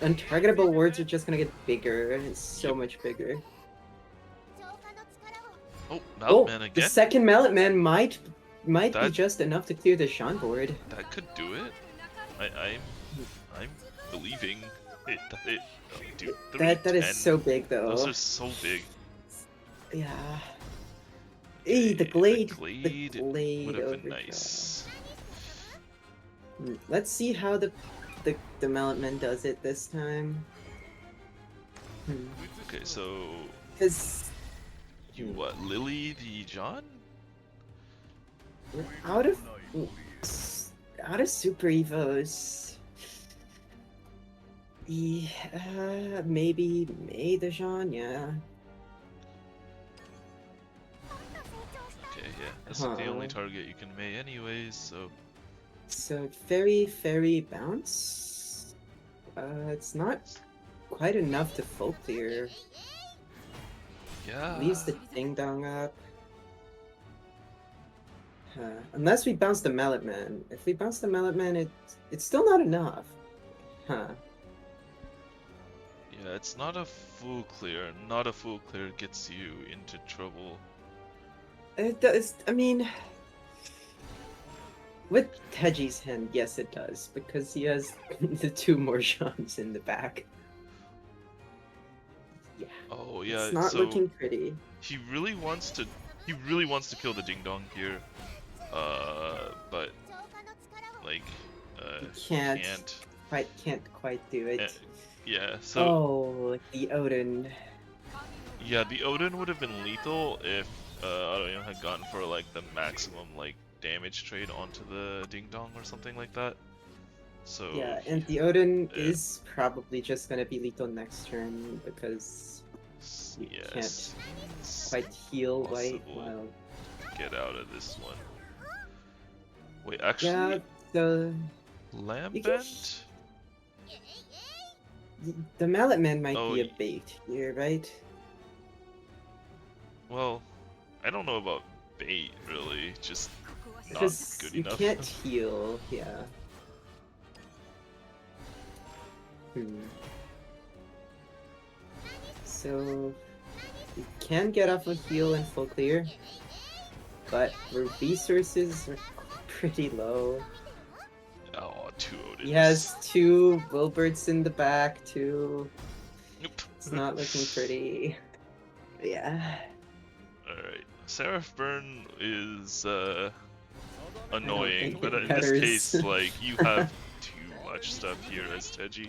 untargetable wards are just gonna get bigger, and so much bigger. oh, Malletman again. The second Malletman might be That- just enough to clear the Jean board. That could do it. I'm believing it. Dude, That is 310. so big though. Those are so big. Yeah. Hey, the Glade. The The Glade would have been overdrive. nice. Let's see how the Malletman does it this time. Okay, so Because you what? Lily the John? we're out of Super Evos. Yeah, maybe May the Jean, yeah. Okay, yeah, that's like the only target you can May anyways. So Fairy bounce. It's not quite enough to full clear. yeah. Leaves the ding dong up. Unless we bounce the Malletman. If we bounce the Malletman, it's still not enough. Huh. Yeah, it's not a full clear. Not a full clear gets you into trouble. It does. I mean, with Teji's hand, yes, it does because he has the 2 more Jeans in the back. Yeah. Oh yeah, It's not so looking pretty. he really wants to kill the ding dong here. But like Can't quite do it. yeah, so Oh, the Odin. yeah, the Odin would have been lethal if Autoim had gone for like the maximum like damage trade onto the ding dong or something like that. So Yeah, and the Odin is probably just gonna be lethal next turn because you yes, can't quite heal white possible. while... Get out of this one. Wait, actually, Yeah, the Lambent? Malletman might Oh, be a bait here, right? Well, I don't know about bait really, just not Because good you enough. can't heal, yeah. So you can get off a heal and full clear, but resources are pretty low. Oh, 2 Odins. He has 2 Wilberts in the back too. Nope. It's not looking pretty. Yeah. Alright. Seraph Burn is annoying, think but it in matters. this case, like, you have too much stuff here as Teji.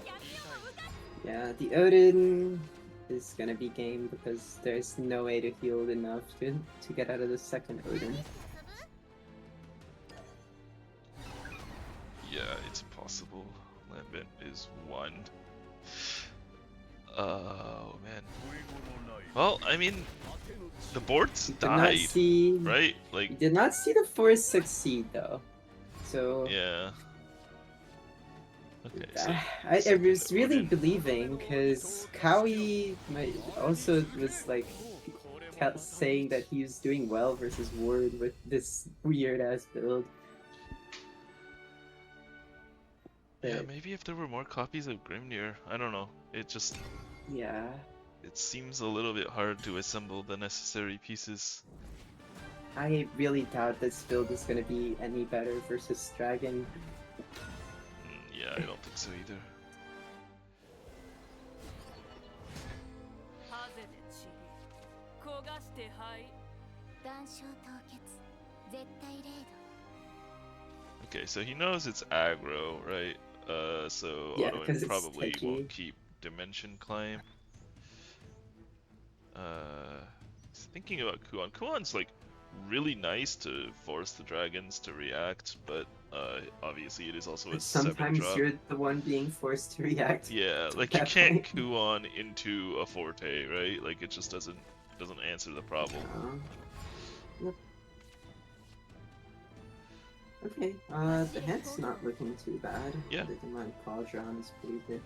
Yeah, the Odin is gonna be game because there's no way to heal enough to get out of the second Odin. Yeah, it's impossible. Lambent is 1. Oh, man. Well, I mean, the board's died, right? You Like, did not see the Force succeed though. So yeah. Okay, so I was really Odin. believing because Kawi also was like saying that he was doing well versus Ward with this weird ass build. Yeah, maybe if there were more copies of Grimnir, I don't know. It just, Yeah. it seems a little bit hard to assemble the necessary pieces. I really doubt this build is gonna be any better versus Dragon. Yeah, I don't think so either. Okay, so he knows it's aggro, right? So Yeah, Autoim 'cause it's probably Teji. won't keep Dimension Climb. Thinking about Kuon. Kuon's like really nice to force the dragons to react, but obviously it is also a 7 Sometimes drop. you're the one being forced to react. Yeah, like you can't Kuon into a Forte, right? Like it just doesn't answer the problem. Yep. Okay, the hand's not looking too bad. Yeah. The Demand Cauldron is pretty good.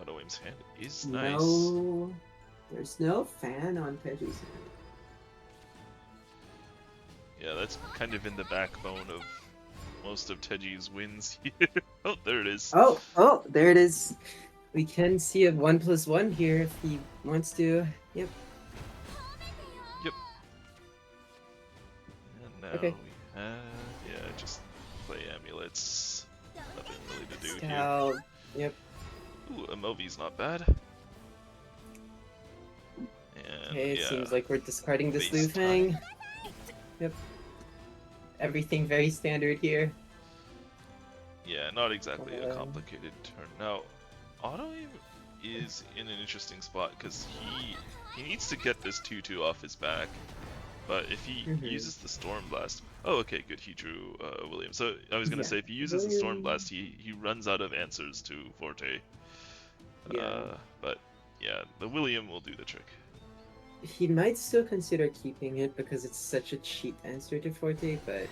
Autoaim's hand is nice. No, there's no fan on Pidgey's hand. Yeah, that's kind of in the backbone of most of Teji's wins here. Oh, there it is. Oh, there it is. We can see a 1+1 here if he wants to. Yep. Yep. And now Okay. we have, just play amulets. Nothing really to do Scout. Yep. here. Ooh, Amovi's not bad. And Okay, it yeah, seems like we're discarding this Base Lufang. Yep. Everything very standard here. yeah, not exactly a complicated turn. Now, Autoaim is in an interesting spot because he needs to get this 2/2 off his back. But if he uses the Storm Blast, oh okay, good, he drew William. So I was gonna say if he uses the Storm Blast, he runs out of answers to Forte. But yeah, the William will do the trick. He might still consider keeping it because it's such a cheap answer to Forte, but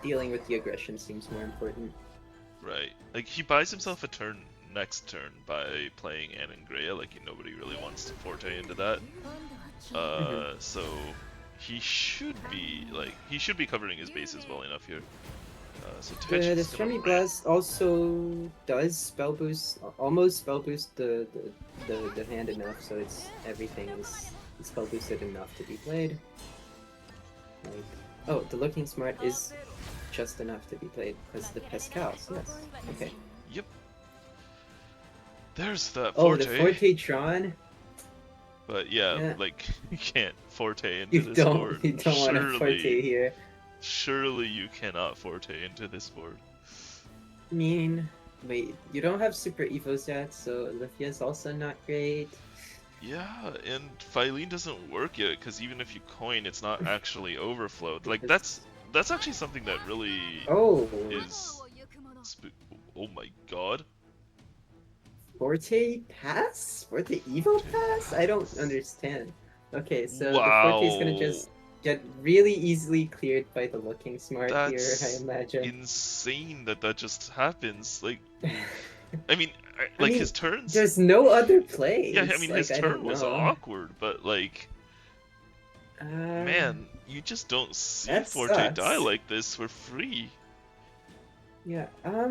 dealing with the aggression seems more important. Right, like he buys himself a turn next turn by playing Ann and Greya, like nobody really wants to Forte into that. So he should be covering his bases well enough here. So The Stormy Blast also does spell boost, almost spell boost the hand enough, so everything is spell boosted enough to be played. Like, oh, the Looking Smart is just enough to be played because the Pescals, yes. Okay. Yep. There's that Forte. Forte. Oh, the Forte Tron. But yeah, like you can't Forte into this board. You don't want to Forte here. Surely you cannot Forte into this board. I mean, wait, you don't have Super Evo stats, so Olivia's also not great. Yeah, and Phylene doesn't work yet, because even if you coin, it's not actually overflowed. Like, that's actually something that really is... Oh my god. Forte pass? Forte Evo pass? I don't understand. Okay, so the wow. Forte's gonna just get really easily cleared by the Looking Smart here, I imagine. Insane that just happens. Like, I mean, his turns. There's no other plays. Yeah, I mean, his turn was awkward, but like, man, you just don't see Forte die like this for free. Yeah.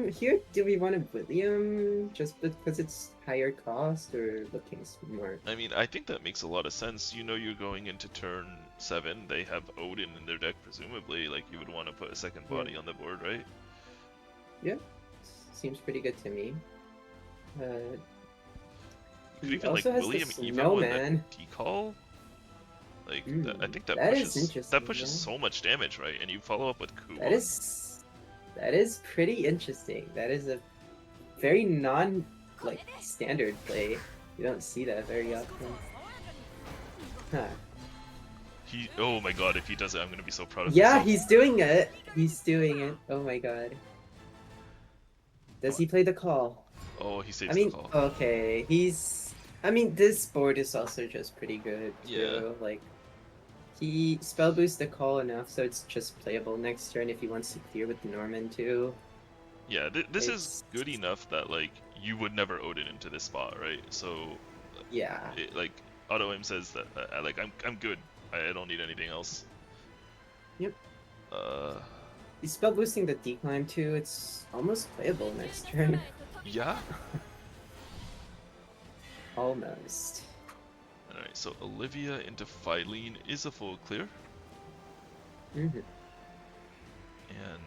Here, do we want a William just because it's higher cost or Looking Smart? I mean, I think that makes a lot of sense. You know, you're going into turn 7. They have Odin in their deck, presumably. Like, you would want to put a second body on the board, right? Yeah. Seems pretty good to me. You could even like William Evo and the decall. Like, I think that pushes so much damage, right? And you follow up with Ku. That is pretty interesting. That is a very standard play. You don't see that very often. Huh. Oh my god, if he does it, I'm gonna be so proud of him. Yeah, he's doing it. He's doing it. Oh my god. Does he play the call? Oh, he saves the call. Okay, this board is also just pretty good too. Yeah. Like, he spell boosts the call enough so it's just playable next turn if he wants to clear with Norman too. Yeah, this is good enough that like you would never Odin into this spot, right? So yeah, like Autoaim says that like I'm good. I don't need anything else. Yep. He's spell boosting the decline too. It's almost playable next turn. Yeah. Almost. Alright, so Olivia into Phylene is a full clear. And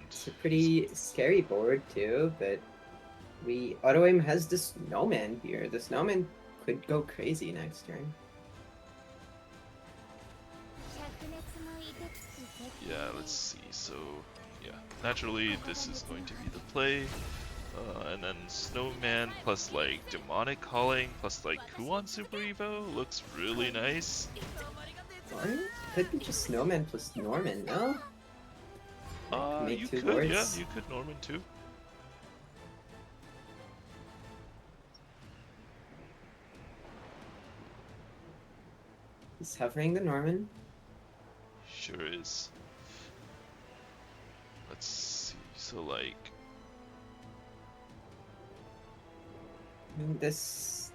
it's a pretty scary board too, but Autoaim has the Snowman here. The Snowman could go crazy next turn. Yeah, let's see. So, yeah, naturally this is going to be the play. And then Snowman plus like Demonic Calling plus like Kuon Super Evo looks really nice. Or could be just Snowman plus Norman, no? Make You two could, yeah, boards. you could Norman too. He's hovering the Norman. Sure is. Let's see, so like... I mean, this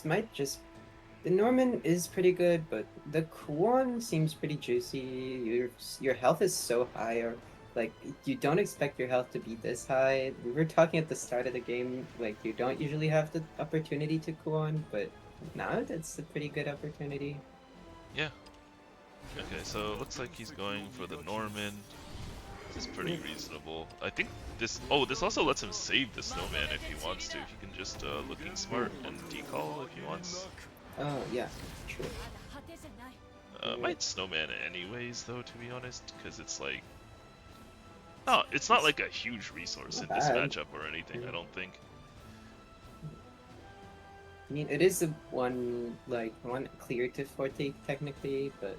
might just... The Norman is pretty good, but the Kwon seems pretty juicy. Your health is so high, or like you don't expect your health to be this high. We were talking at the start of the game, like you don't usually have the opportunity to Kwon, but now that's a pretty good opportunity. Yeah. Okay, so it looks like he's going for the Norman. This is pretty reasonable. I think this... Oh, this also lets him save the Snowman if he wants to. He can just Looking Smart and decall if he wants. Oh, yeah, true. Might Snowman anyways, though, to be honest, because it's like... No, it's not like a huge resource in this matchup or anything, I don't think. I mean, it is one clear to Forte technically, but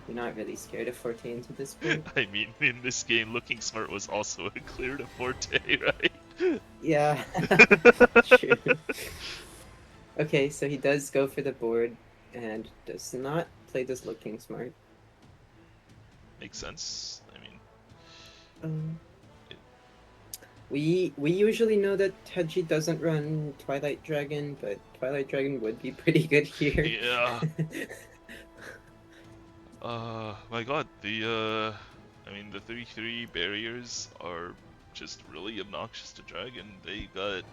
you're not really scared of Forte into this point. I mean, in this game, Looking Smart was also a clear to Forte, right? Yeah, true. Okay, so he does go for the board and does not play this Looking Smart. Makes sense. I mean, we usually know that Teji doesn't run Twilight Dragon, but Twilight Dragon would be pretty good here. Yeah. My god, I mean, the 3-3 barriers are just really obnoxious to Dragon. They got,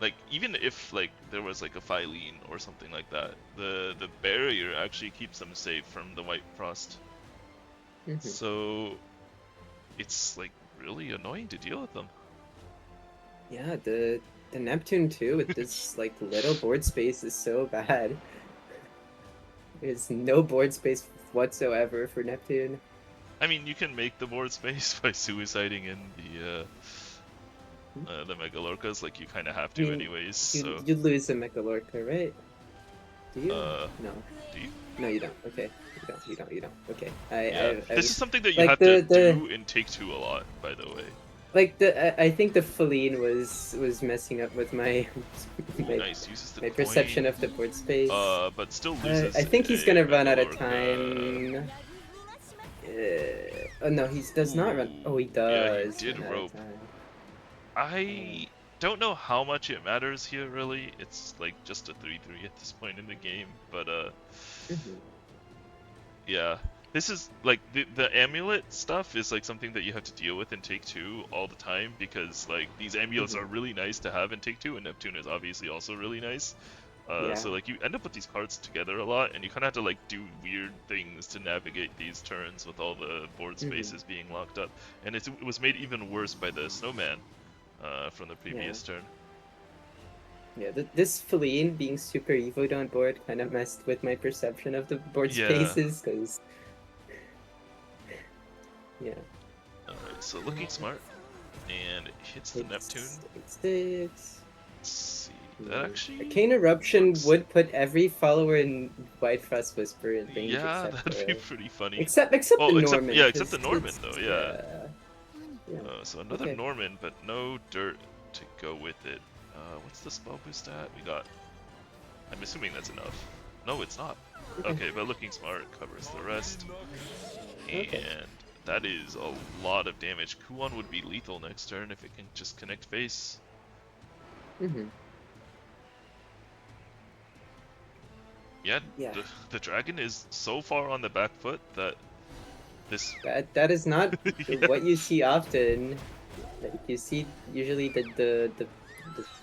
like, even if, like, there was, like, a Phylene or something like that, the barrier actually keeps them safe from the White Frost. So, it's, like, really annoying to deal with them. Yeah, the Neptune too, with this, like, little board space is so bad. There's no board space whatsoever for Neptune. I mean, you can make the board space by suiciding in the Megalorcas, like you kind of have to anyways. So you lose a Megalorca, right? Do you? No. Do you? No, you don't. Okay, you don't. Okay. This is something that you like have to do in Take-Two a lot, by the way. Like I think the Feline was messing up with my nice. Uses the perception of the board space. But still loses. I think he's gonna run out of time. Oh no, he does not run. Oh, he does. Yeah, he did rope. I don't know how much it matters here, really. It's like just a 3-3 at this point in the game, but yeah. This is, like, the amulet stuff is, like, something that you have to deal with in Take-Two all the time, because, like, these amulets are really nice to have in Take-Two, and Neptune is obviously also really nice. So, like, you end up with these cards together a lot, and you kind of have to, like, do weird things to navigate these turns with all the board spaces being locked up. And it was made even worse by the Snowman from the previous turn. Yeah, this Feline being super evoed on board kind of messed with my perception of the board spaces, because... Yeah. Alright, so Looking Smart, and it hits the Neptune. Let's see, that actually... Arcane Eruption would put every follower in White Frost Whisper in range. Yeah, that'd be pretty funny. Except the Norman. Except the Norman, though, yeah. So another Norman, but no dirt to go with it. What's the spell boost at? We got... I'm assuming that's enough. No, it's not. Okay, but Looking Smart covers the rest. And... that is a lot of damage. Kuon would be lethal next turn if it can just connect face. Yeah, the dragon is so far on the back foot that this... That is not what you see often. Like, you see usually the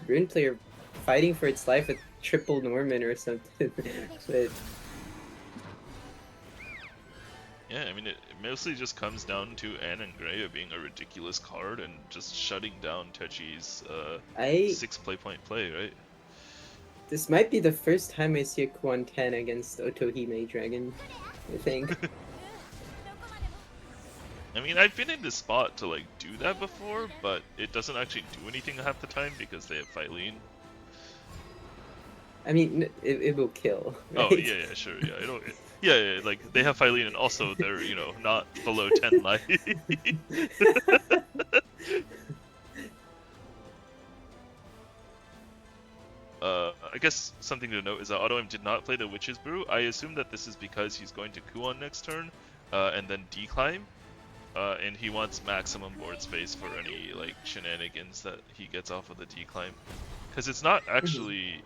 rune player fighting for its life with triple Norman or something. But... yeah, I mean, it mostly just comes down to Anne and Greya being a ridiculous card and just shutting down Techi's 6 playpoint play, right? This might be the first time I see a Kwon 10 against Otohime Dragon, I think. I mean, I've been in this spot to, like, do that before, but it doesn't actually do anything half the time because they have Phylene. I mean, it will kill. Right? Oh yeah, sure, yeah. Yeah, like they have Phylene, and also they're not below 10 life. I guess something to note is that AutoM did not play the Witch's Brew. I assume that this is because he's going to Kuon next turn, and then declimb, and he wants maximum board space for any like shenanigans that he gets off of the declimb. Because it's not actually,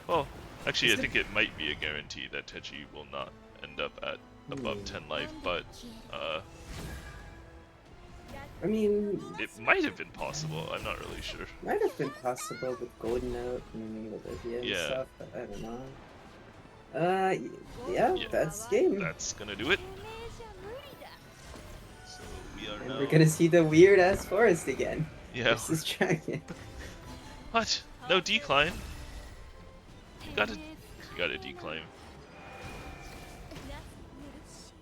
well, actually I think it might be a guarantee that Teji will not end up at above 10 life, but I mean, it might have been possible. I'm not really sure. Might have been possible with Golden Note and Olivia and stuff, but I don't know. Yeah, that's game. That's gonna do it. So we are now... we're gonna see the weird ass forest again. Yeah. Versus Dragon. What? No decline. You gotta decline.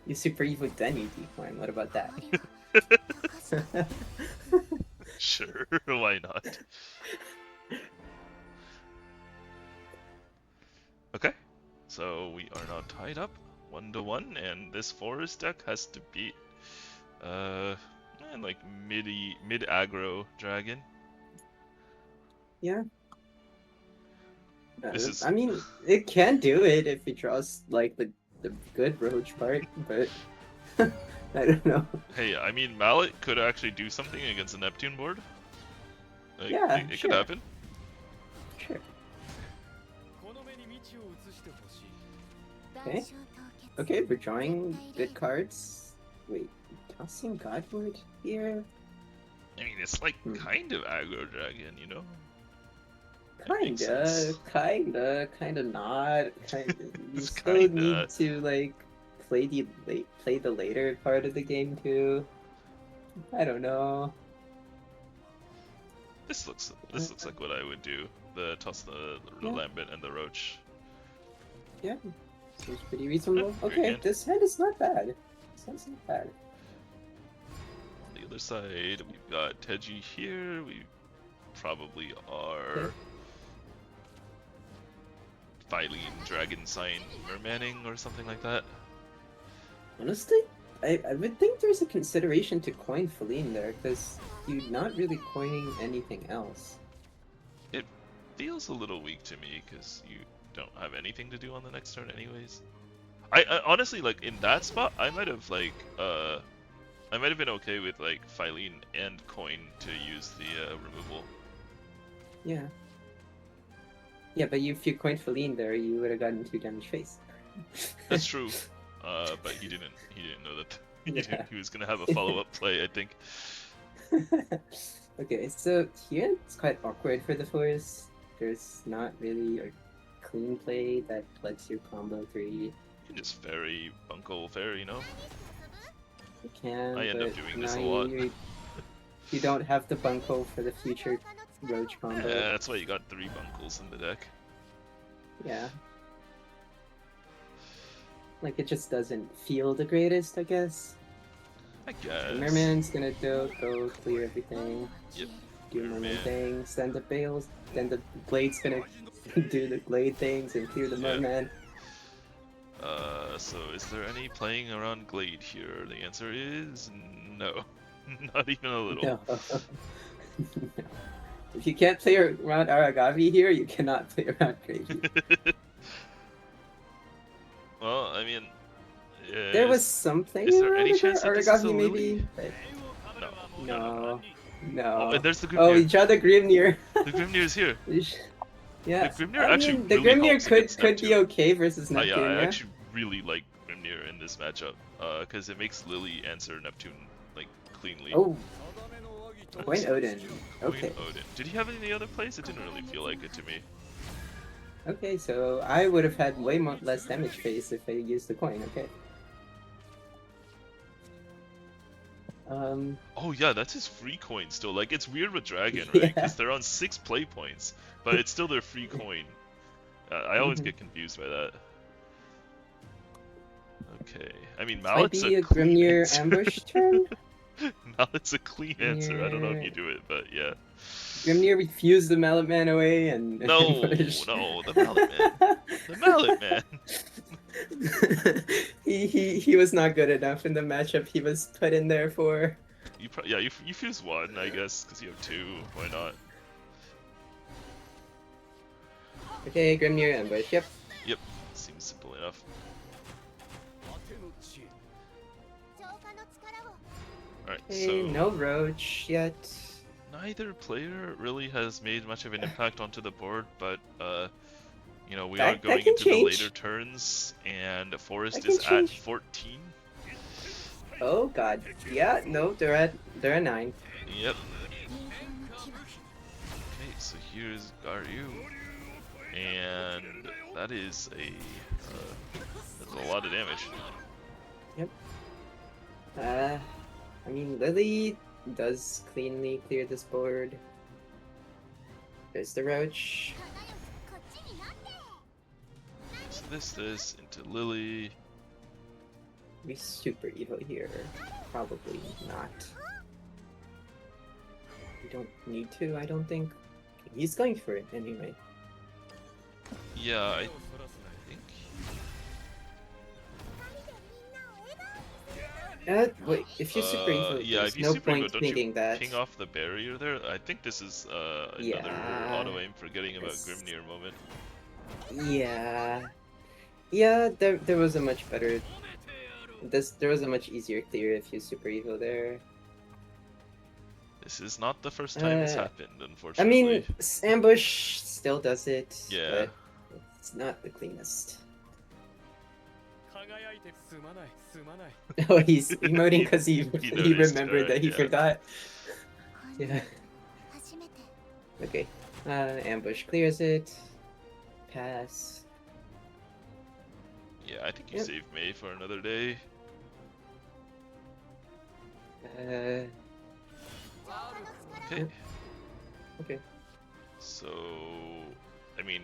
You super evil, then you decline. What about that? Sure, why not? Okay, so we are now tied up 1-1, and this forest deck has to beat like mid aggro dragon. Yeah. This is... I mean, it can do it if it draws like the good roach part, but I don't know. Hey, I mean, Mallet could actually do something against the Neptune board. Like, yeah, it sure. could happen. Sure. Okay. Okay, we're drawing good cards. Wait, tossing Godward here? I mean, it's like kind of aggro dragon, you know? Kinda not. You still need to like play the later part of the game too. I don't know. This looks like what I would do. Toss the Lambent and the Roach. Yeah, seems pretty reasonable. Okay, this hand is not bad. This hand's not bad. On the other side, we've got Teji here. We probably are Phylene, Dragon Sign, Mermanning, or something like that. Honestly, I would think there's a consideration to coin Phylene there, because you're not really coining anything else. It feels a little weak to me, because you don't have anything to do on the next turn anyways. I honestly, like, in that spot, I might have, like, I might have been okay with, like, Phylene and coin to use the removal. Yeah. Yeah, but if you coined Phylene there, you would have gotten 2 damage face. That's true. But he didn't know that he was gonna have a follow-up play, I think. Okay, so here it's quite awkward for the force. There's not really a clean play that lets you combo 3. You can just fairy, Bunko fairy, you know? You can, I end but up doing this a now lot. You don't have the Bunko for the future Roach combo. Yeah, that's why you got 3 Bunkles in the deck. Yeah. Like, it just doesn't feel the greatest, I guess. I guess. Merman's gonna go clear everything. Yep. Do Merman things, then the Bales, then the Blade's gonna do the Blade things and clear the Merman. So is there any playing around Glade here? The answer is no. Not even a little. No. If you can't play around Aragavi here, you cannot play around Gravy. Well, I mean... there was something is there any chance that this is a Aragavi Lily? maybe? No. No. Oh, there's the Grimnir. Oh, we draw the Grimnir. The Grimnir is here. Yeah. The Grimnir actually the really Grimnir helps could be okay versus yeah, Neptune. I actually really like Grimnir in this matchup, because it makes Lily answer Neptune like cleanly. Oh. Coin Odin. Okay. Coin Odin. Did he have any other plays? It didn't really feel like it to me. Okay, so I would have had way less damage face if I used the coin. Okay. Oh yeah, that's his free coin still. Like, it's weird with Dragon, right? Because they're on 6 play points, but it's still their free coin. I always get confused by that. Okay, I mean, Mallet's might be a Grimnir ambush turn. Now it's a clean answer. I don't know if you do it, but yeah. Grimnir refused the Mallet Man away and No, ambush. no, the Mallet Man. The Mallet Man. he was not good enough in the matchup he was put in there for. You fuse one, I guess, because you have two. Why not? Okay, Grimnir ambush. Yep. Yep, seems simple enough. Alright, Okay, so no Roach yet. neither player really has made much of an impact onto the board, but you know, we That- are that going can into the change. later turns, and Forest That can is at change. 14. Oh god. Yeah, no, they're at 9. Yep. Okay, so here's Garyu, and that is that's a lot of damage. I mean, Lily does cleanly clear this board. There's the Roach. So this into Lily. We super evil here. Probably not. We don't need to, I don't think. He's going for it anyway. Yeah, I think. Wait, if you're super evil, Yeah, there's if you no super evil, point don't thinking you that. ping off the barrier there? I think this is another Yeah, auto aim forgetting about it's- Grimnir moment. Yeah. Yeah, there was a much better... There was a much easier clear if you super evil there. This is not the first time this happened, I unfortunately. mean, ambush still does it, Yeah. but it's not the cleanest. Oh, he's emoting because he noticed, remembered that he yeah. forgot. Yeah. Okay. Ambush clears it. Pass. Yeah, I think you Yep. save May for another day. Okay. Okay. So, I mean,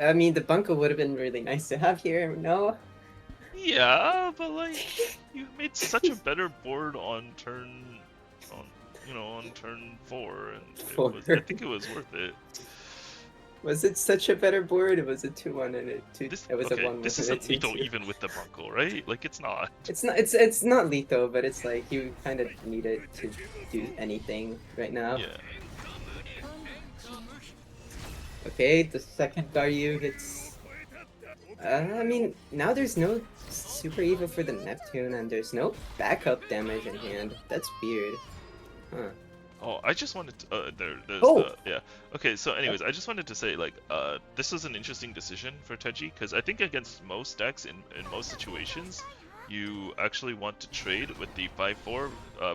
I mean, the bunker would have been really nice to have here, no? yeah, but like, you made such a better board on turn 4, and I think it was worth it. Was it such a better board? It was a 2-1 and a 2. This, It was okay, a 1-1 this and a isn't lethal 2-2. even with the Bunko, right? Like, it's not. It's not lethal, but it's like you kind of need it to do anything right now. Yeah. Okay, the second Garyu hits. I mean, now there's no super evil for the Neptune, and there's no backup damage in hand. That's weird. Huh. Oh, I just wanted to, there's Oh! yeah. Okay, so anyways, I just wanted to say, like, this was an interesting decision for Teji, because I think against most decks, in most situations, you actually want to trade with the 5/4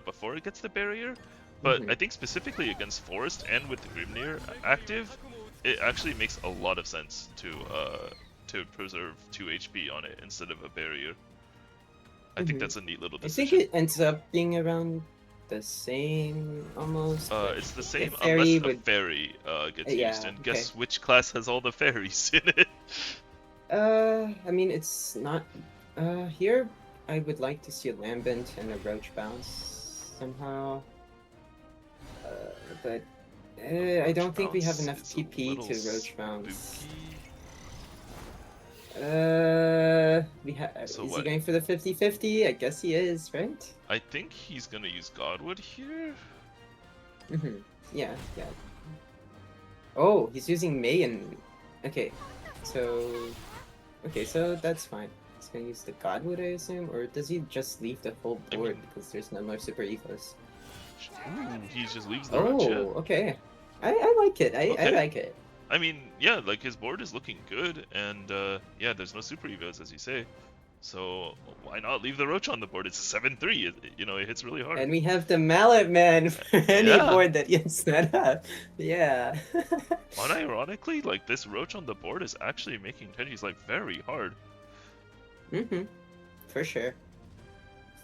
before it gets the barrier, but Mhm. I think specifically against Forest and with the Grimnir active, it actually makes a lot of sense to preserve 2 HP on it instead of a barrier. I think Mhm. that's a neat little I decision. think it ends up being around the same, almost. but It's the same fairy unless a would- fairy gets yeah, used, and okay. guess which class has all the fairies in it? I mean, it's not. Here, I would like to see a Lambent and a Roach bounce somehow. But I don't think we have Bounce enough is a TP little to Roach bounce. spooky. Is So he what? going for the 50-50? I guess he is, right? I think he's gonna use Godwood here. Mm-hmm. Yeah. Oh, he's using May and... Okay, so that's fine. He's gonna use the Godwood, I assume? Or does he just leave the whole I board mean- because there's no more Super Evos? Ooh, he just leaves the roach. Yeah. Okay. I like it. I Okay. like it. I mean, yeah, like his board is looking good, and yeah, there's no super evos as you say, so why not leave the roach on the board? It's a 7/3. It hits really hard. And we have the Mallet Man for any Yeah. board that gets that up. Yeah. Unironically, like this roach on the board is actually making Teji's life very hard. Mm-hmm. For sure.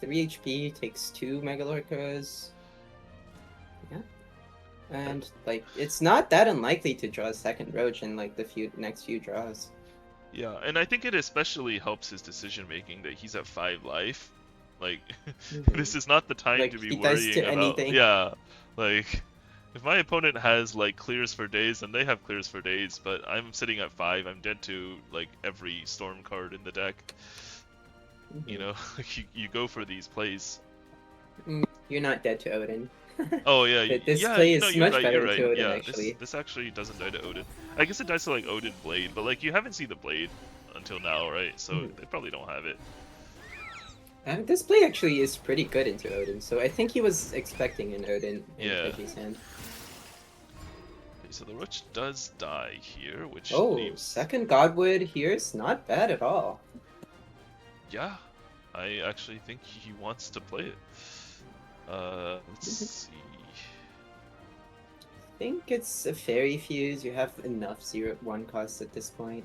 3 HP takes 2 Megalorcas. Yeah. And like it's not that unlikely to draw a second roach in like the next few draws. Yeah, and I think it especially helps his decision making that he's at 5 life, Like, Mhm. this is not the time Like, to be he dies to worrying about. anything. Yeah, like, if my opponent has like clears for days, then they have clears for days. But I'm sitting at 5. I'm dead to like every storm card in the deck. You Mhm. know, you go for these plays. You're not dead to Odin. Oh yeah, But this yeah. play No, is you're much right. better You're right. to Odin, Yeah, actually. this actually doesn't die to Odin. I guess it dies to like Odin Blade, but like you haven't seen the Blade until now, right? So Mhm. they probably don't have it. This play actually is pretty good into Odin, so I think he was expecting an Odin in Yeah. Teji's hand. Okay, so the Roach does die here, which Oh, leaves. second Godwood here is not bad at all. Yeah, I actually think he wants to play it. Let's see. I think it's a Fairy Fuse. You have enough 0-1 costs at this point.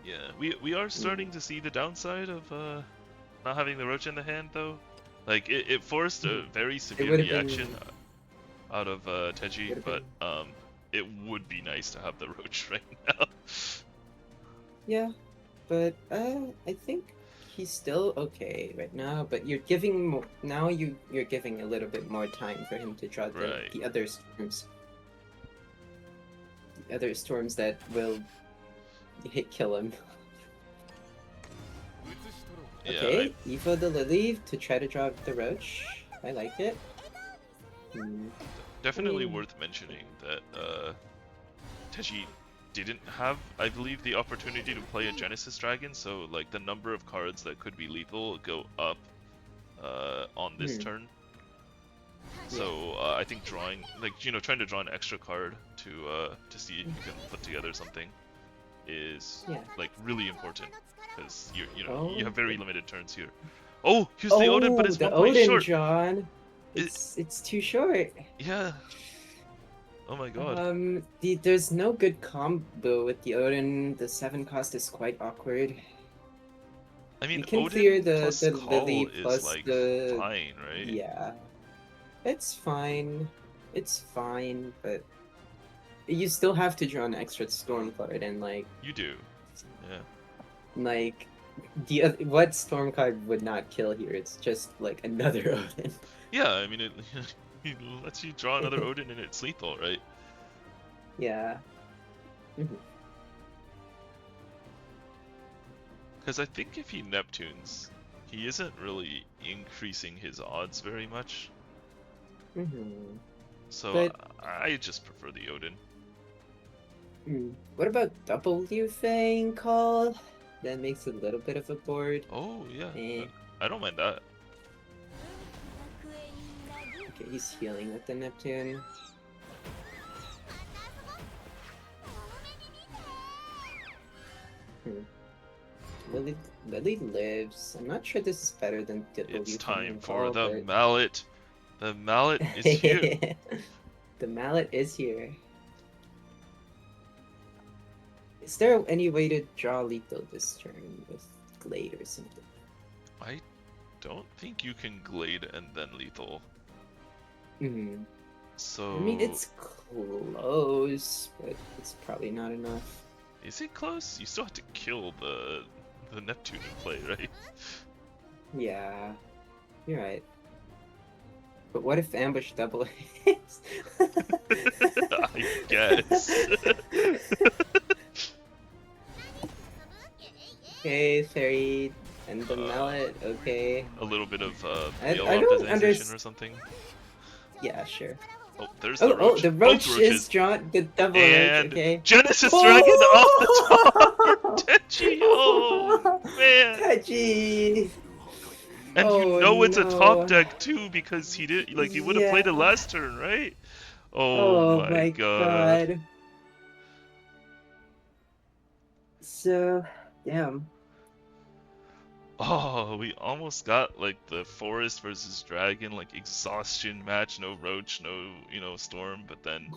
Yeah, we are starting to see the downside of not having the Roach in the hand, though. Like, it forced a very severe would've reaction been- out of Teji, would've but it would be nice to have the Roach right now. Yeah, but I think he's still okay right now. But you're giving more now. You're giving a little bit more time for him to draw Right. the other storms. The other storms that will kill him. Yeah, Okay, Evo the Lily to try to draw the Roach. I like it. definitely I mean- worth mentioning that Teji didn't have, I believe, the opportunity to play a Genesis Dragon, so like the number of cards that could be lethal go up on this turn. So I think drawing, like, trying to draw an extra card to see if you can put together something is like really important, because you have very limited turns here. Oh, here's the Odin, but it's the 1 point Odin, short. John. It's too short. Yeah. Oh my god. There's no good combo with the Odin. The 7 cost is quite awkward. I mean, You can Odin clear plus the Call Lily is plus like the fine, right? Yeah, it's fine. It's fine, but you still have to draw an extra storm card, and like You do. Yeah. like what storm card would not kill here? It's just like another Odin. Yeah, I mean, it lets you draw another Odin and it's lethal, right? Yeah. Because I think if he Neptunes, he isn't really increasing his odds very much. So But- I just prefer the Odin. What about W Fang call? That makes a little bit of a board. Oh, yeah. Eh. I don't mind that. Okay, he's healing with the Neptune. Lily lives. I'm not sure this is better than W It's Fang time call, for the but- mallet. The mallet is here. The mallet is here. Is there any way to draw lethal this turn with Glade or something? I don't think you can Glade and then lethal. So I mean, it's close, but it's probably not enough. is it close? You still have to kill the Neptune in play, right? Yeah, you're right. But what if ambush double hits? I guess. Okay, fairy and the mallet. Okay. A little bit of I mail don't optimization or something. Yeah, sure. Oh, there's Oh, the roach. the Both roach roaches. is drawn. The double And roach. Okay. Genesis Dragon off the top for Teji. Oh man! Teji. And Oh, you know it's a no. top deck too because he did he would have played it Yeah. last turn, right? Oh, Oh my god. god. So, damn. Oh, we almost got like the forest versus dragon, like exhaustion match, no roach, no, storm, but then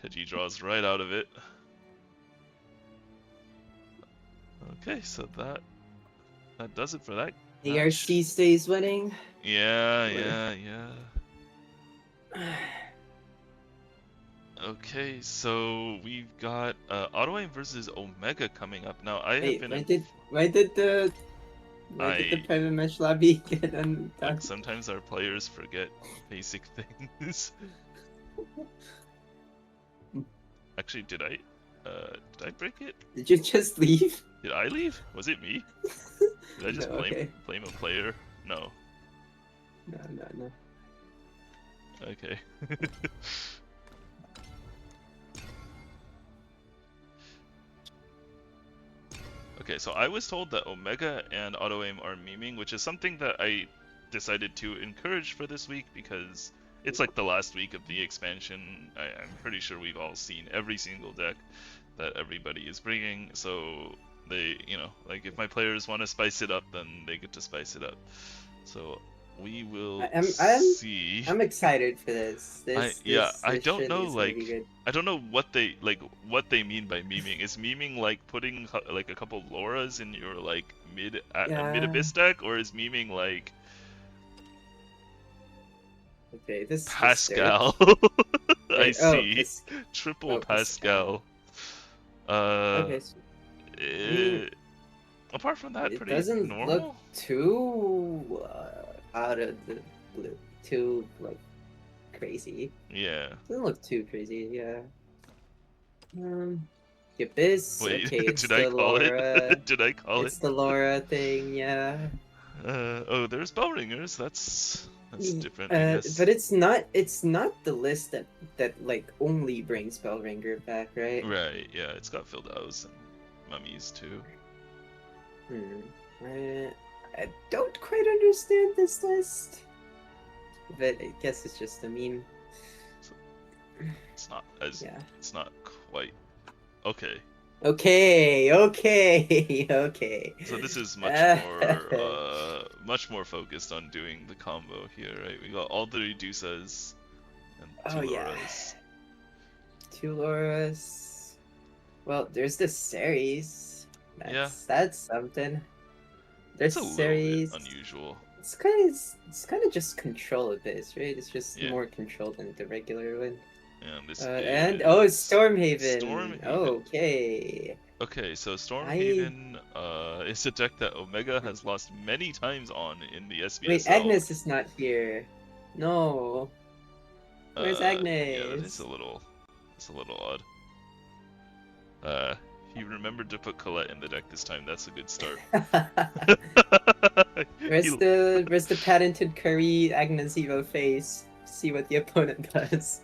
Teji draws right out of it. Okay, so that does it for that match. ARC stays winning. Yeah. Okay, so we've got Autoaim versus Omega coming up. Now I have Wait, been why did the Why did the private match lobby get undone? Look, sometimes our players forget basic things. Actually, did I break it? Did you just leave? Did I leave? Was it me? Did I just No, okay. blame a player? No. No. Okay. Okay, so I was told that Omega and Auto Aim are memeing, which is something that I decided to encourage for this week because it's like the last week of the expansion. I'm pretty sure we've all seen every single deck that everybody is bringing, so they, like if my players want to spice it up, then they get to spice it up. So we will see. I'm excited for this. I don't know, I don't know what they mean by memeing. Is memeing like putting like a couple Lauras in your like mid abyss deck, or is memeing like this Pascal? I see. Triple Pascal. Okay. Apart from that, it pretty doesn't normal. Look too out of the blue, too like crazy. Yeah. Doesn't look too crazy. Yeah. The Abyss. Wait, okay, it's did I call Laura. it? Did I call it's the Laura thing. Yeah. Oh, there's bell ringers. That's different. I guess. But it's not the list that like only brings Bellringer back, right? Right. Yeah, it's got Fildaus and mummies too. I don't quite understand this list, but I guess it's just a meme. It's not as. Yeah. It's not quite. Okay. Okay. So this is much more focused on doing the combo here, right? We got all 3 Dusas and 2 Lauras. 2 Lauras. Well, there's the Ceres. That's something. There's a Ceres. little bit unusual. It's kind of just control Abyss, right? It's just more control than the regular one. And this it's Stormhaven. Stormhaven. Okay, so Stormhaven is a deck that Omega has lost many times on in the SVSL. Wait, Agnes is not here. No. Where's Agnes? Yeah, it's a little odd. He remembered to put Colette in the deck this time. That's a good start. Where's the patented Curry Agnes Evo face? See what the opponent does.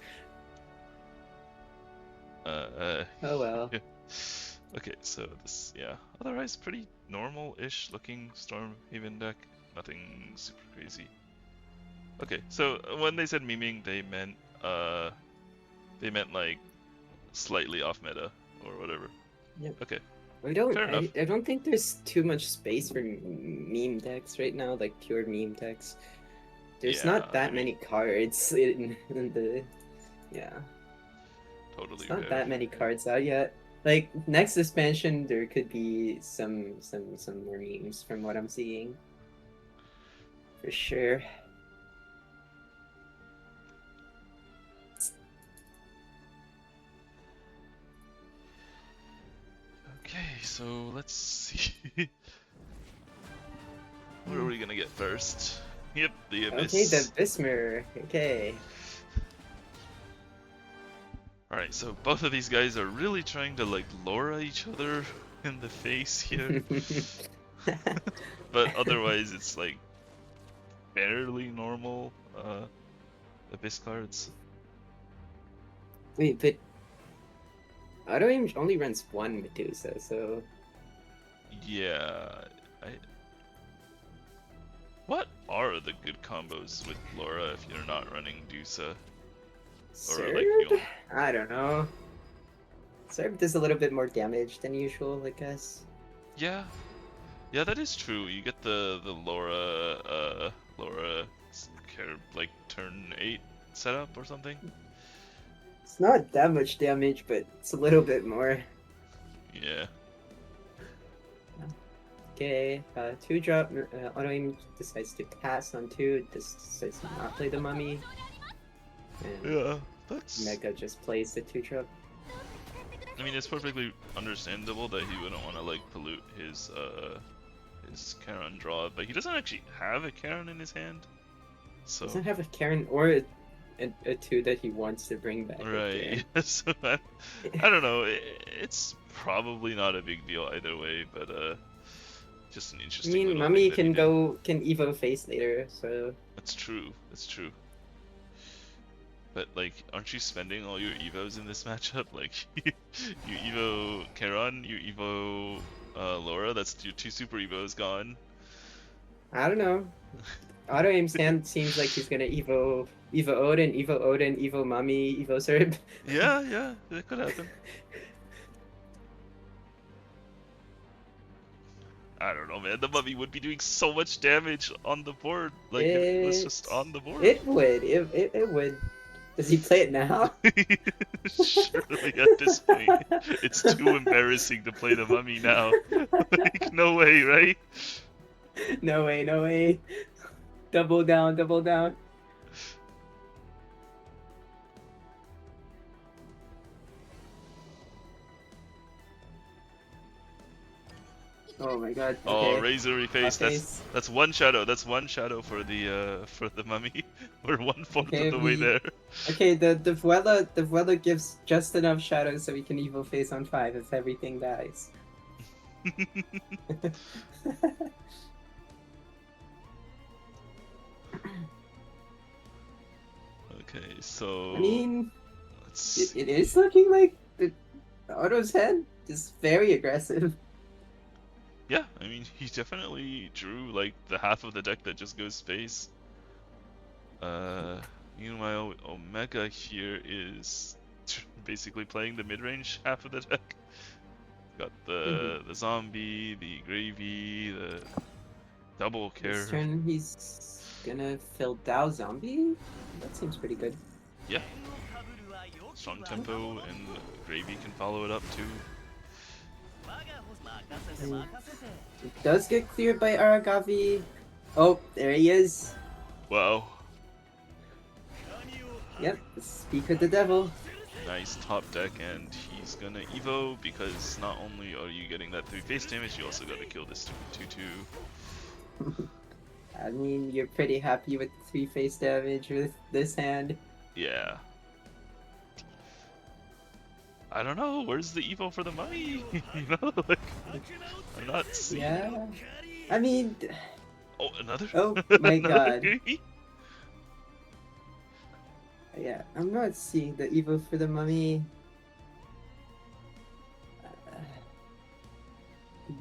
Oh well. Okay, so this, otherwise pretty normal-ish looking Stormhaven deck. Nothing super crazy. Okay, so when they said memeing, they meant like slightly off meta or whatever. Yep. Okay. I don't think there's too much space for meme decks right now, like pure meme decks. There's not that many cards in the Totally. It's not that many cards out yet. Like next expansion, there could be some more memes from what I'm seeing. For sure. Okay, so let's see. What are we gonna get first? Yep, the Abyss. Okay, the Abyss Mirror. Okay. Alright, so both of these guys are really trying to like Laura each other in the face here. But otherwise it's like fairly normal Abyss cards. Wait, but Auto Aim only runs 1 Medusa, so... Yeah, What are the good combos with Laura if you're not running Dusa? Serb? I don't know. Serb does a little bit more damage than usual, I guess. Yeah, that is true. You get the Laura like turn 8 setup or something. It's not that much damage, but it's a little bit more. Yeah. Okay, 2-drop. Auto Aim decides to pass on 2. Decides to not play the mummy. And that's... Mega just plays the 2-drop. I mean, it's perfectly understandable that he wouldn't want to like pollute his his Karen draw, but he doesn't actually have a Karen in his hand. So Doesn't have a Karen or a 2 that he wants to bring back. right. So I don't know. It's probably not a big deal either way, but just an I interesting. mean, Mummy can Evo face later, so. That's true. That's true. But like, aren't you spending all your Evos in this matchup? Like, you Evo Karon, you Evo Laura. That's your 2 Super Evos gone. I don't know. Auto Aim's hand seems like he's gonna Evo Odin, Evo Mummy, Evo Serb. Yeah, that could happen. I don't know, man. The Mummy would be doing so much damage on the board. Like, if it was just on the board. It would. It would. Does he play it now? Surely at this point, it's too embarrassing to play the Mummy now. Like, no way, right? No way. Double down. Oh my god. Okay. Oh, Razor reface. That's one shadow. That's one shadow for the Mummy. We're 1/4 of the way there. Okay, the Vuela gives just enough shadows so we can Evo face on 5 if everything dies. Okay, so I mean, it is looking like the Auto's head is very aggressive. yeah, I mean, he definitely drew like the half of the deck that just goes space. Meanwhile, Omega here is basically playing the mid-range half of the deck. Got the zombie, the gravy, the double care. This turn he's gonna fill Dao zombie? That seems pretty good. Yeah. Strong tempo, and gravy can follow it up too. It does get cleared by Aragavi. Oh, there he is. Wow. Yep, speak of the devil. Nice top deck, and he's gonna Evo because not only are you getting that 3 face damage, you also gotta kill this stupid 2/2. I mean, you're pretty happy with the 3 face damage with this hand. Yeah. I don't know, where's the Evo for the Mummy? You know, like, I'm not seeing. Yeah. I mean. Oh, another? Oh my another god. gravy? Yeah, I'm not seeing the Evo for the Mummy.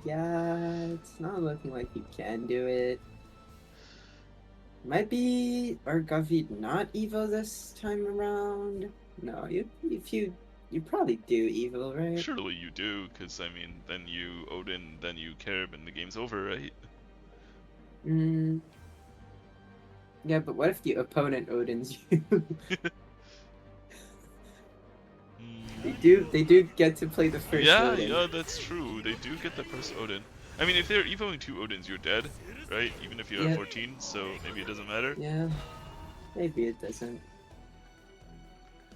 Yeah, it's not looking like he can do it. Might be Argavi not Evo this time around. No, you probably do Evo, right? Surely you do, because I mean, then you Odin, then you Kerb, and the game's over, right? Yeah, but what if the opponent Odins you? They do get to play the first Odin. Yeah, that's true. They do get the first Odin. I mean, if they're evoing 2 Odins, you're dead, right? Even if you have 14, so maybe it doesn't matter. Yeah, maybe it doesn't.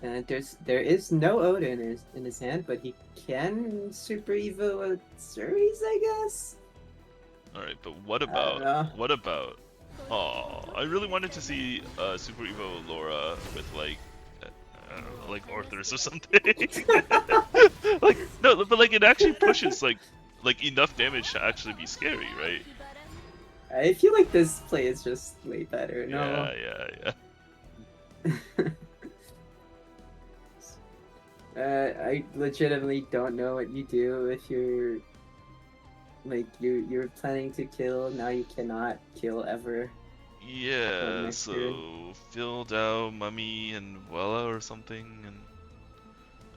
There is no Odin in his hand, but he can Super Evo a series, I guess. All right, but what about Oh, I really wanted to see Super Evo Laura with like, I don't know, like Arthur's or something. Like no, but like it actually pushes like enough damage to actually be scary, right? I feel like this play is just way better. No. Yeah. I legitimately don't know what you do if you're like you're planning to kill. Now you cannot kill ever. Yeah, so Phil Dao, Mummy, and Wella or something, and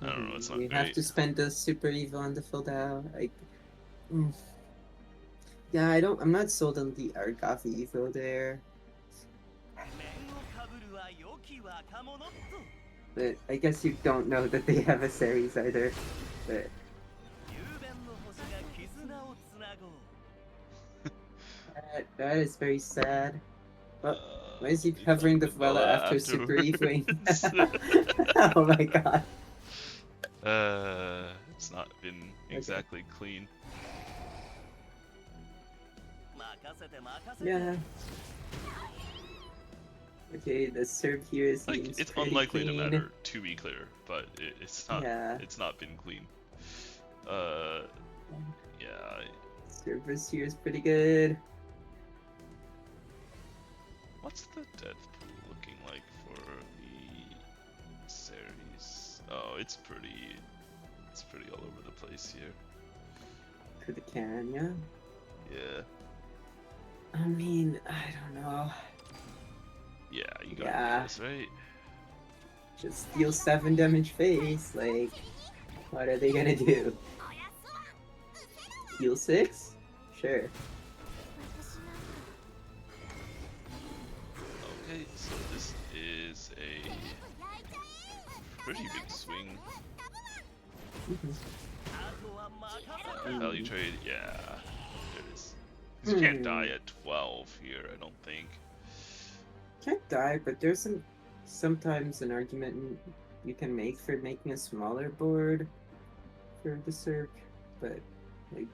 I don't know, it's not We great. have to spend a Super Evo on the Phil Dao. Yeah, I'm not sold on the Argavi Evo there. But I guess you don't know that they have a series either. But that is very sad. Oh, why is he covering the Vuela after Super Evoing? Oh my god. It's not been exactly clean. Yeah. Okay, the serve here seems Like, it's pretty unlikely clean. to matter, to be clear, but it's not. Yeah. It's not been clean. Yeah. Service here is pretty good. What's the death pool looking like for the series? Oh, it's pretty all over the place here. For the can, yeah. Yeah. I mean, I don't know. Yeah, you gotta do this, right? Just deal 7 damage face. Like, what are they gonna do? Heal 6? Sure. Okay, so this is a pretty big swing. Value trade, yeah. There it is. 'Cause you can't die at 12 here, I don't think. Can't die, but there's sometimes an argument you can make for making a smaller board for the serve, but like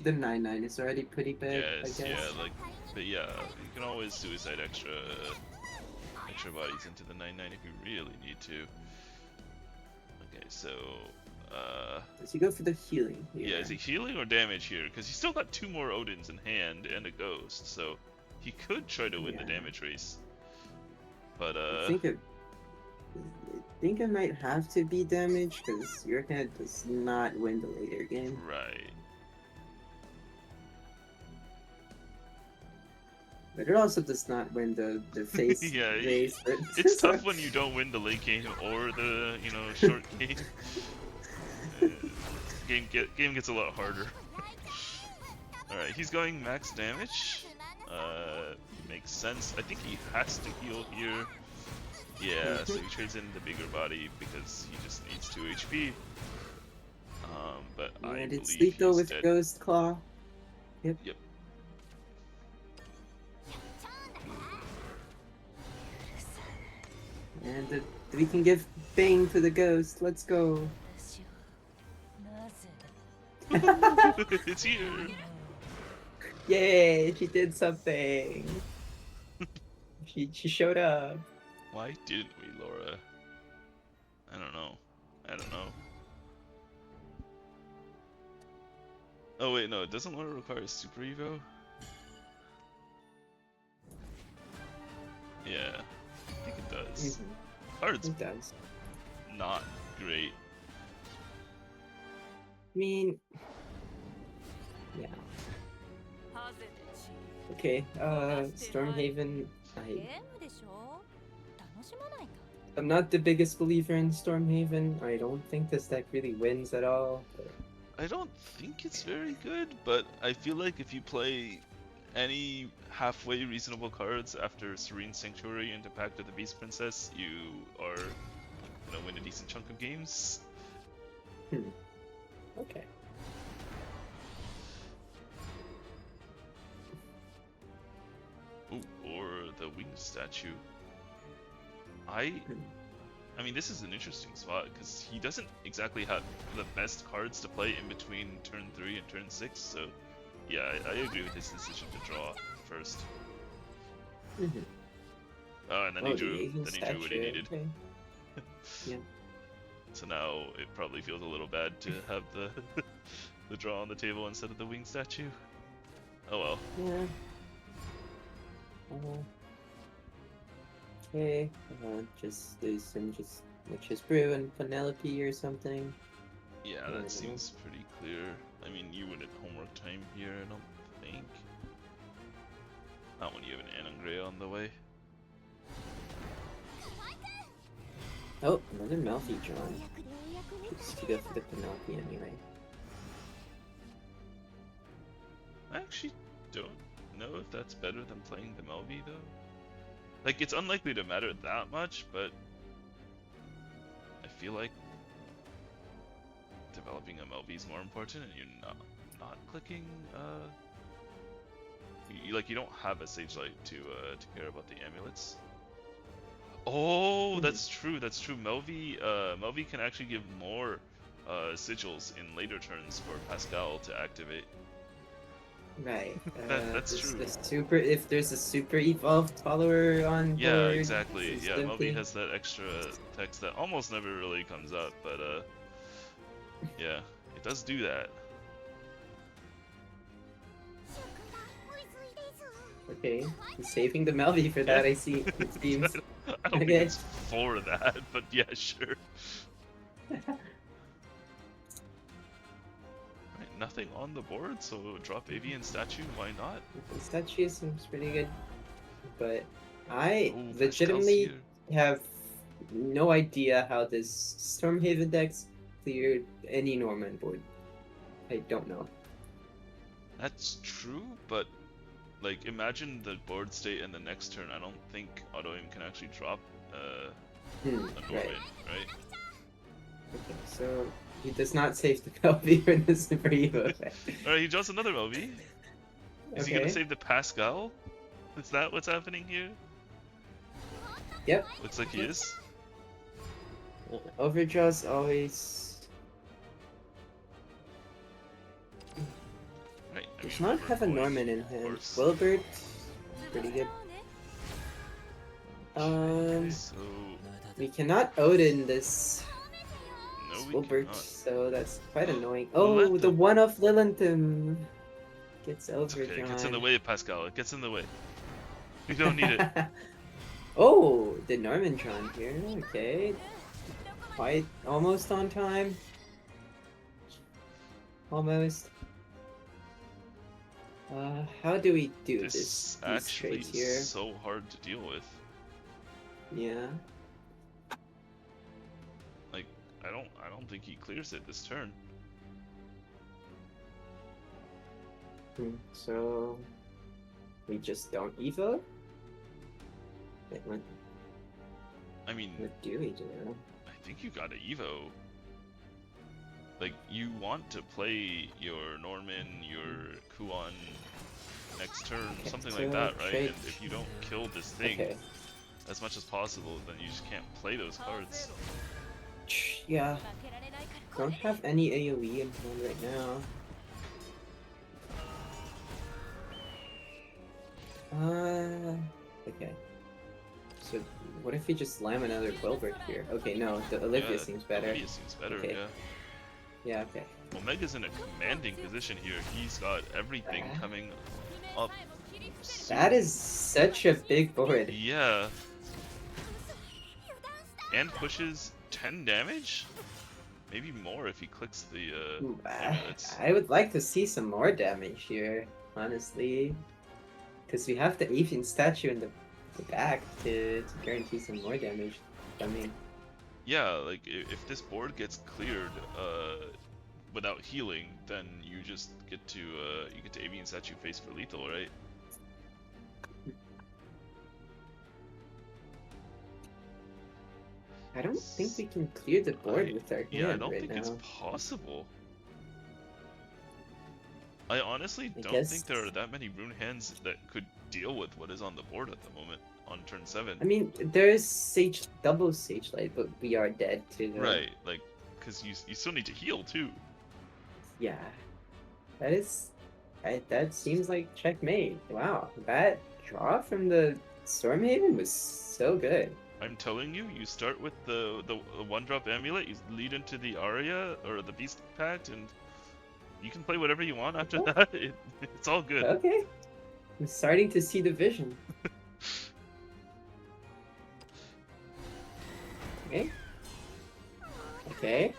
the 9/9 is already pretty big. Yes, I guess. yeah, like, but yeah, you can always suicide extra bodies into the 9/9 if you really need to. Okay, so does he go for the healing here? yeah, is he healing or damage here? Because he's still got 2 more Odins in hand and a ghost, so he could try to win the damage race. But I think it might have to be damage because your head does not win the later game. Right. But it also does not win the face yeah, race. But it's tough when you don't win the late game or the short game. Game gets a lot harder. All right, he's going max damage. Makes sense. I think he has to heal here. Yeah, so he trades in the bigger body because he just needs 2 HP. But I believe it's lethal he's with dead. Ghost Claw. Yep. And we can give Bang to the ghost. Let's go. It's here. Yay! She did something. she showed up. Why didn't we, Laura? I don't know. Oh wait, no. Doesn't Laura require Super Evo? Yeah, I think it does. Card's It does. not great. I mean, yeah. Okay, Stormhaven. I'm not the biggest believer in Stormhaven. I don't think this deck really wins at all. But... I don't think it's very good, but I feel like if you play any halfway reasonable cards after Serene Sanctuary into Pact of the Beast Princess, you are gonna win a decent chunk of games. Okay. Ooh, or the winged statue. I mean, this is an interesting spot because he doesn't exactly have the best cards to play in between turn 3 and turn 6. So, yeah, I agree with his decision to draw first. Oh, and then he drew. Then he drew what he needed. Okay. Yeah. So now it probably feels a little bad to have the the draw on the table instead of the winged statue. Oh well. Yeah. Okay. Just do some Witch's Brew and Penelope or something. Yeah, that seems pretty clear. I mean, you wouldn't homework time here, I don't think. Not when you have an Anangray on the way. Oh, another Melfi drawn. Just to go for the Penelope anyway. I actually don't know if that's better than playing the Melvi though. Like, it's unlikely to matter that much, but I feel like developing a Melvi is more important, and you're not clicking. You don't have a Sage Light to care about the amulets. Oh, that's true. That's true. Melvi can actually give more sigils in later turns for Pascal to activate. Right. That's true. If there's a super evolved follower on Yeah, board, exactly. it's Yeah, Melby Limpy. has that extra text that almost never really comes up, but yeah, it does do that. Okay, he's saving the Melby for that. I see. It seems. I don't Okay. think it's for that, but yeah, sure. Right, nothing on the board, so drop avian statue. Why not? The statue seems pretty good, but I Oh, Pascal's legitimately here. have no idea how this Stormhaven deck's cleared any Norman board. I don't know. That's true, but like imagine the board state in the next turn. I don't think auto aim can actually drop a Norman, right? Okay, so he does not save the Melby for the Super Evo effect. Alright, he draws another Melby. Is he gonna save the Pascal? Is that what's happening here? Yep. Looks like he is. Overdraw's always. Right, Does not have a Norman in hand. Wilbert, pretty good. So We cannot Odin this no, we Wilbert, cannot. so that's quite annoying. Let Oh, the them- one of Lillingham gets It's overdrawn. okay. It gets in the way of Pascal. It gets in the way. We don't need it. Oh, the Norman drawn here. Okay, quite almost on time. Almost. How do we do This this? These actually trades here. is so hard to deal with. Yeah. Like, I don't think he clears it this turn. So we just don't Evo? Wait, I mean, what do we do? I think you gotta Evo. Like, you want to play your Norman, your Kuon next turn, Okay, something so like that, right? trade- And if you don't kill this thing Okay. as much as possible, then you just can't play those cards. Yeah. Don't have any AoE in hand right now. Okay. So what if we just slam another Wilbert here? Okay, no, the Olivia seems better. Olivia seems better, Okay. yeah. Yeah, okay. Omega's in a commanding position here. He's got everything coming up. That is such a big board. Yeah. And pushes 10 damage? Maybe more if he clicks the Ooh, amulets. I would like to see some more damage here, honestly. Because we have the avian statue in the back to guarantee some more damage. I mean, Yeah, like if this board gets cleared without healing, then you just get to avian statue face for lethal, right? I don't think we can clear the board with our hand Yeah, I don't right think now. it's possible. I honestly don't guess- think there are that many rune hands that could deal with what is on the board at the moment on turn 7. I mean, there is double Sage Light, but we are dead too. Though. Right, like, because you still need to heal too. Yeah. That seems like checkmate. Wow, that draw from the Stormhaven was so good. I'm telling you, you start with the 1-drop amulet, you lead into the Aria or the Beast Pact, and you can play whatever you want after that. It's all good. Okay. I'm starting to see the vision. Okay. Okay.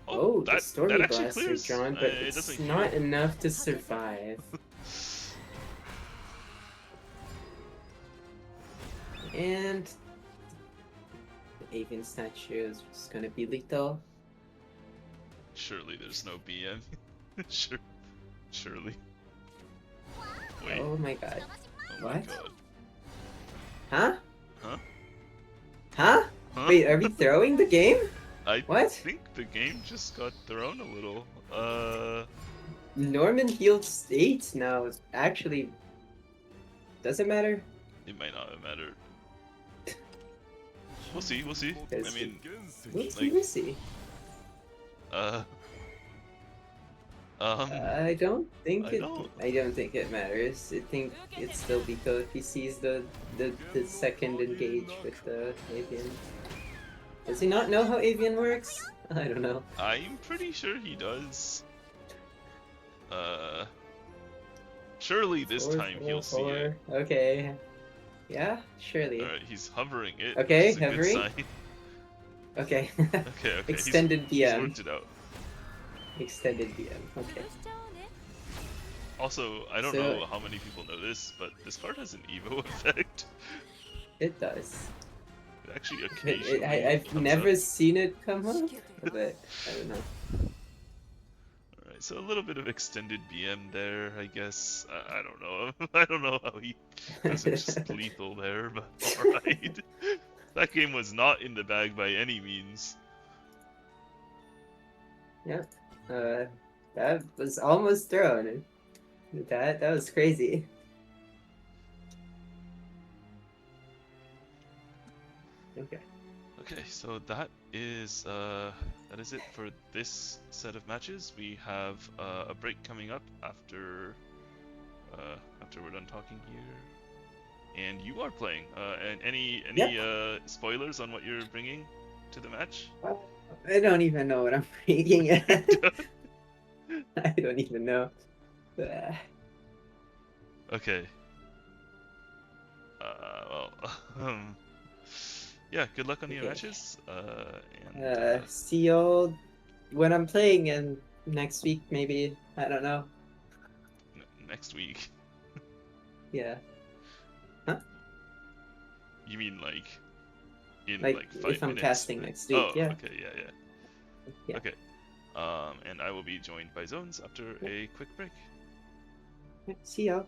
Oh, the Stormy that actually Blasts are clears. drawn, but It it's doesn't not heal. enough to survive. And the avian statue is just gonna be lethal. Surely there's no BM. Surely. Wait. Oh my god. Oh my what? god. Huh? Huh? Huh? Huh? Wait, are we throwing the game? I What? think the game just got thrown a little. Norman healed 8 now. Actually, does it matter? It might not have mattered. We'll see, we'll see. I Yes. mean, We'll see, like, we'll see. I don't think I it. don't. I don't think it matters. I think it's still Biko if he sees the second engage with the avian. Does he not know how avian works? I don't know. I'm pretty sure he does. Surely this time he'll see it. Okay. Yeah, surely. Alright, he's hovering it, which Okay, is a good hovering. sign. Okay. Okay, Extended he's BM. worked it out. Extended BM. Okay. Also, I don't know how many people know this, but this card has an Evo effect. It does. It actually occasionally I've comes never up. seen it come up, but I don't know. Alright, so a little bit of extended BM there, I guess. I don't know. I don't know how he doesn't just lethal there, but alright. That game was not in the bag by any means. Yep. That was almost thrown. That was crazy. Okay. Okay, so that is it for this set of matches. We have a break coming up after we're done talking here, and you are playing. And any spoilers on what you're bringing to the match? I don't even know what I'm bringing yet. I don't even know. Okay. Well, yeah. Good luck on your matches. See y'all when I'm playing in next week, maybe. I don't know. Next week. Yeah. Huh? You mean like in like 5 if I'm minutes? casting next week? Oh, Yeah. okay, yeah. Okay. And I will be joined by Zones after a quick break. See y'all.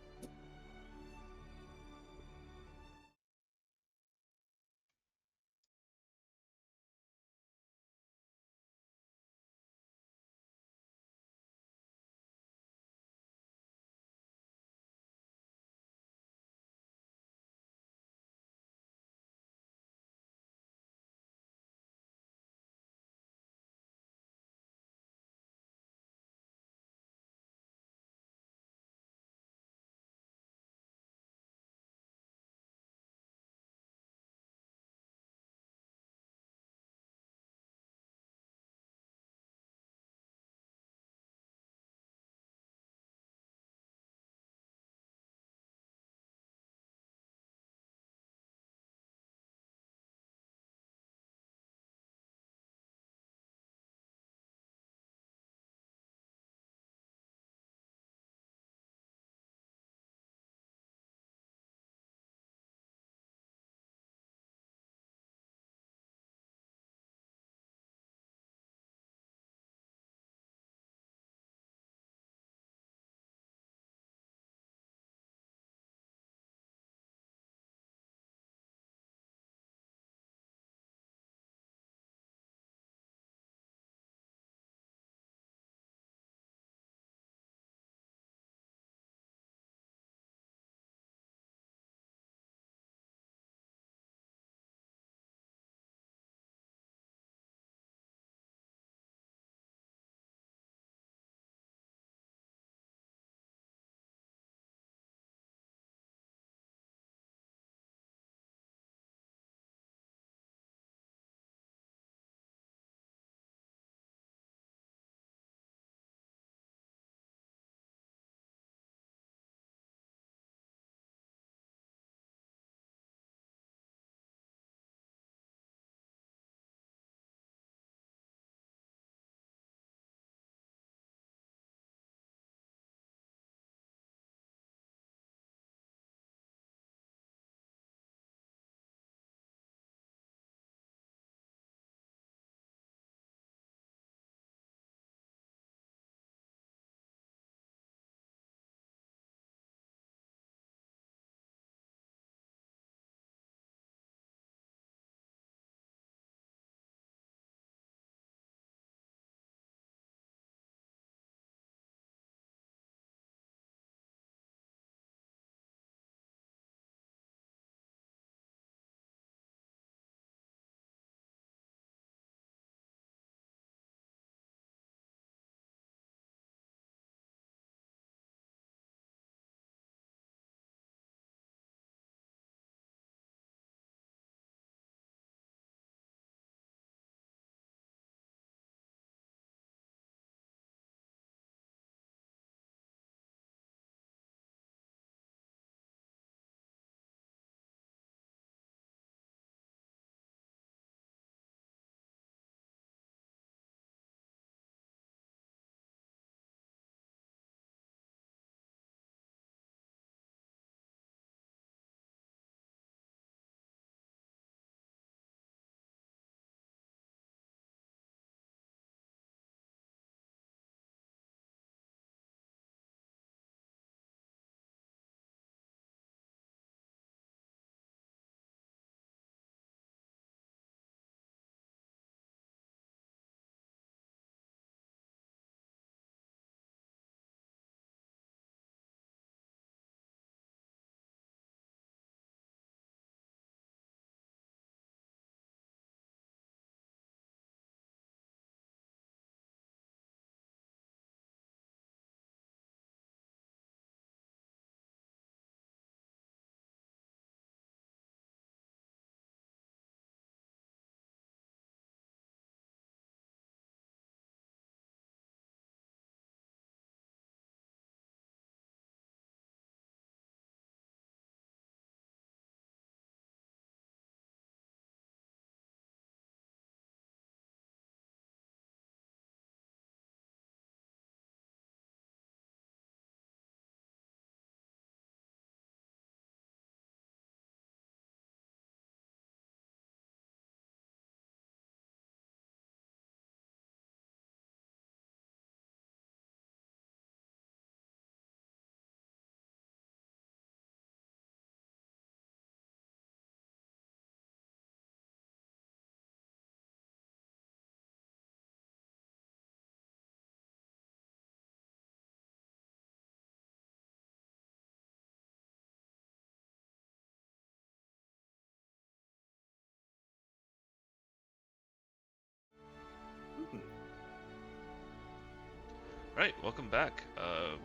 Right, welcome back.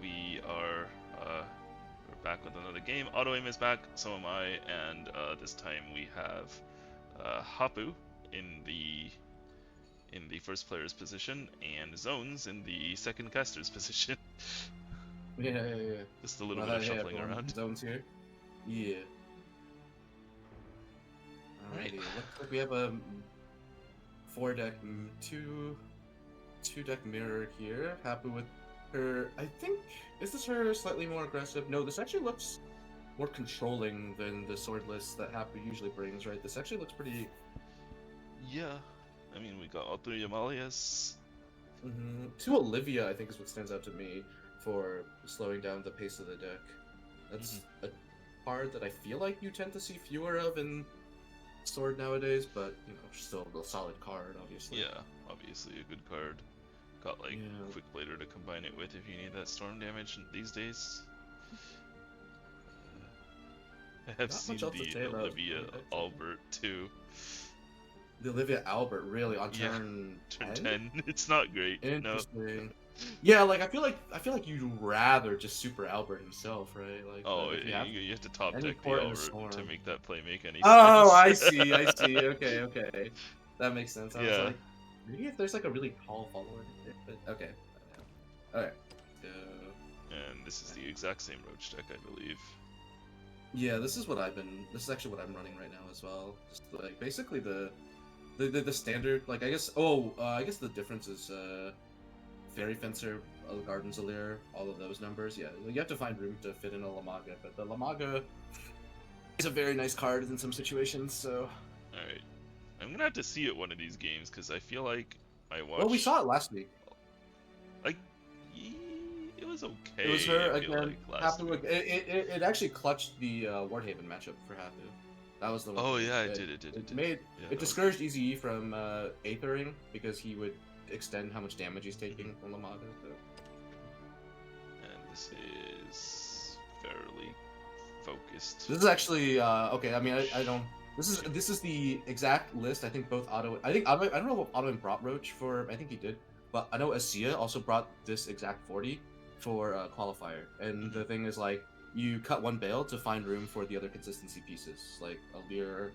We're back with another game. Auto aim is back, so am I, and this time we have Hapu in the first player's position and Zones in the second caster's position. Yeah. Just a little bit of shuffling around. Zones here. Yeah. Alrighty. Looks like we have a 4-deck, two-deck mirror here. Happy with her. I think, is this her slightly more aggressive? No, this actually looks more controlling than the sword list that Happy usually brings, right? This actually looks pretty. Yeah, I mean, we got all three Amalias. To Olivia, I think is what stands out to me for slowing down the pace of the deck. That's a card that I feel like you tend to see fewer of in Sword nowadays, but you know, still a solid card, obviously. Yeah, obviously a good card. Got like Quick Blader to combine it with if you need that storm damage these days. I have seen the Olivia Albert too. The Olivia Albert, really, on turn 10? It's not great. Interesting. No. Yeah, like I feel like you'd rather just super Albert himself, right? Like you have to top deck the Albert to make that play make any sense. Oh, I see. Okay. That makes sense. I was like, maybe if there's like a really tall follower. But okay. Alright. And this is the exact same Roach deck, I believe. Yeah, this is actually what I'm running right now as well. Just like basically the standard, like I guess the difference is Fairy Fencer, Garden Zalir, all of those numbers. Yeah, you have to find room to fit in a Lamaga, but the Lamaga is a very nice card in some situations, so. Alright. I'm gonna have to see it one of these games, because I feel like I watched... Well, we saw it last week. Like, it was okay. It was her again. Like last week. It actually clutched the Wardhaven matchup for Hapu. That was the one. Oh yeah, it did. It discouraged Easy from Aethering because he would extend how much damage he's taking from Lamaga. So. And this is fairly focused. This is actually okay. I mean, I don't. This is the exact list. I think both Otto. I don't know what Otto brought Roach for. I think he did, but I know Asia also brought this exact 40 for qualifier. And the thing is, like, you cut one bale to find room for the other consistency pieces, like Alir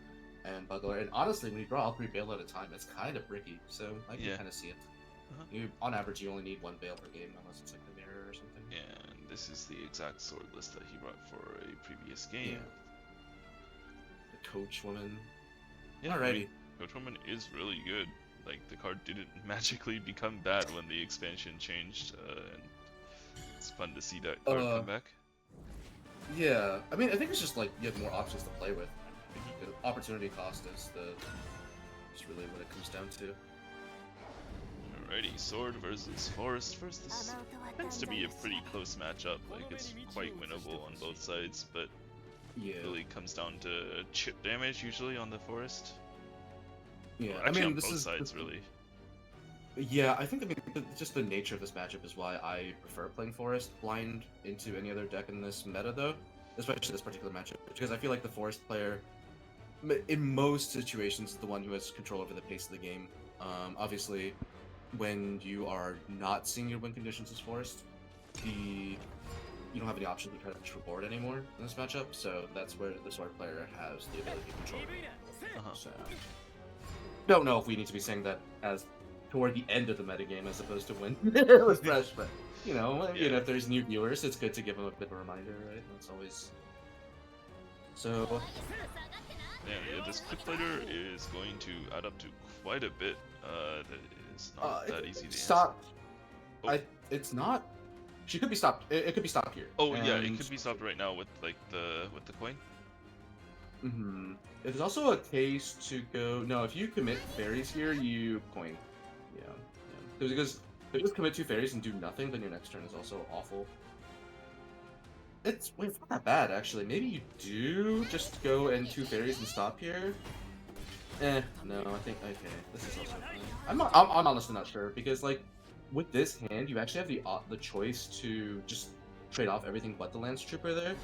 and Bugler. And honestly, when you draw all 3 bale at a time, it's kind of bricky. So I can kind of see it. On average, you only need 1 bale per game, unless it's like the mirror or something. And this is the exact sword list that he brought for a previous game. Yeah. The Coach Woman. Yeah, alrighty. Coach Woman is really good. Like, the card didn't magically become bad when the expansion changed, and it's fun to see that card come back. Yeah, I mean, I think it's just like you have more options to play with. The opportunity cost is just really what it comes down to. Alrighty, Sword versus Forest. First, this tends to be a pretty close matchup. Like, it's quite winnable on both sides, but it really comes down to chip damage usually on the Forest. Yeah, actually, I mean, on both sides really. Yeah, I think just the nature of this matchup is why I prefer playing Forest blind into any other deck in this meta, though, especially this particular matchup, because I feel like the Forest player, in most situations, is the one who has control over the pace of the game. Obviously, when you are not seeing your win conditions as Forest, you don't have any option to try to push board anymore in this matchup, so that's where the Sword player has the ability to control. So, don't know if we need to be saying that as toward the end of the metagame as opposed to when it was fresh, but you know, if there's new viewers, it's good to give them a bit of a reminder, right? That's always so. Yeah, this Quick Blader is going to add up to quite a bit. That is not that easy to stop. It's not. She could be stopped. It could be stopped here. Oh yeah, it could be stopped right now with like the coin. There's also a case to go. No, if you commit fairies here, you coin. Yeah. Because if you just commit 2 fairies and do nothing, then your next turn is also awful. It's not that bad actually. Maybe you do just go and 2 fairies and stop here. No, I think okay. This is also fine. I'm honestly not sure because like with this hand, you actually have the choice to just trade off everything but the Lance Trooper there,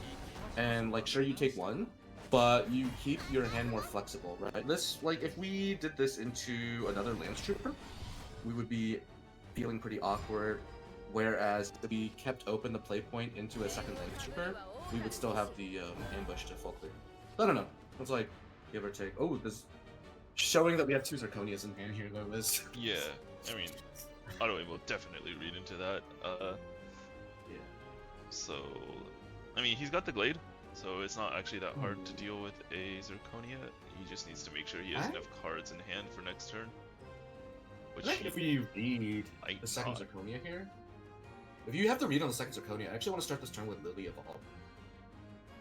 and like sure you take 1. But you keep your hand more flexible, right? This, like, if we did this into another Lance Trooper, we would be feeling pretty awkward Whereas if we kept open the play point into a second lane trooper, we would still have the ambush to full clear. I don't know. It's like give or take. Oh, this showing that we have 2 Zirconias in hand here though is. Yeah, I mean, Auto-Aim will definitely read into that. Yeah. So, I mean, he's got the Glade, so it's not actually that hard to deal with a Zirconia. He just needs to make sure he has enough cards in hand for next turn. Which if we read might the second not. Zirconia here, if you have to read on the second Zirconia, I actually want to start this turn with Lily Evolve.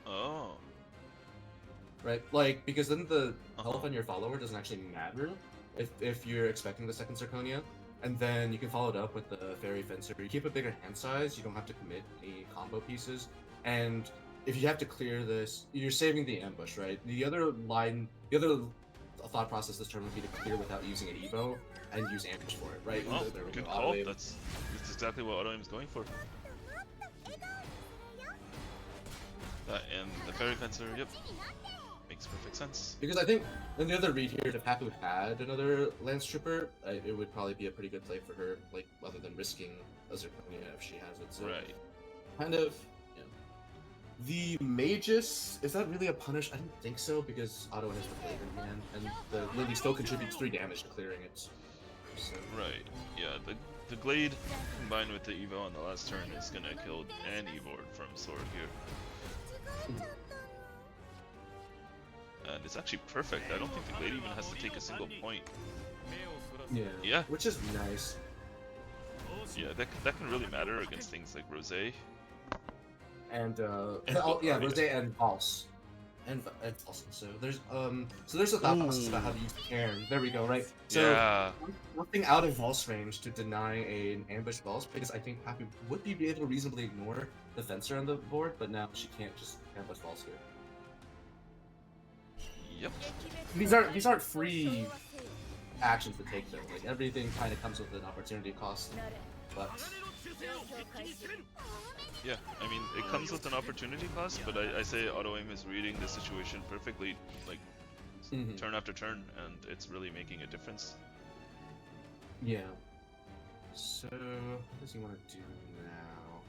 Oh. Right, like, because then the health on your follower doesn't actually matter if you're expecting the second Zirconia, and then you can follow it up with the Fairy Fencer. You keep a bigger hand size, you don't have to commit any combo pieces, and if you have to clear this, you're saving the ambush, right? The other thought process this turn would be to clear without using an Evo and use ambush for it, right? Oh, There we good go. call. Auto-Aim. That's exactly what Auto-Aim is going for. That and the Fairy Fencer, yep. Makes perfect sense. Because I think, and the other read here is if Hapu had another Lance Trooper, it would probably be a pretty good play for her, like, other than risking a Zirconia if she has it. So Right. kind of, yeah. The Magus, is that really a punish? I don't think so, because Otto has the Blade in hand, and the Lily still contributes 3 damage to clearing it. So. Right. Yeah, the Glade combined with the Evo on the last turn is gonna kill any board from Sword here. And it's actually perfect. I don't think the Glade even has to take a single point. Yeah. Yeah. Which is nice. Yeah, that can really matter against things like Rosé. And Rosé and Pulse. And Pulse. So there's a thought process about how to use Cairn. There we go, right? So Yeah. nothing out of Vulse range to deny an ambush Vulse, because I think Happy would be able to reasonably ignore the Fencer on the board, but now she can't just ambush Vulse here. Yep. These aren't free actions to take though. Like everything kind of comes with an opportunity cost. But Yeah, I mean, it comes with an opportunity cost, but I say Auto-Aim is reading the situation perfectly, like, turn after turn, and it's really making a difference. yeah. So, what does he want to do now?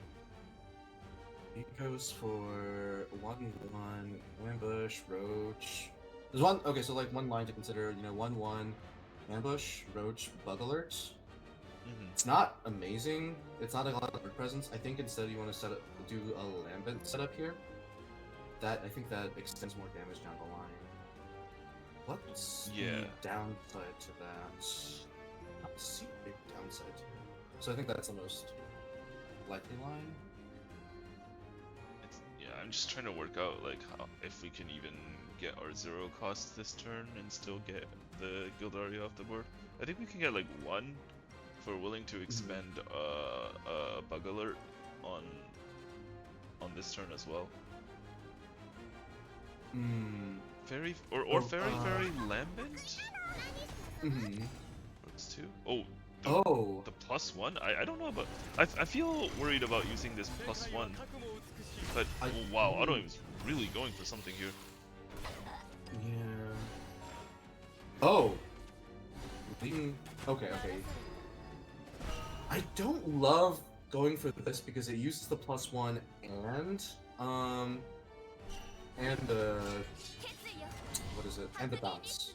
He goes for 1-1, ambush, roach. There's one, okay, so like one line to consider, 1-1, ambush, roach, bug alert. It's not amazing. It's not a lot of presence. I think instead you want to do a Lambent setup here. I think that extends more damage down the line. What's the downside to that? I don't see a big downside to it. So I think that's the most likely line. I'm just trying to work out like if we can even get our 0 cost this turn and still get the Gildaria off the board. I think we can get like 1 if we're willing to expend a bug alert on this turn as well. Fairy Fairy Lambent? Works too. Oh, the +1? I don't know about. I feel worried about using this +1. But wow, Auto-Aim is really going for something here. Yeah. Oh. Okay. I don't love going for this because it uses the +1 and the what is it? And the bounce.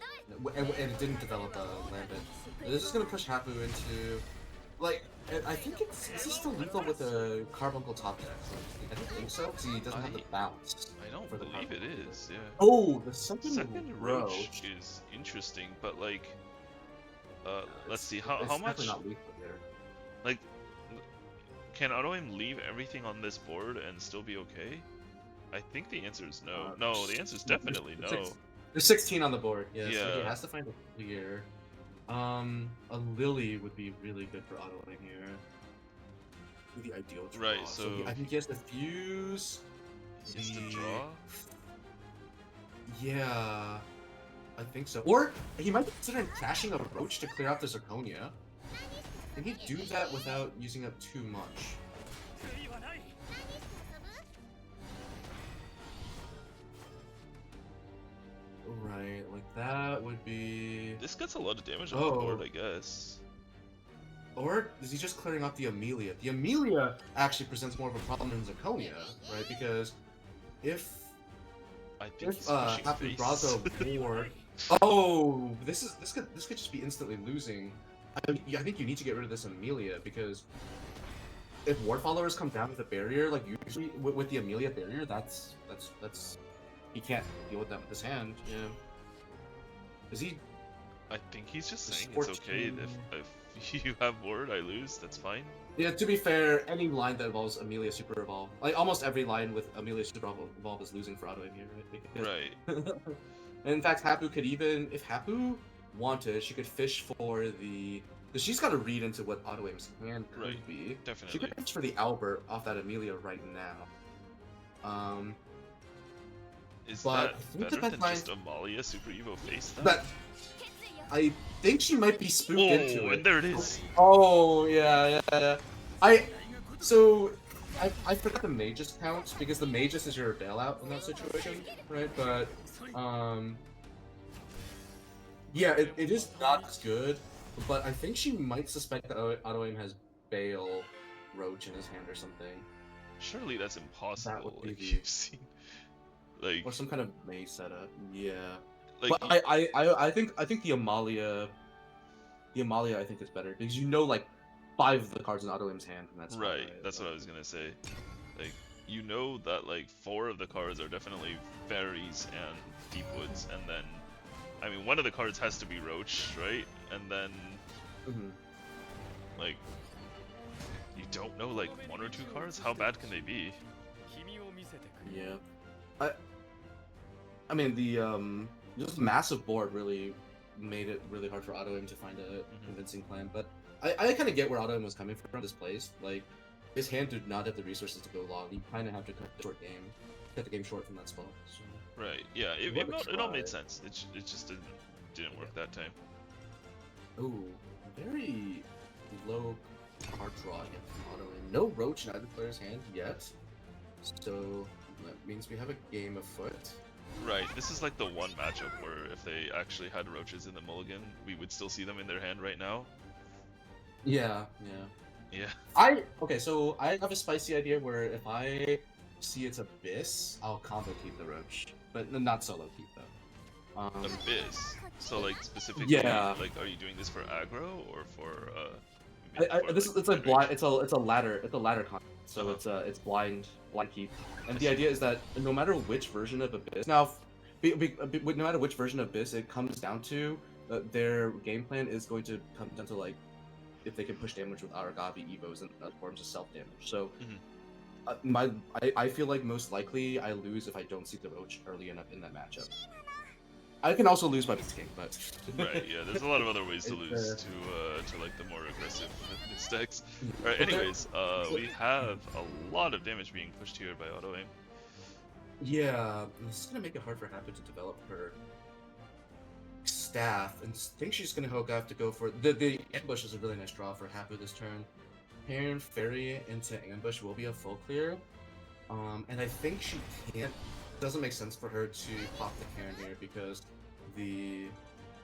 And it didn't develop a Lambent. This is gonna push Hapu into I think is this still lethal with a Carbuncle top deck? I don't think so, because he doesn't have the bounce. I don't believe it is, yeah. Oh, the second Roach is interesting, but like let's see, how much not lethal there. Like, can Auto-Aim leave everything on this board and still be okay? I think the answer is no. No, the answer is definitely no. There's 16 on the board, yeah. So he has to find a clear. A Lily would be really good for Auto-Aim here. The ideal draw. Right, so I think he has to fuse. He has to draw? Yeah, I think so. Or he might consider cashing a Roach to clear out the Zirconia. Can he do that without using up too much? Right, like that would be... This gets a lot of damage on the board, I guess. Or is he just clearing out the Amelia? The Amelia actually presents more of a problem than Zirconia, right? Because if I think he's pushing Happy face. Brazo ward, oh, this could just be instantly losing. I think you need to get rid of this Amelia because if ward followers come down with a barrier, like usually with the Amelia barrier, that's he can't deal with that with his hand. Yeah. Is he? I think he's just saying it's okay if you have ward, I lose. That's fine. Yeah. To be fair, any line that involves Amelia Super Evolve, like almost every line with Amelia Super Evolve is losing for auto aim here, right? Right. And in fact, Hapu could even, if Hapu wanted, she could fish for the. Because she's got to read into what auto aim's hand could be. Definitely. She could fish for the Albert off that Amelia right now. Is but that better than just Amalia Super Evo face then? That I think she might be spooked into it. And there it is. Oh yeah. I forgot the Magus counts because the Magus is your bailout in that situation, right? But yeah, it is not as good. But I think she might suspect that auto aim has Bail Roach in his hand or something. Surely that's impossible. That would be like you've seen, like or some kind of May setup. Yeah. Like, but I think the Amalia I think is better because you know like 5 of the cards in auto aim's hand and that's right. That's what I was gonna say. Like you know that like 4 of the cards are definitely fairies and deep woods, and then I mean one of the cards has to be Roach, right? And then like you don't know like 1 or 2 cards. How bad can they be? Yeah. I mean the just massive board really made it really hard for auto aim to find a convincing plan, but I kind of get where auto aim was coming from this place. Like his hand did not have the resources to go long. You kind of have to cut the game short from that spot. So. Right. Yeah. It all made sense. It just didn't work that time. Ooh, very low card draw again from auto aim. No Roach in either player's hand yet, so that means we have a game afoot. Right, this is like the one matchup where if they actually had Roaches in the mulligan, we would still see them in their hand right now. Yeah. Okay, so I have a spicy idea where if I see it's Abyss, I'll combo keep the Roach, but not solo keep though. Abyss. So like specifically, like are you doing this for aggro or for? It's like blind. It's a ladder. It's a ladder con. So it's blind keep. And the idea is that no matter which version of Abyss, now, no matter which version of Abyss, it comes down to their game plan is going to come down to like if they can push damage with Aragabi Evos and other forms of self damage. So I feel like most likely I lose if I don't see the Roach early enough in that matchup. I can also lose by Blitzking, but right, yeah. There's a lot of other ways to lose to like the more aggressive mistakes. All right. Anyways, we have a lot of damage being pushed here by auto aim. Yeah, this is gonna make it hard for Happy to develop her staff, and I think she's gonna have to go for the ambush is a really nice draw for Happy this turn. Heron Fairy into ambush will be a full clear, and I think she can't. Doesn't make sense for her to pop the Karen here because the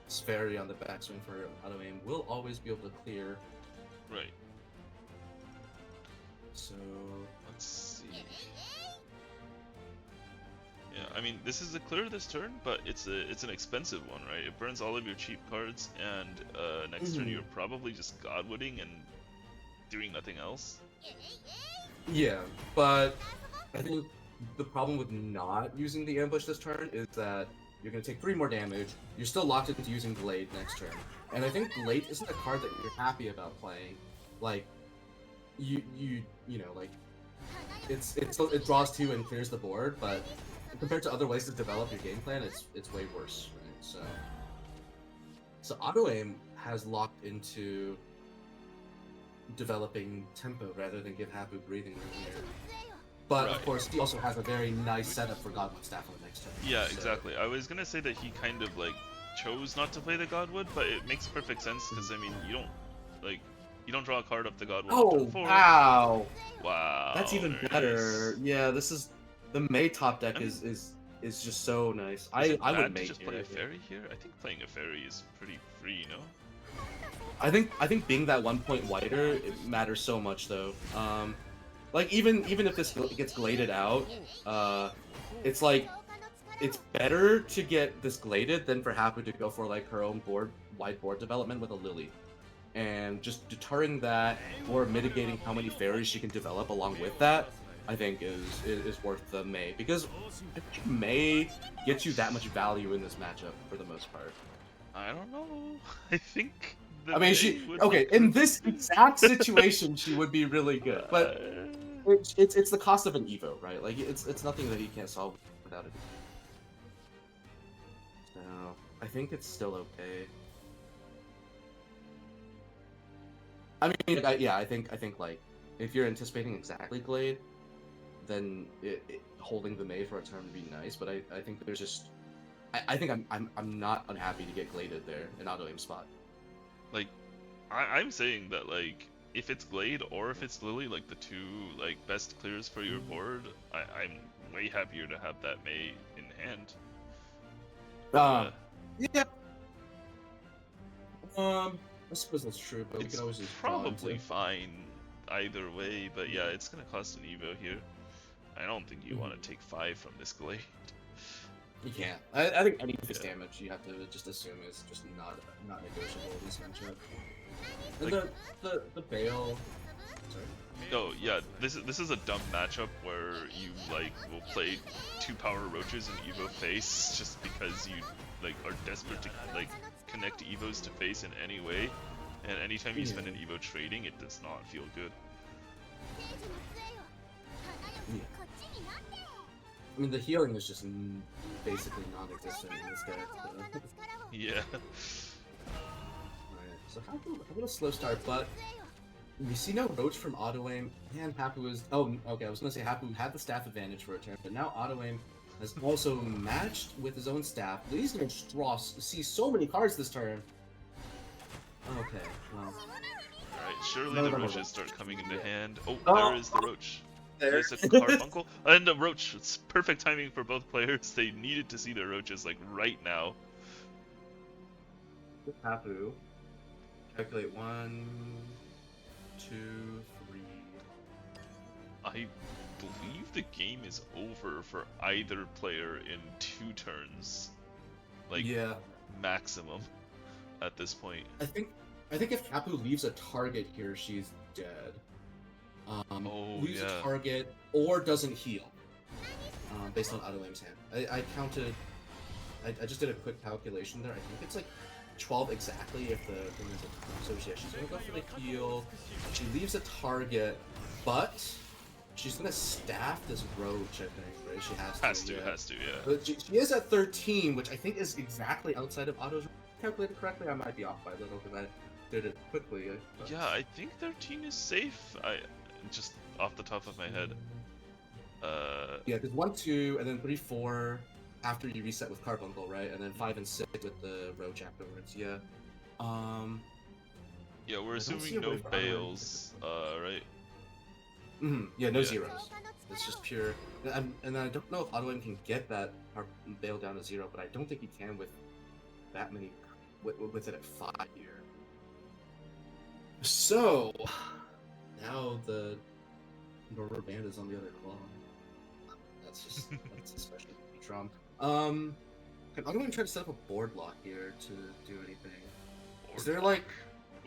Sperry on the backswing for auto aim will always be able to clear. Right. So let's see. Yeah, I mean this is a clear this turn, but it's an expensive one, right? It burns all of your cheap cards, and next turn you're probably just Godwooding and doing nothing else. Yeah, but I think the problem with not using the ambush this turn is that you're going to take 3 more damage, you're still locked into using Glade next turn. And I think Glade isn't a card that you're happy about playing. Like, you know, like, it draws 2 and clears the board, but compared to other ways to develop your game plan, it's way worse, right? So auto aim has locked into developing tempo rather than give Hapu breathing room here. But of course, he also has a very nice setup for Godwood Staff on the next turn. Yeah, exactly. I was gonna say that he kind of like chose not to play the Godwood, but it makes perfect sense because I mean, you don't draw a card up the Godwood. Oh wow! Wow, that's even better. Yeah, this is the May top deck is just so nice. I would make just play a fairy here. I think playing a fairy is pretty free, you know. I think being that 1 point wider it matters so much though. Like even if this gets gladed out, it's like it's better to get this gladed than for Hapu to go for like her own wide board development with a Lily. And just deterring that or mitigating how many fairies she can develop along with that, I think is worth the Mei. Because I think Mei gets you that much value in this matchup for the most part. I don't know. I think. I mean, in this exact situation, she would be really good. But it's the cost of an Evo, right? Like it's nothing that he can't solve without it. So I think it's still okay. I mean, I think like if you're anticipating exactly Glade, then holding the Mei for a turn would be nice. But I think there's just I think I'm not unhappy to get Gladed there in auto aim spot. Like, I'm saying that like if it's Glade or if it's Lily, like the two like best clears for your board, I'm way happier to have that Mei in hand. Yeah. I suppose that's true, but we it's can always use probably fine either way. But yeah, it's gonna cost an Evo here. I don't think you want to take 5 from this Glade. You can't. I think any fixed damage you have to just assume is just not negotiable in this matchup. And Like, the Bale. Sorry. Oh yeah, this is a dumb matchup where you like will play 2 power roaches in Evo face just because you like are desperate to like connect Evos to face in any way, and anytime you spend an Evo trading, it does not feel good. Yeah. I mean, the healing is just basically non-existent in this deck. So. Yeah. Alright, so how about a slow start, but we see no Roach from auto aim, and Hapu is. Oh, okay, I was gonna say Hapu had the staff advantage for a turn, but now auto aim has also matched with his own staff. He's gonna see so many cards this turn. Okay, well. Alright, surely the roaches start coming into hand. Oh, there is the roach. There's a carbuncle and a roach. It's perfect timing for both players. They needed to see their roaches like right now. Hapu. Calculate 1, 2, 3. I believe the game is over for either player in 2 turns. Like, yeah, maximum at this point. I think if Hapu leaves a target here, she's dead. Leaves a target or doesn't heal. Based on auto aim's hand. I counted. I just did a quick calculation there. I think it's like 12 exactly if the thing is a, so yeah, she's gonna go for the heal. She leaves a target, but she's gonna staff this roach, I think, right? She has to, yeah. But she is at 13, which I think is exactly outside of Otto's. Calculated correctly, I might be off by a little because I did it quickly. But... Yeah, I think 13 is safe. I just off the top of my head. Yeah, because 1, 2, and then 3, 4 after you reset with Carbuncle, right? And then 5 and 6 with the Roach afterwards. Yeah. Yeah, we're assuming no Bales, right? Yeah, no zeros. It's just pure. And I don't know if Auto Aim can get that Bale down to 0, but I don't think he can with that many. With it at 5 here. So now the rubber band is on the other claw. That's especially Trump. Can Auto Aim try to set up a board lock here to do anything? Is there like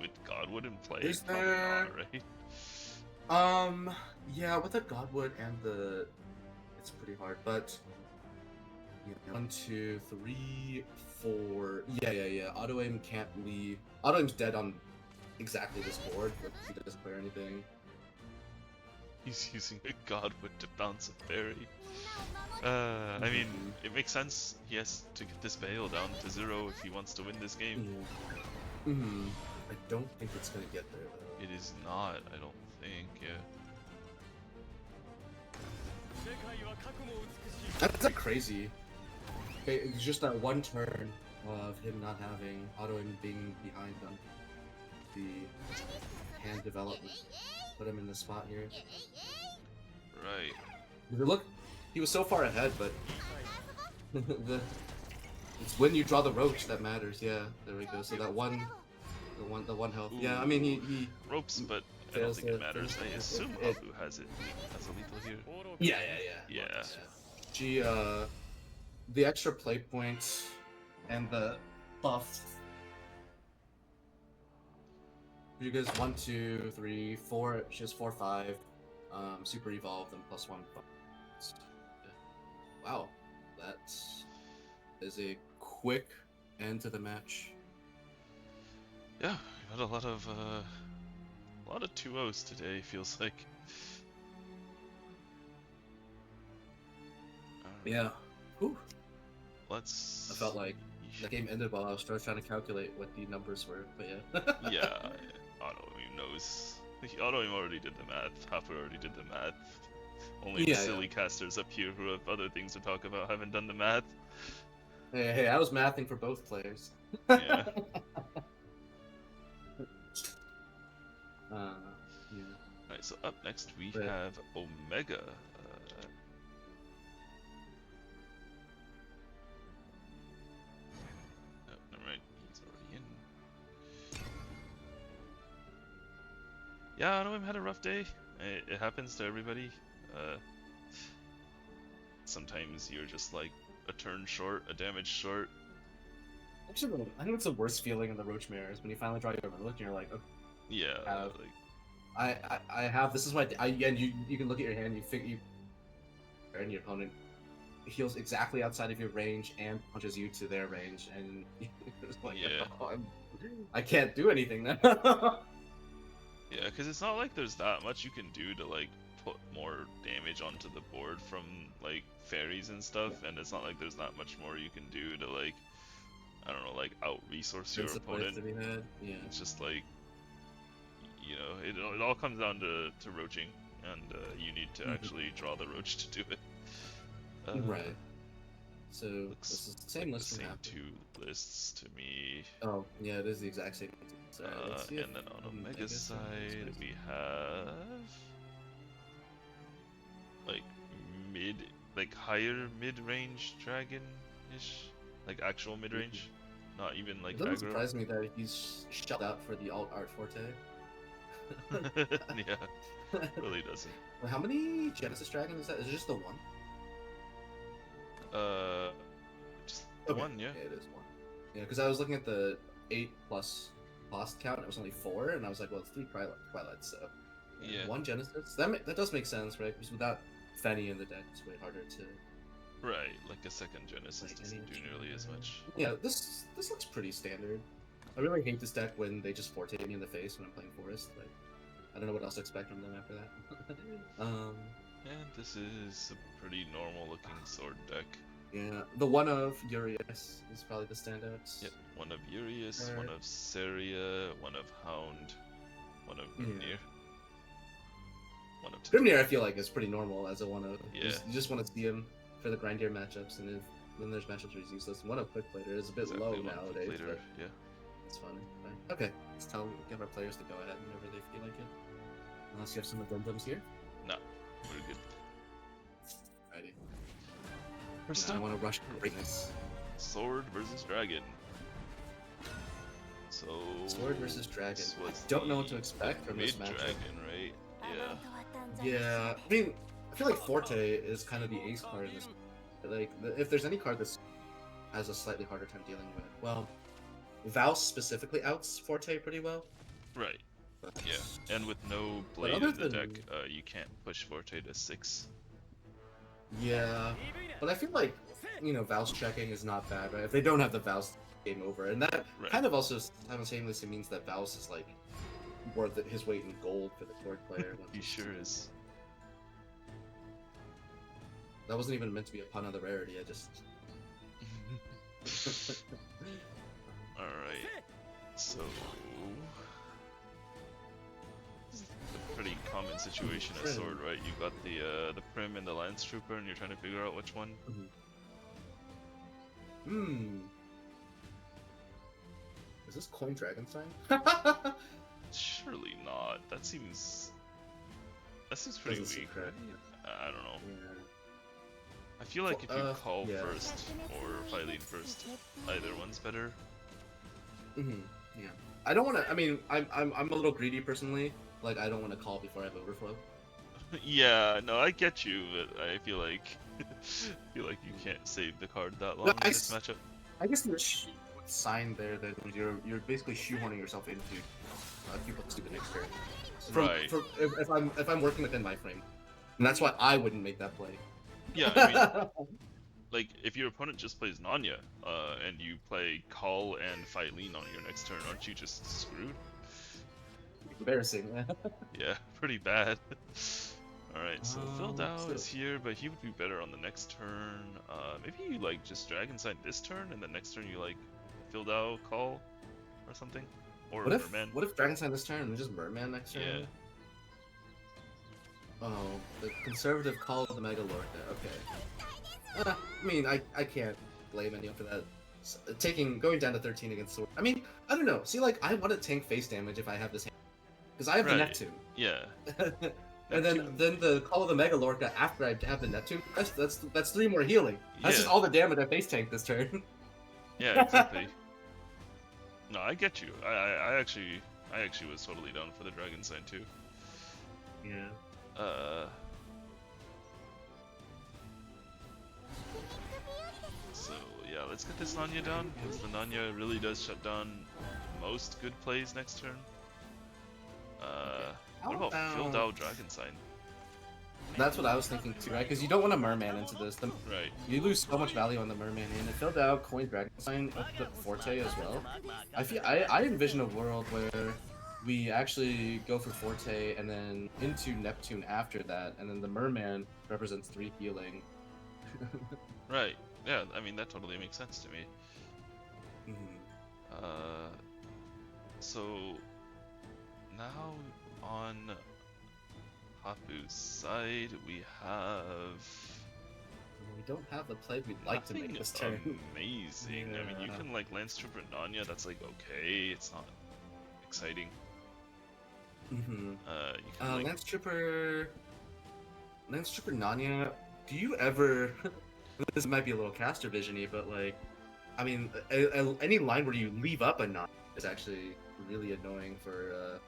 with Godwood in play? Is there not, right? Yeah, with the Godwood and the, it's pretty hard, but. Yeah, 1, 2, 3, 4. Yeah. Auto aim can't leave. Auto aim's dead on exactly this board, but he doesn't clear anything. He's using a Godwood to bounce a fairy. I mean, it makes sense. He has to get this Bale down to 0 if he wants to win this game. I don't think it's gonna get there though. It is not. I don't think. Yeah. That's like crazy. Okay, it's just that one turn of him not having auto aim being behind on the hand development. Put him in the spot here. Right. Look, he was so far ahead, but it's when you draw the roach that matters. Yeah, there we go. So that one The one health. Yeah, I mean he ropes, but I don't fails think it to matters. finish I it. assume It- Habu has it. Has a lethal here. Yeah. Yeah. She the extra play points and the buff. You guys 1, 2, 3, 4. She has 4, 5. Super evolved and +1. Yeah. Wow, that is a quick end to the match. Yeah, we've had a lot of 2-0s today. Feels like. Yeah. Whew. Let's. I felt like the game ended while I was trying to calculate what the numbers were, but yeah. Yeah, Autoimmune knows. Autoimmune already did the math. Hopper already did the math. Only the silly casters up here who have other things to talk about haven't done the math. Hey, I was mathing for both players. Yeah. Yeah. Alright, so up next we have Omega. Oh, never mind, he's already in. Yeah, Autoimmune had a rough day. It happens to everybody. Sometimes you're just like a turn short, a damage short. Actually, I think it's the worst feeling in the Roach Mirror is when you finally draw your remote and you're like, okay, Yeah, I have, this is my, and you can look at your hand, and your opponent heals exactly outside of your range and punches you to their range, and it's like, yeah. oh, I can't do anything now. Yeah, because it's not like there's that much you can do to like put more damage onto the board from like fairies and stuff, and it's not like there's not much more you can do to like, I don't know, like out resource your opponent. Yeah. It's just like, you know, it all comes down to roaching, and you need to actually draw the roach to do it. Right. So Looks this is the same like list. the same two lists to me. Oh yeah, it is the exact same. So, and then on Omega side we have like higher mid-range dragon-ish, like actual mid-range, not even like it doesn't aggro. surprise me that he's shut out for the alt art forte. Yeah, really doesn't. Well, how many Genesis dragons is that? Is it just the one? Just the one, yeah. Yeah, it is one. Yeah, because I was looking at the 8+ lost count, and it was only 4, and I was like, well, it's 3 Twilights, so Yeah. 1 Genesis. That does make sense, right? Because without Fenny in the deck, it's way harder to. Right, like a second Genesis doesn't do nearly as much. Yeah, this looks pretty standard. I really hate this deck when they just forte me in the face when I'm playing Forest. Like, I don't know what else to expect from them after that. And this is a pretty normal looking sword deck. Yeah, the one of Urias is probably the standouts. Yep, one of Urias, one of Saria, one of Hound, one of Grimnir. One of Grimnir, I feel like is pretty normal as a one of. Yeah. You just want to see him for the grindier matchups, and when there's matchups where he's useless. One of Quick Plater is a bit low nowadays. But yeah. it's fun. But, okay, let's give our players to go ahead whenever they feel like it. Unless you have some addendums here. No, we're good. Alrighty. First I up, want to rush to greatness. Sword versus Dragon. So Sword versus Dragon. this I was don't know the what to expect from this matchup. Mid-Dragon, right? Yeah. Yeah, I mean, I feel like Forte is kind of the ace card in this. Like, if there's any card that has a slightly harder time dealing with, well, Vouse specifically outs Forte pretty well. Right. Yeah, and with no blade in the deck, you can't push Forte to 6. Yeah, but I feel like, Vouse checking is not bad, right? If they don't have the Vouse, game over, and that kind of also simultaneously means that Vouse is like worth his weight in gold for the court player. He sure is. That wasn't even meant to be a pun on the rarity. I just. All right. So. A pretty common situation at Sword, right? You got the Prim and the Lance Trooper, and you're trying to figure out which one. Is this Coin Dragonstein? Surely not. That seems pretty weak. Right? I don't know. Yeah. I feel like if you call first or Hylian first, either one's better. Yeah. I don't want to. I mean, I'm a little greedy personally. Like, I don't want to call before I have overflow. Yeah, no, I get you, but I feel like you can't save the card that long in this matchup. I guess there's a sign there that you're basically shoehorning yourself into people's stupid next turn. Right. If I'm working within my frame, and that's why I wouldn't make that play. Yeah, I mean, like if your opponent just plays Nanya, and you play Call and Fight Lean on your next turn, aren't you just screwed? Embarrassing. Yeah, pretty bad. Alright, so Phil Dao so- is here, but he would be better on the next turn. Maybe you like just Dragon Sign this turn, and the next turn you like Phil Dao Call or something, or Merman. What if Dragon Sign this turn and then just Merman next turn? Yeah. Oh, the conservative call of the Mega Lorca. Okay. I mean, I can't blame anyone for that. Going down to 13 against Sword. I mean, I don't know. See, like, I want to tank face damage if I have this hand. Because I have the Right. Neptune. Yeah. And then the call of the Mega Lorca after I have the Neptune, that's 3 more healing. That's just all the damage I face tank this turn. Yeah, exactly. No, I get you. I actually was totally down for the Dragon Sign too. Yeah. So yeah, let's get this Nanya down, because the Nanya really does shut down most good plays next turn. What about Phil Dao Dragon Sign? That's what I was thinking too, right? Because you don't want a Merman into this. Right. You lose so much value on the Merman, and it filled out Coin Dragon Sign up the Forte as well. I envision a world where we actually go for Forte and then into Neptune after that, and then the Merman represents 3 healing. Right. Yeah, I mean that totally makes sense to me. So now on Hapu's side we have We don't have the play we'd like to make this turn. Amazing. I mean, you can like Lance Trooper Nanya. That's like okay. It's not exciting. You can, like... Lance Trooper Nanya. Do you ever? This might be a little caster visiony, but like, I mean, any line where you leave up a Nanya is actually really annoying for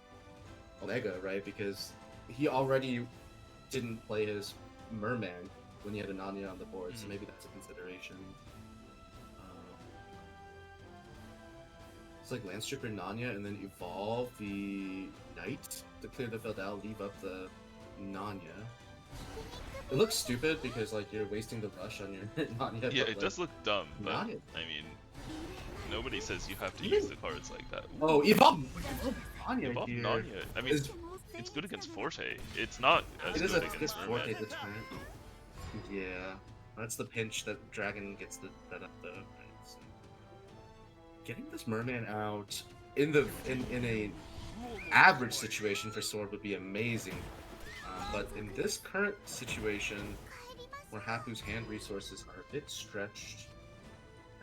Omega, right? Because he already didn't play his Merman when he had a Nanya on the board, so maybe that's a consideration. It's like Lance Trooper Nanya and then evolve the Knight to clear the Feldal, leave up the Nanya. It looks stupid because like you're wasting the rush on your Nanya. Yeah, but, it does look dumb, but Nanya. I mean, nobody says you have to use the cards like that. Oh, evolve Nanya Evolve here. Nanya. I mean, it's good against Forte. It's not as good against Forte Merman. this turn. Yeah, that's the pinch that Dragon gets that up though. Right, so. Getting this Merman out in a average situation for Sword would be amazing, but in this current situation, where Hapu's hand resources are a bit stretched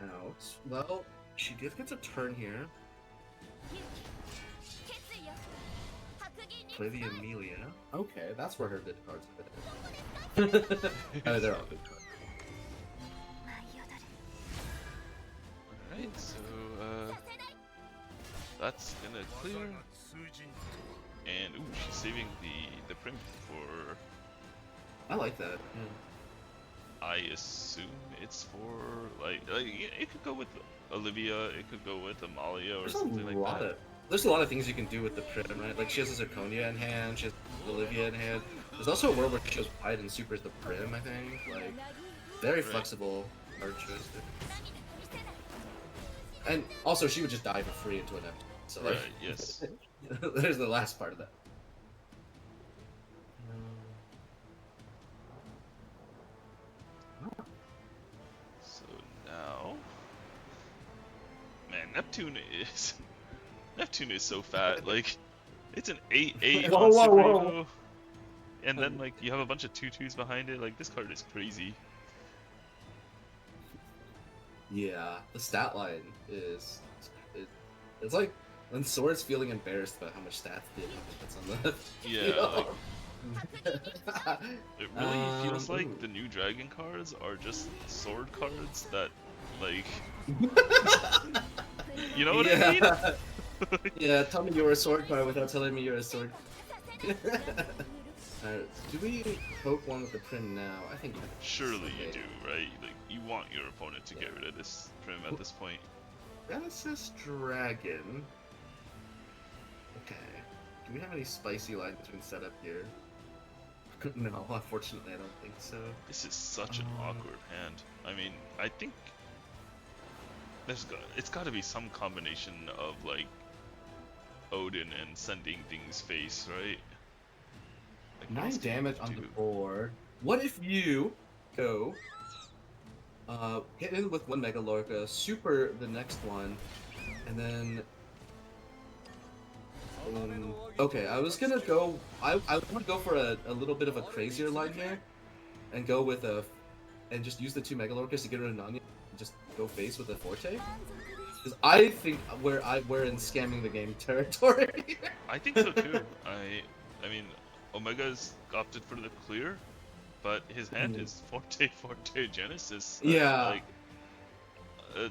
out, well, she did get a turn here. Play the Amelia. Okay, that's where her good cards are. Oh, they're all good cards. Alright, so that's gonna clear. And ooh, she's saving the Prim for... I like that. I assume it's for like it could go with Olivia, it could go with Amalia or something like that. There's a lot of things you can do with the Prim, right? Like she has a Zirconia in hand, she has Olivia in hand. There's also a world where she goes wide and supers the Prim, I think. Like, very flexible card choice. And also, she would just die for free into an empty. So, like, yes. There's the last part of that. So now, man, Neptune is so fat. Like, it's an 8/8 on Super Evo, and then like you have a bunch of 2/2s behind it. Like this card is crazy. Yeah, the stat line is it's like when Sword's feeling embarrassed about how much stats that's on the yeah. Like, it really feels like the new Dragon cards are just Sword cards that like you know what I mean? Yeah, tell me you're a sword card without telling me you're a sword. Do we poke one with the Prim now? I think Surely you do, right? Like, you want your opponent to get rid of this Prim at this point. Genesis Dragon. Okay. Do we have any spicy lines we can set up here? No, unfortunately I don't think so. This is such an awkward hand. I mean, I think it's got to be some combination of like Odin and sending things face, right? Like, 9 damage on the board. What if you go hit in with 1 Mega Lorca, super the next one, and then okay, I was gonna go. I would go for a little bit of a crazier line here, and go with and just use the 2 Mega Lorcas to get rid of Nanya, and just go face with a Forte. Because I think we're in scamming the game territory. I think so too. I mean, Omega's opted for the clear, but his hand is Forte Genesis. Yeah. Like,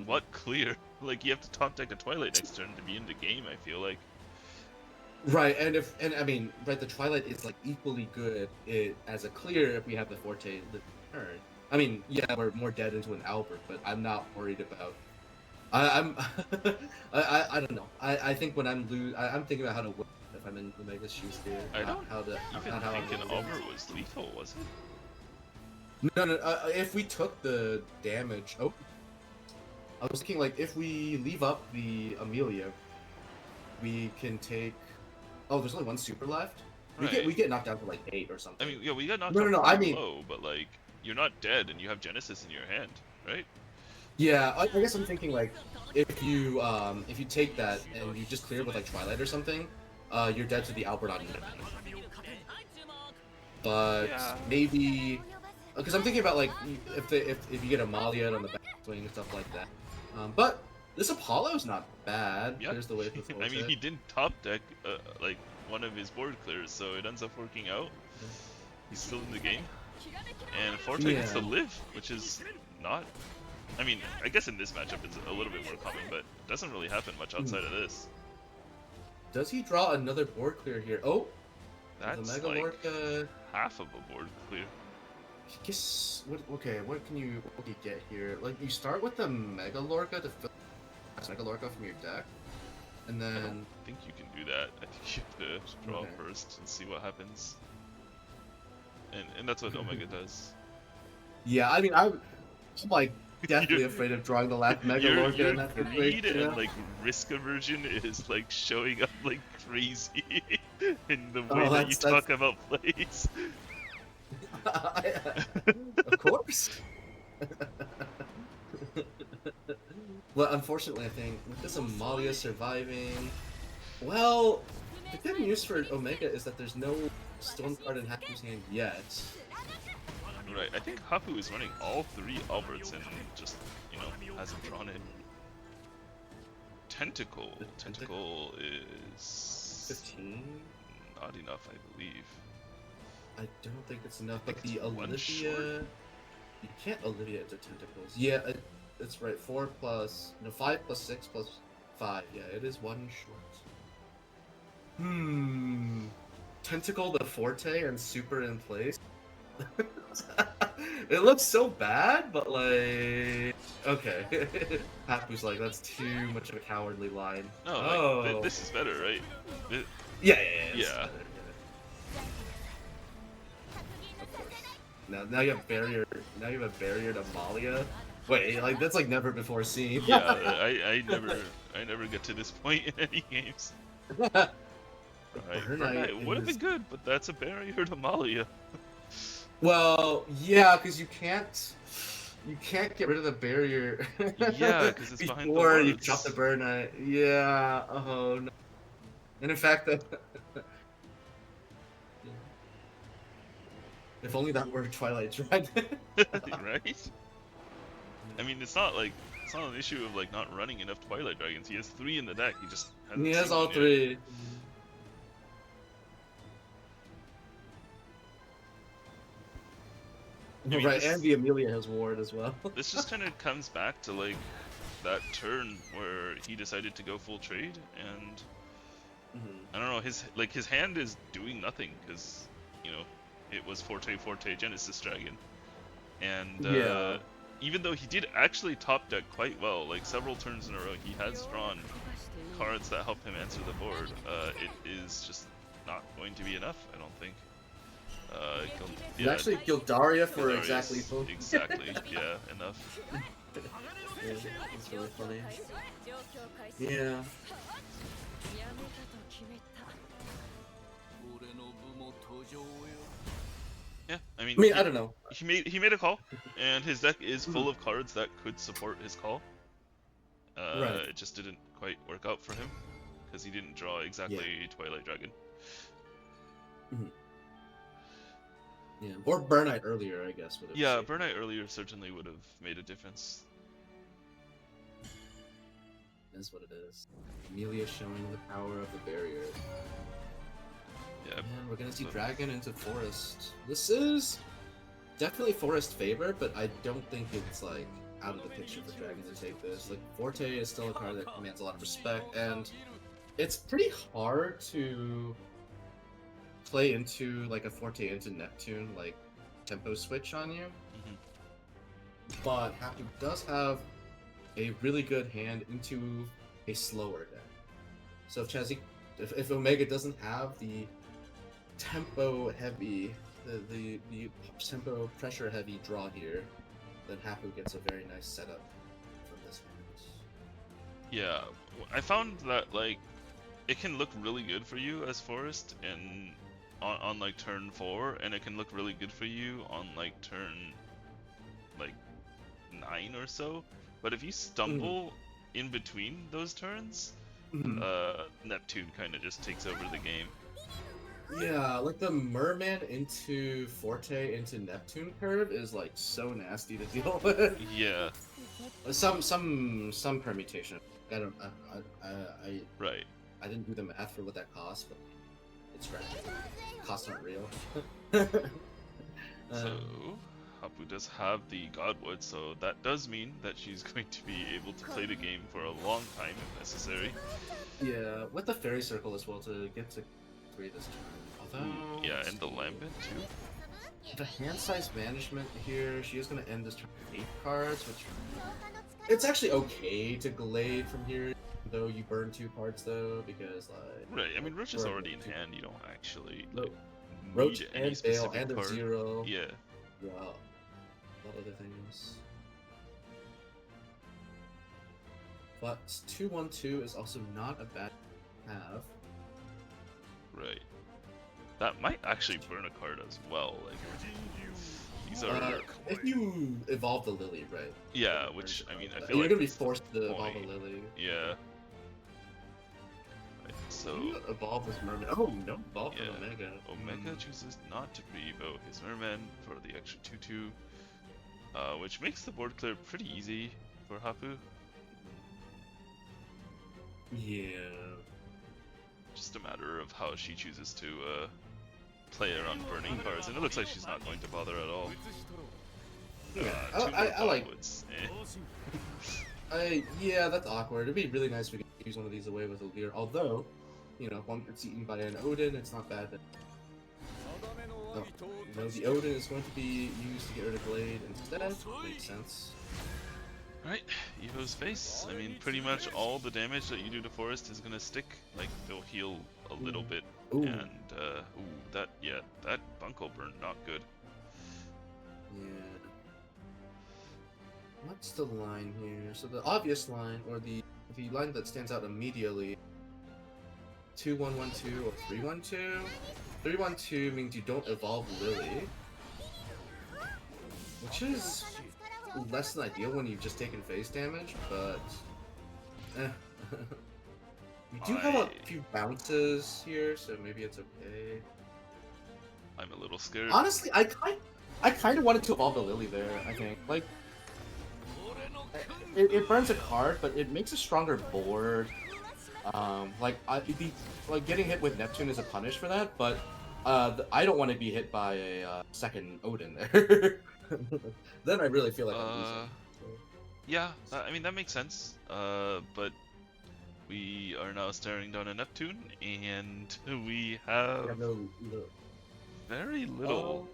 what clear? Like, you have to top deck a Twilight next turn to be in the game, I feel like. Right, and I mean, right, the Twilight is like equally good as a clear if we have the Forte the turn. I mean, yeah, we're more dead into an Albert, but I'm not worried about. I'm I don't know. I think when I'm thinking about how to win if I'm in Omega's shoes here. I don't even think an Albert was lethal, was it? No. If we took the damage, I was thinking like if we leave up the Amelia, we can take. Oh, there's only 1 super left. Right. We get knocked down to like 8 or something. I mean, yeah, we got knocked No, out I mean, low, but like you're not dead and you have Genesis in your hand, right? Yeah, I guess I'm thinking like if you take that and you just clear with like Twilight or something, you're dead to the Albert on 9. But yeah. Maybe because I'm thinking about like if you get Amalia on the backswing and stuff like that. But this Apollo's not bad. Yep. There's the way for I mean, he didn't top deck like one of his board clears, so it ends up working out. He's still in the game, and Forte gets to live, which is not. I mean, I guess in this matchup it's a little bit more common, but it doesn't really happen much outside of this. Does he draw another board clear here? Oh, that's the Mega like Lorca. Half of a board clear. I guess what can you get here? Like you start with the Mega Lorca to fill Mega Lorca from your deck, and then I don't think you can do that. I think you have to draw first and see what happens. And that's what Omega does. Yeah, I mean I'm like definitely afraid of drawing the last Mega Lorca. Your greed and like risk aversion is like showing up like crazy in the way that you talk about plays. Of course. Well, unfortunately, I think with this Amalia surviving, well, the good news for Omega is that there's no Storm card in Haku's hand yet. Right, I think Haku is running all 3 Alberts and just, hasn't drawn it. Tentacle. Tentacle is 15? Not enough, I believe. I don't think it's enough, but the Olivia... You can't Olivia into Tentacles. Yeah, that's right. 5 plus 6 plus 5. Yeah, it is 1 short. Tentacle the Forte and super in place. It looks so bad, but like... Okay. Hapu's like, that's too much of a cowardly line. No, like, this is better, right? Yeah. Yeah. Now you have barrier. Now you have barrier to Amalia. Wait, like that's like never before seen. Yeah, I never get to this point in any games. Right, Burnight would have been good, but that's a barrier to Amalia. Well, yeah, because you can't get rid of the barrier. Yeah, because it's behind the words. Before you drop the Burnight. Yeah. Oh no. And in fact, if only that were Twilight Dragon. Right? I mean, it's not an issue of like not running enough Twilight Dragons. He has 3 in the deck. He has all 3. I mean, right, and the Amelia has Ward as well. This just kind of comes back to like that turn where he decided to go full trade, and I don't know, his hand is doing nothing because it was Forte Genesis Dragon, and even though he did actually top deck quite well, like several turns in a row, he has drawn cards that help him answer the board. It is just not going to be enough, I don't think. Actually, Gildaria for Gildaria's exactly full. Exactly, yeah, enough. Yeah, that's really funny. Yeah. Yeah, I mean, I don't know. He made a call, and his deck is full of cards that could support his call. Right. It just didn't quite work out for him because he didn't draw exactly Twilight Dragon. Yeah, or Burnite earlier, I guess. Yeah, Burnite earlier certainly would have made a difference. That's what it is. Amelia showing the power of the barrier. Yeah. And we're gonna see Dragon into Forest. This is definitely Forest favor, but I don't think it's like out of the picture for Dragon to take this. Like Forte is still a card that commands a lot of respect, and it's pretty hard to play into like a Forte into Neptune like tempo switch on you. But Happy does have a really good hand into a slower deck. So if Omega doesn't have the tempo heavy, the tempo pressure heavy draw here, then Hapu gets a very nice setup from this hand. Yeah, I found that like it can look really good for you as Forest and on like turn 4, and it can look really good for you on like turn like 9 or so. But if you stumble in between those turns, Neptune kind of just takes over the game. Yeah, like the Merman into Forte into Neptune curve is like so nasty to deal with. Yeah. Some permutation. I don't. Right. I didn't do the math for what that costs, but it's right. Costs aren't real. So Hapu does have the Godwood, so that does mean that she's going to be able to play the game for a long time if necessary. Yeah, with the Fairy Circle as well to get to 3 this turn. Although, yeah, and the Lambent too. The hand size management here, she is going to end this turn with 8 cards, which it's actually okay to Glade from here, though you burn 2 cards though, because like... Right, I mean Roach is already in hand, you don't actually like, Roach need any and specific Bale and card. a 0. Yeah. Yeah, a lot of other things. But 2/1/2 is also not a bad have. Right. That might actually burn a card as well. Like these are. If you evolve the Lily, right? Yeah, which I mean, I feel you're like gonna be forced to evolve a Lily. Yeah. Right, so evolve this Merman. Oh no, evolve yeah. from Omega. Omega chooses not to revo his Merman for the extra 2/2, which makes the board clear pretty easy for Hapu. Yeah. Just a matter of how she chooses to play around burning cards, and it looks like she's not going to bother at all. I like. Eh. Yeah, that's awkward. It'd be really nice if we could use one of these away with a Lear. Although, you know, once it's eaten by an Odin, it's not bad. Oh, no, the Odin is going to be used to get rid of Glade instead. Makes sense. Alright, Evo's face. I mean, pretty much all the damage that you do to Forest is gonna stick. Like, they'll heal a little bit. Ooh. And, that Bunko burn, not good. Yeah. What's the line here? So the obvious line, or the line that stands out immediately, 2/1/1/2 or 3/1/2. 3/1/2 means you don't evolve Lily, which is less than ideal when you've just taken face damage, but we do have a few bounces here, so maybe it's okay. I'm a little scared. Honestly, I kind of wanted to evolve the Lily there. I think like it burns a card, but it makes a stronger board. Like getting hit with Neptune is a punish for that, but I don't want to be hit by a second Odin there. Then I really feel like I'm losing. Yeah, I mean that makes sense. But we are now staring down a Neptune, and we have very little.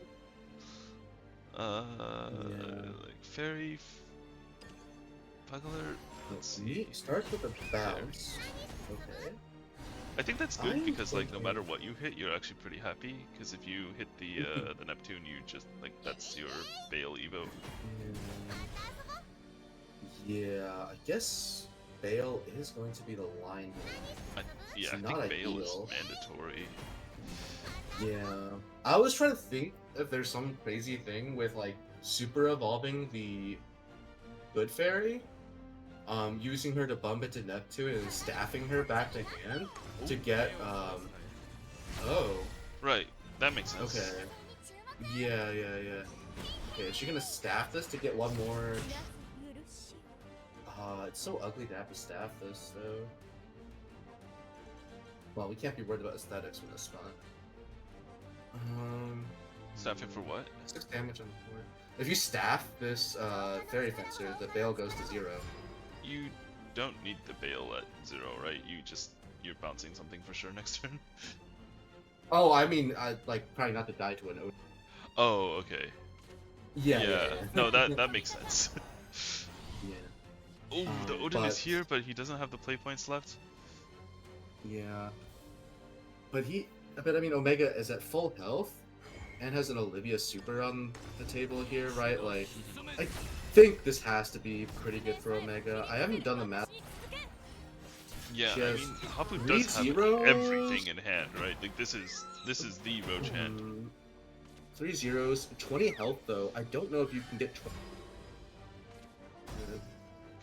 Like fairy, puggler. Let's see. Starts with a bounce. Okay. I think that's good because like no matter what you hit, you're actually pretty happy. Because if you hit the Neptune, you just like that's your Bale Evo. Yeah, I guess Bale is going to be the line. I think Bale is mandatory. Yeah, I was trying to think if there's some crazy thing with like super evolving the Good Fairy, using her to bump into Neptune and staffing her back to hand to get oh. Right, that makes sense. Okay. Yeah. Okay, is she gonna staff this to get one more? It's so ugly to have to staff this though. Well, we can't be worried about aesthetics with this spot. Staffing for what? 6 damage on the board. If you staff this Fairy Fencer, the Bale goes to 0. You don't need the Bale at 0, right? You're bouncing something for sure next turn. Oh, I mean, like probably not to die to an Odin. Oh, okay. Yeah. No, that makes sense. Yeah. Oh, the Odin is here, but he doesn't have the play points left. Yeah. But I mean, Omega is at full health and has an Olivia super on the table here, right? Like, I think this has to be pretty good for Omega. I haven't done the math. Yeah, She I has mean, Hapu 3 does have zeros? everything in hand, right? Like this is the Roach hand. 3 zeros, 20 health though. I don't know if you can get 20.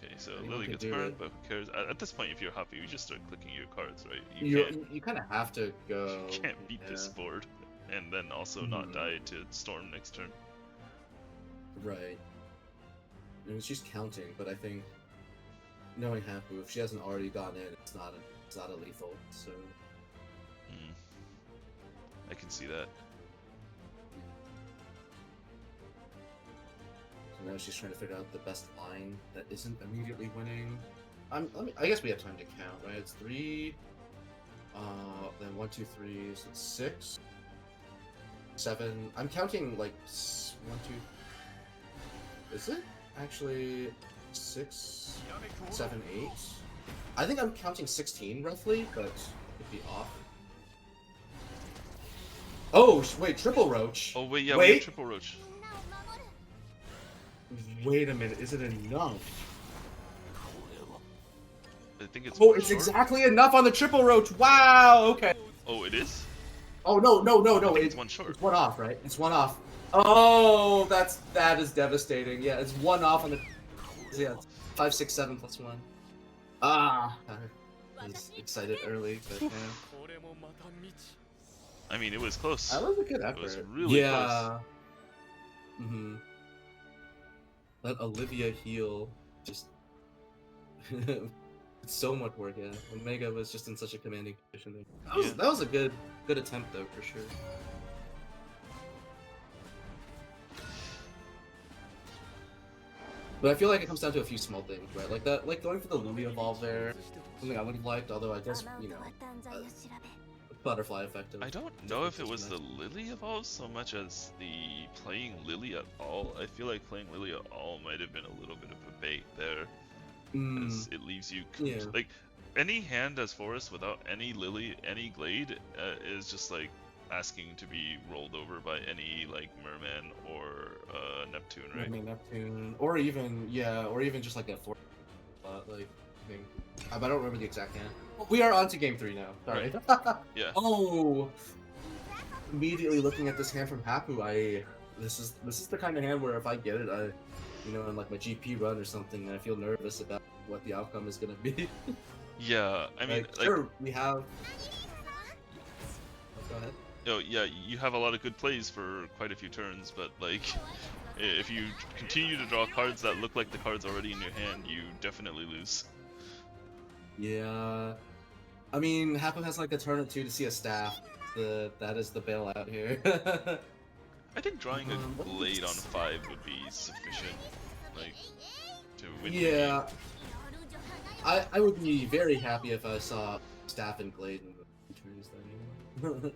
Okay, so Anyone Lily can gets do burned, it. but who cares? At this point, if you're Hapu, you just start clicking your cards, right? You kind of have to go. You can't beat this board, and then also not die to Storm next turn. Right. I mean, she's counting, but I think knowing Hapu, if she hasn't already gone in, it's not a lethal. So I can see that. So now she's trying to figure out the best line that isn't immediately winning. I guess we have time to count, right? It's 3. Then 1, 2, 3, so it's 6, 7. I'm counting like 1, 2. Is it actually 6, 7, 8? I think I'm counting 16 roughly, but it could be off. Oh wait, triple roach. Oh wait, yeah, we have triple roach. Wait a minute, is it enough? I think it's. Oh, it's exactly enough on the triple roach. Wow. Okay. Oh, it is. Oh no. It's one short. It's 1 off, right? It's 1 off. Oh, that is devastating. Yeah, it's 1 off on the. Yeah, 5, 6, 7 plus 1. Ah, I was excited early, but yeah. I mean, it was close. That was a good effort. It was really close. Mm-hmm. Let Olivia heal. Just. It's so much work, yeah. Omega was just in such a commanding position there. That was a good attempt though, for sure. But I feel like it comes down to a few small things, right? Like that, like going for the Lily evolve there, something I would have liked, although I guess, you know, butterfly effect. I don't know if it was the Lily evolve so much as the playing Lily at all. I feel like playing Lily at all might have been a little bit of a bait there. As it leaves you like any hand as Forest without any Lily, any Glade is just like asking to be rolled over by any like Merman or Neptune, right? Neptune, or even just like a 4. Like I think, I don't remember the exact hand. We are on to game 3 now. Sorry. Right. Yeah. Oh, immediately looking at this hand from Hapu, this is the kind of hand where if I get it, you know, in like my GP run or something, I feel nervous about what the outcome is gonna be. Yeah, I mean, like, sure, we have. Oh, go ahead. Oh yeah, you have a lot of good plays for quite a few turns, but like, if you continue to draw cards that look like the cards already in your hand, you definitely lose. Yeah, I mean, Hapu has like a turn or 2 to see a staff. That is the bailout here. I think drawing a Glade on 5 would be sufficient, like, to win. Yeah. I would be very happy if I saw Staff and Glade in the turns then.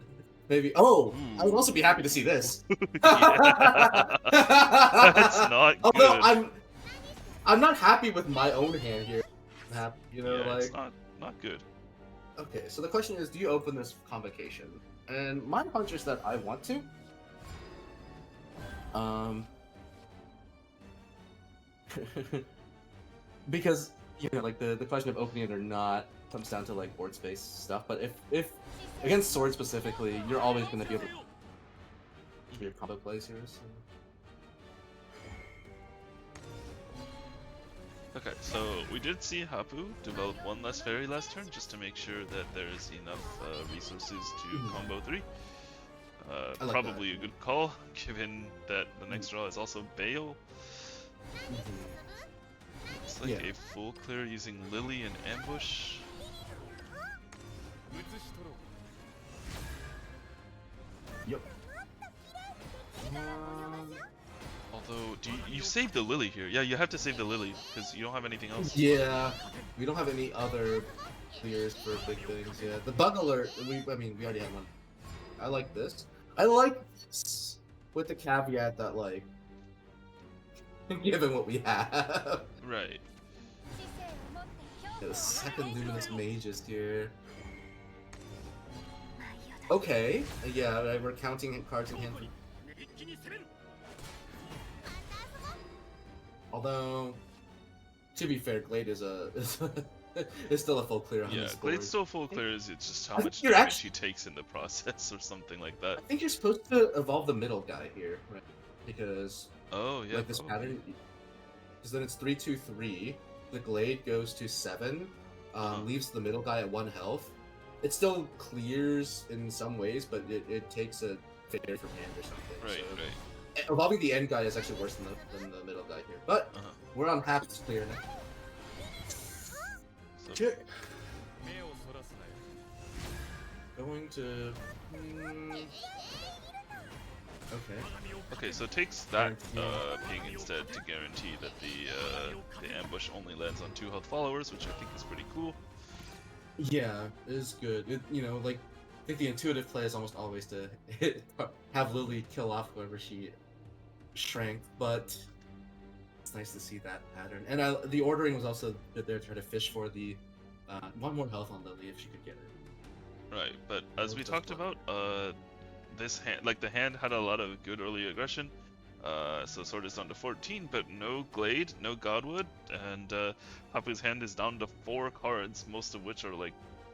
Maybe. Oh, I would also be happy to see this. That's not Although good. I'm not happy with my own hand here. You know, Yeah, like. it's not good. Okay, so the question is, do you open this convocation? And my hunch is that I want to. Because like the question of opening it or not comes down to like board space stuff. But if against sword specifically, you're always going to be able to do your combo plays here. So. Okay, so we did see Hapu develop one less fairy last turn just to make sure that there's enough resources to combo 3. like Probably a good call, given that the next draw is also Bale. It's like a full clear using Lily and Ambush. Yep. Although, you saved the Lily here? Yeah, you have to save the Lily because you don't have anything else. Yeah, we don't have any other clears for big things. Yeah, the bug alert. We already had one. I like this. I like this, with the caveat that like, given what we have. Right. The second Luminous Mage is here. Okay, yeah, we're counting cards in hand. Although, to be fair, Glade is is still a full clear on Yeah, this board. Glade's still full clears, it's just how I think much you're damage he takes in the process or something like that. I think you're supposed to evolve the middle guy here, right? Because Oh, yeah, like this probably. pattern, because then it's 3-2-3. The Glade goes to 7, leaves the middle guy at 1 health. It still clears in some ways, but it takes a fairy from hand or something. Right, so right. evolving the end guy is actually worse than the middle guy here. But we're on half clear now. So, Check. Going to. Okay. okay, so it takes that ping instead to guarantee that the ambush only lands on 2 health followers, which I think is pretty cool. Yeah, it is good. Like, I think the intuitive play is almost always to have Lily kill off whoever she shrank, but it's nice to see that pattern. And the ordering was also good there to try to fish for the 1 more health on Lily if she could get it. Right, but as we talked about, this hand, like the hand had a lot of good early aggression, so sword is down to 14, but no Glade, no Godwood, and Hapu's hand is down to 4 cards, most of which are like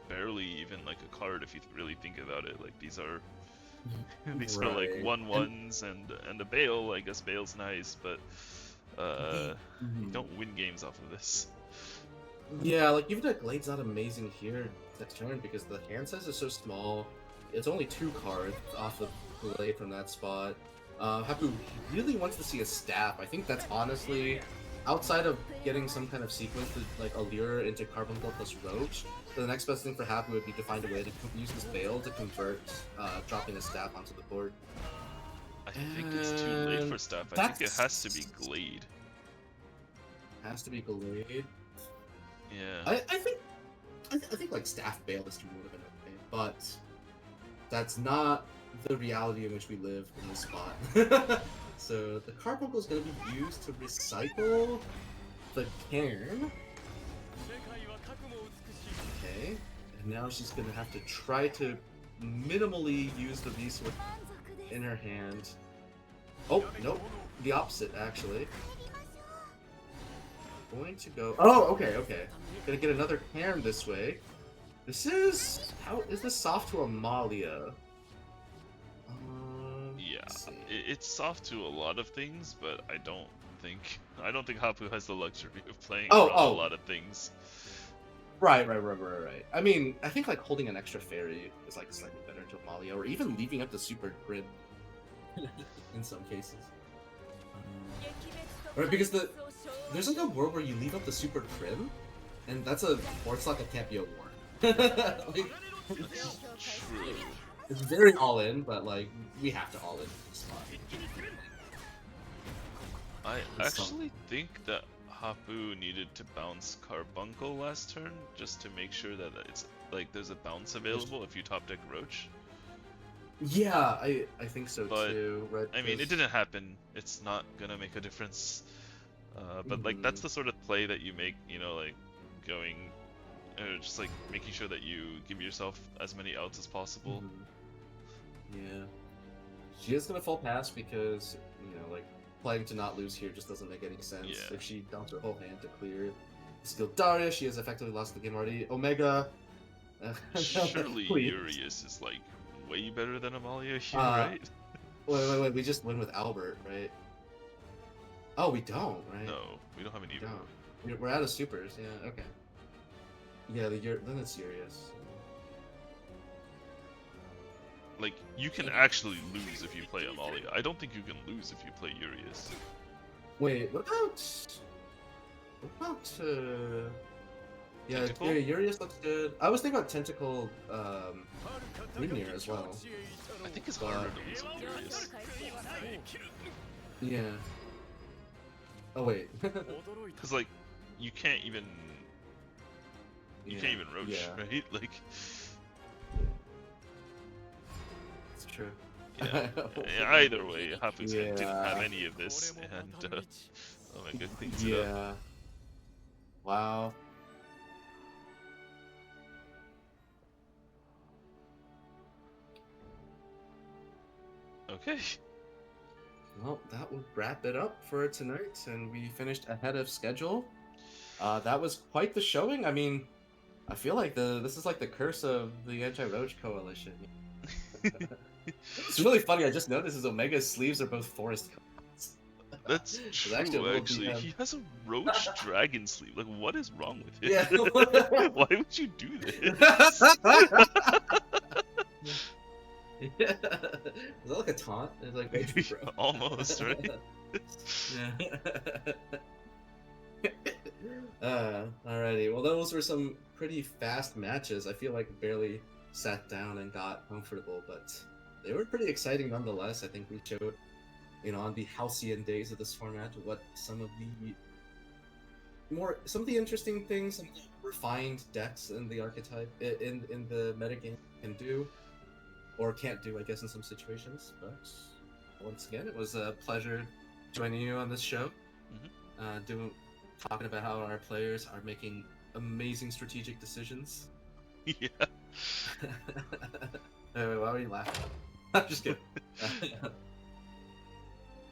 barely even like a card if you really think about it. Like these are these are like 1/1s and a Bale. I guess Bale's nice, but you don't win games off of this. Yeah, like even the Glade's not amazing here next turn because the hand size is so small. It's only 2 cards off of Glade from that spot. Hapu really wants to see a staff. I think that's honestly, outside of getting some kind of sequence to like allure into Carbuncle plus Roach, the next best thing for Hapu would be to find a way to use this Bale to convert dropping a staff onto the board. I think it's too late for staff. I think it has to be Glade. Has to be Glade. Yeah. I think like staff Bale is too would have been okay, but that's not the reality in which we live in this spot. So the Carbuncle is going to be used to recycle the cairn. Okay, and now she's going to have to try to minimally use the resource in her hand. Oh, nope. The opposite, actually. Going to go... Oh, okay. Gonna get another cairn this way. This is... How is this soft to Amalia? Yeah, it's soft to a lot of things, but I don't think Hapu has the luxury of playing a lot of things. Right. I mean, I think like holding an extra fairy is like slightly better to Amalia, or even leaving up the super grid in some cases. Right, because there's like a world where you leave up the super crib, and that's a board slot that can't be a war. Like, That's true. it's very all in, but like we have to all in this spot. I actually think that Hapu needed to bounce Carbuncle last turn just to make sure that it's like there's a bounce available if you top deck Roach. Yeah, I think so But, too. Right? I mean, it didn't happen. It's not gonna make a difference. But like that's the sort of play that you make, you know, like going, just like making sure that you give yourself as many outs as possible. Yeah. She is gonna full pass because, you know, like playing to not lose here just doesn't make any sense. Yeah. If she dumps her whole hand to clear skill Daria, she has effectively lost the game already. Omega. Surely Please. Urius is like way better than Amalia here, right? Wait. We just win with Albert, right? Oh, we don't, right? No, we don't have any. We're out of supers. Yeah. Okay. Yeah. Then it's Urius. Like, you can actually lose if you play Amalia. I don't think you can lose if you play Urius. Wait, what about yeah, Tentacle? Urius looks good. I was thinking about Tentacle Mjolnir as well. I think it's harder to lose with Urius. Yeah. Oh wait. Because, like, you can't even roach, right? Like, It's true. yeah. Either way, Hafu's didn't have any of this, and Omega cleans it up. Wow. Okay. Well, that would wrap it up for tonight, and we finished ahead of schedule. That was quite the showing. I mean, I feel like this is like the curse of the Anti-Roach Coalition. It's really funny. I just noticed his Omega's sleeves are both forest colors. That's true, actually. He has a Roach Dragon sleeve. Like, what is wrong with him? Yeah. Why would you do this? Is that like a taunt? It's like almost, right? Alrighty. Well, those were some pretty fast matches. I feel like I barely sat down and got comfortable, but they were pretty exciting nonetheless. I think we showed, you know, on the halcyon days of this format, what some of the interesting things, some of the refined decks in the archetype in the metagame can do. Or can't do, I guess, in some situations. But once again, it was a pleasure joining you on this show. Talking about how our players are making amazing strategic decisions. Yeah. Wait, why are you laughing? I'm just kidding.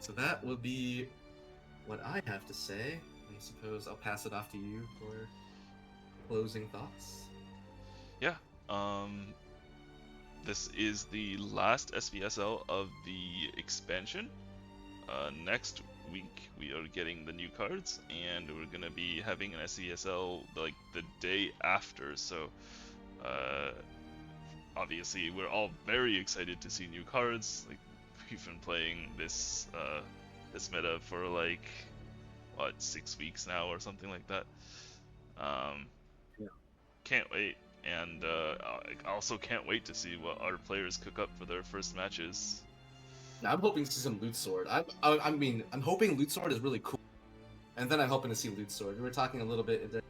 So that would be what I have to say. I suppose I'll pass it off to you for closing thoughts. Yeah. This is the last SVSL of the expansion. Next week we are getting the new cards, and we're gonna be having an SVSL like the day after. So, obviously, we're all very excited to see new cards. Like, we've been playing this this meta for like 6 weeks now or something like that. Can't wait. And I also can't wait to see what our players cook up for their first matches. I'm hoping to see some Loot Sword. I'm hoping Loot Sword is really cool, and then I'm hoping to see Loot Sword. We were talking a little bit in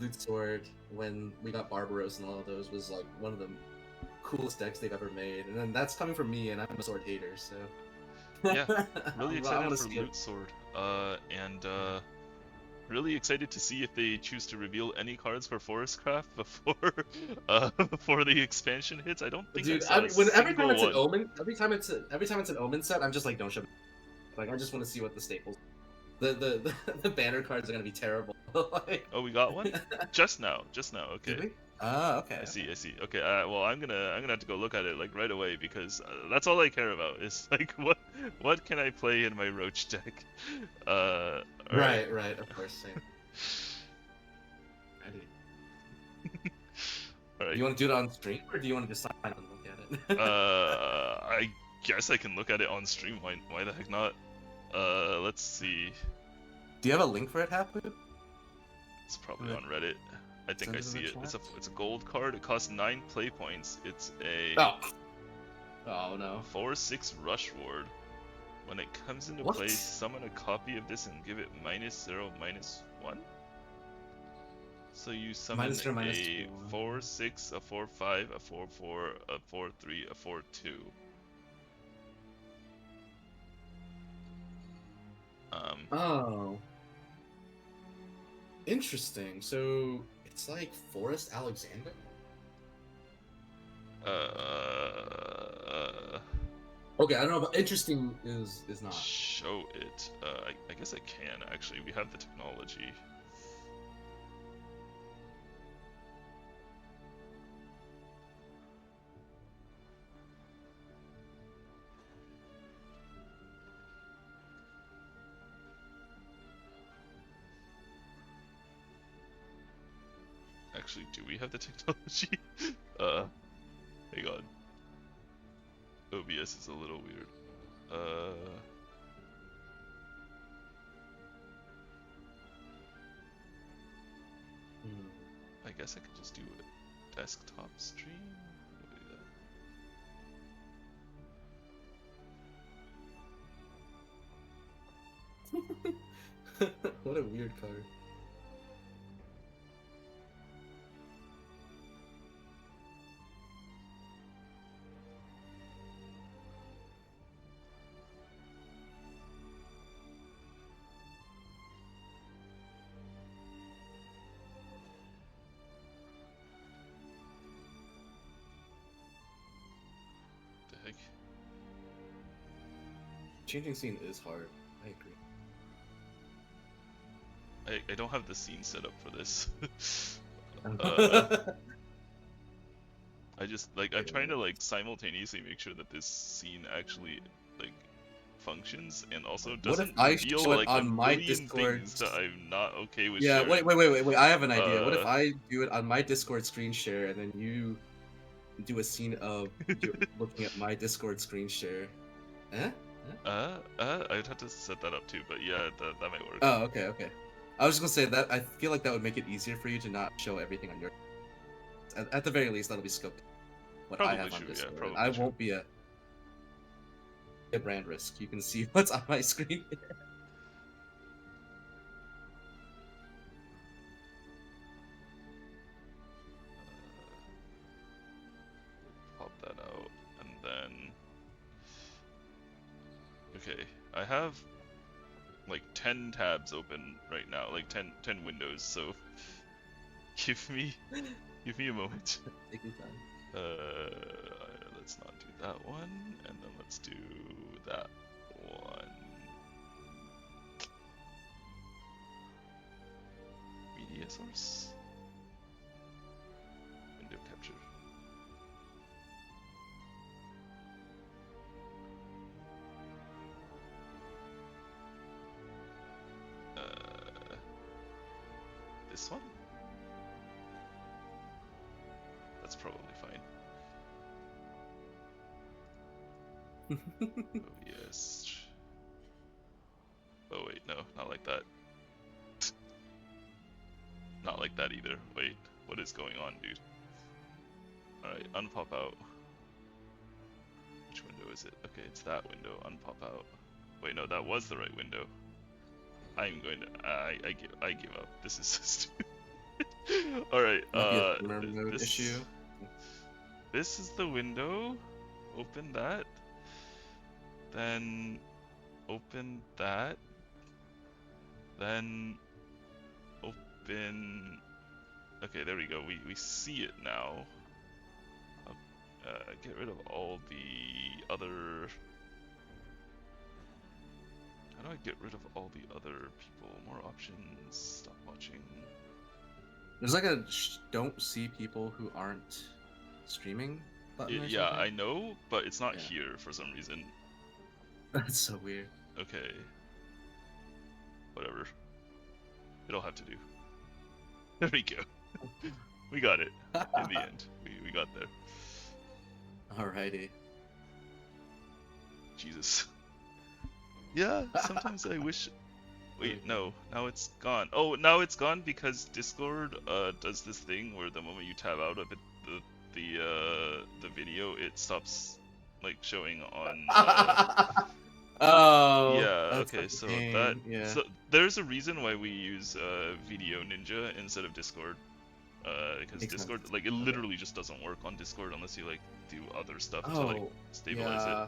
Loot Sword when we got Barbaros and all of those was like one of the coolest decks they've ever made, and then that's coming from me, and I'm a Sword hater, so yeah, really excited for Loot Sword. And really excited to see if they choose to reveal any cards for Forestcraft before the expansion hits. I don't think. Dude, every time it's an Omen set, I'm just like, don't show me. Like, I just want to see what the staples. The banner cards are gonna be terrible. Like... Oh, we got one just now. Okay. Did we? Okay. I see. Okay. Well, I'm gonna have to go look at it like right away because that's all I care about is like what can I play in my Roach deck. Right. Of course. Same. Ready. All right. Do you want to do it on stream or do you want to just sign and look at it? I guess I can look at it on stream. Why the heck not? Let's see. Do you have a link for it, Hapu? It's probably on Reddit. I think I see it. It's a gold card. It costs 9 play points. It's a Oh no. 4/6 rush ward. When it comes into What? play, summon a copy of this and give it -0, -1. So you summon -0, a -2. 4/6, a 4/5, a 4/4, a 4/3, a 4/2. Oh. Interesting. So it's like Forest Alexander? Okay, I don't know, but interesting is not. Show it. I guess I can actually. We have the technology. Actually, do we have the technology? Hang on. OBS is a little weird. I guess I could just do a desktop stream. What a weird card. The heck? Changing scene is hard. I agree. I don't have the scene set up for this. I just I'm trying to simultaneously make sure that this scene actually functions and also doesn't I reveal show it on a my million Discord? things that I'm not okay with Yeah, sharing. wait. I have an idea. What if Uh, I do it on my Discord screen share and then you do a scene of you looking at my Discord screen share? Eh? I'd have to set that up too, but yeah, that might work. Oh, okay. I was just gonna say that I feel like that would make it easier for you to not show everything on your. At the very least, that'll be scoped. What I Probably have on true, yeah, Discord. probably I true. won't be a brand risk. You can see what's on my screen. Pop that out, and then okay, I have 10 tabs open right now, 10 windows. So give me a moment. Take your time. Let's not do that one, and then let's do that one. Media source. Window capture. This one? That's probably fine. OBS. Oh wait, no, not like that. Not like that either. Wait, what is going on, dude? Alright, unpop out. Which window is it? Okay, it's that window. Unpop out. Wait, no, that was the right window. I'm going to. I give up. This is so stupid. Alright, mode issue. This is the window. Open that. Then open that. Then open. Okay, there we go. We see it now. Get rid of all the other. How do I get rid of all the other people? More options. Stop watching. There's like a don't see people who aren't streaming button. Yeah, I know, but it's not Yeah. here for some reason. That's so weird. Okay. Whatever. It'll have to do. There we go. We got it. In the end. We got there. Alrighty. Jesus. Yeah, sometimes I wish. Wait, no. Now it's gone. Oh, now it's gone because Discord does this thing where the moment you tab out of it, the video, it stops showing on. Oh. Yeah. That's Okay. such a So pain, that yeah. so there's a reason why we use Video Ninja instead of Discord. Because Makes Discord, sense. like, it Okay. literally just doesn't work on Discord unless you like do other stuff to like Oh, stabilize it. yeah.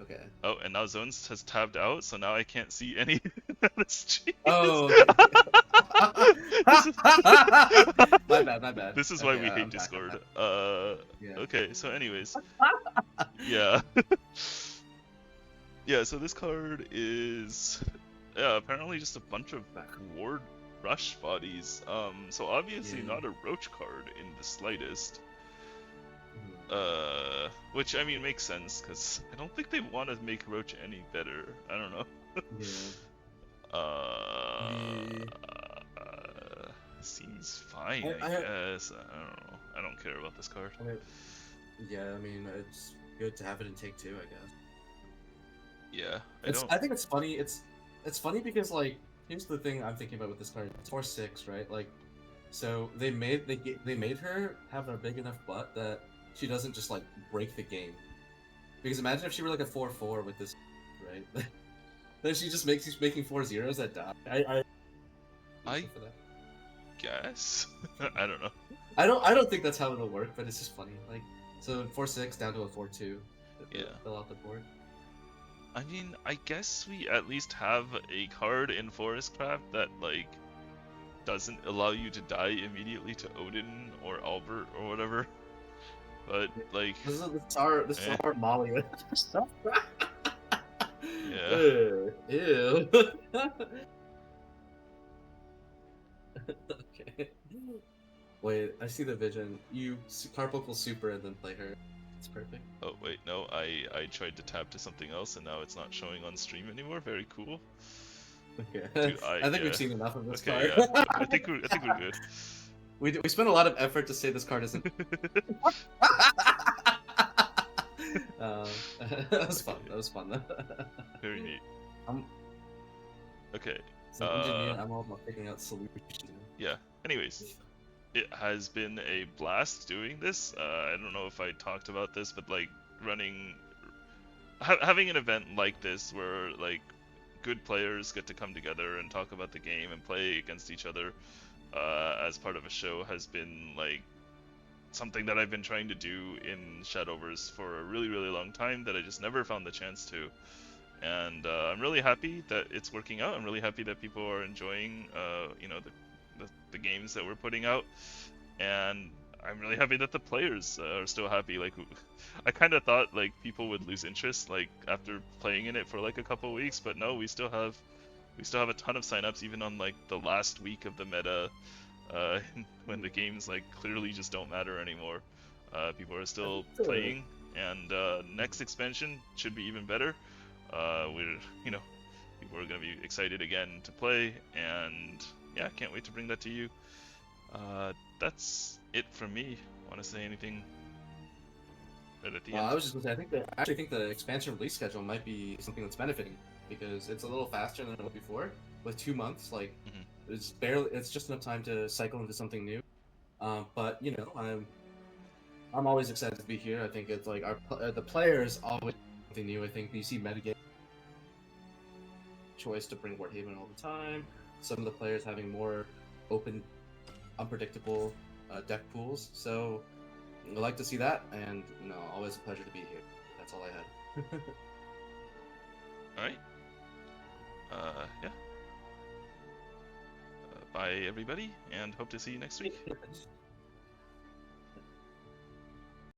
Okay. Oh, and now Zones has tabbed out, so now I can't see any of the streams. Oh, okay. This is- My bad, my bad. This is why Okay, we hate I'm back, I'm Discord. back. Yeah. Okay, so anyways, yeah. Yeah, so this card is apparently just a bunch of Ward Rush bodies. So obviously Yeah. not a Roach card in the slightest. Mhm. Which I mean makes sense because I don't think they want to make Roach any better. I don't know. Yeah. Seems fine, I guess. I don't know. I don't care about this card. Yeah, I mean, it's good to have it in take two, I guess. Yeah, I think it's funny. It's funny because like here's the thing I'm thinking about with this card. It's 4/6, right? Like, so they made her have a big enough butt that she doesn't just like break the game. Because imagine if she were like a 4/4 with this, right? Then she's making 4/0s that die. I guess. I don't know. I don't think that's how it'll work, but it's just funny. Like, so 4/6 down to a 4/2. Yeah. Fill out the board. I mean, I guess we at least have a card in Forestcraft that like doesn't allow you to die immediately to Odin or Albert or whatever. But like, this is our Molly. Yeah. Ew. Okay. Wait, I see the vision. You Carpocal Super and then play her. It's perfect. Oh wait, no, I tried to tap to something else and now it's not showing on stream anymore. Very cool. Okay. Dude, I think we've seen enough of this Okay, card. yeah. I think we're good. We spent a lot of effort to say this card isn't. That was fun. That was fun. Very neat. Okay. As an engineer, I'm all about picking out solutions. Yeah. Anyways, it has been a blast doing this. I don't know if I talked about this, but like having an event like this where like good players get to come together and talk about the game and play against each other as part of a show has been like something that I've been trying to do in Shadowverse for a really, really long time that I just never found the chance to. And I'm really happy that it's working out. I'm really happy that people are enjoying, you know, the games that we're putting out. And I'm really happy that the players are still happy. Like, I kind of thought like people would lose interest like after playing in it for like a couple weeks, but no, we still have a ton of signups even on like the last week of the meta. When the games like clearly just don't matter anymore, people are still playing, and next expansion should be even better. People are gonna be excited again to play, and yeah, can't wait to bring that to you. That's it from me. Want to say anything right at the end? I was just gonna say, I actually think the expansion release schedule might be something that's benefiting because it's a little faster than it was before. With 2 months, like. It's just enough time to cycle into something new. But you know, I'm always excited to be here. I think it's like the players always something new. I think you see metagame choice to bring Warhaven all the time. Some of the players having more open, unpredictable deck pools. So I like to see that, and you know, always a pleasure to be here. That's all I had. All right. Yeah. Bye, everybody, and hope to see you next week.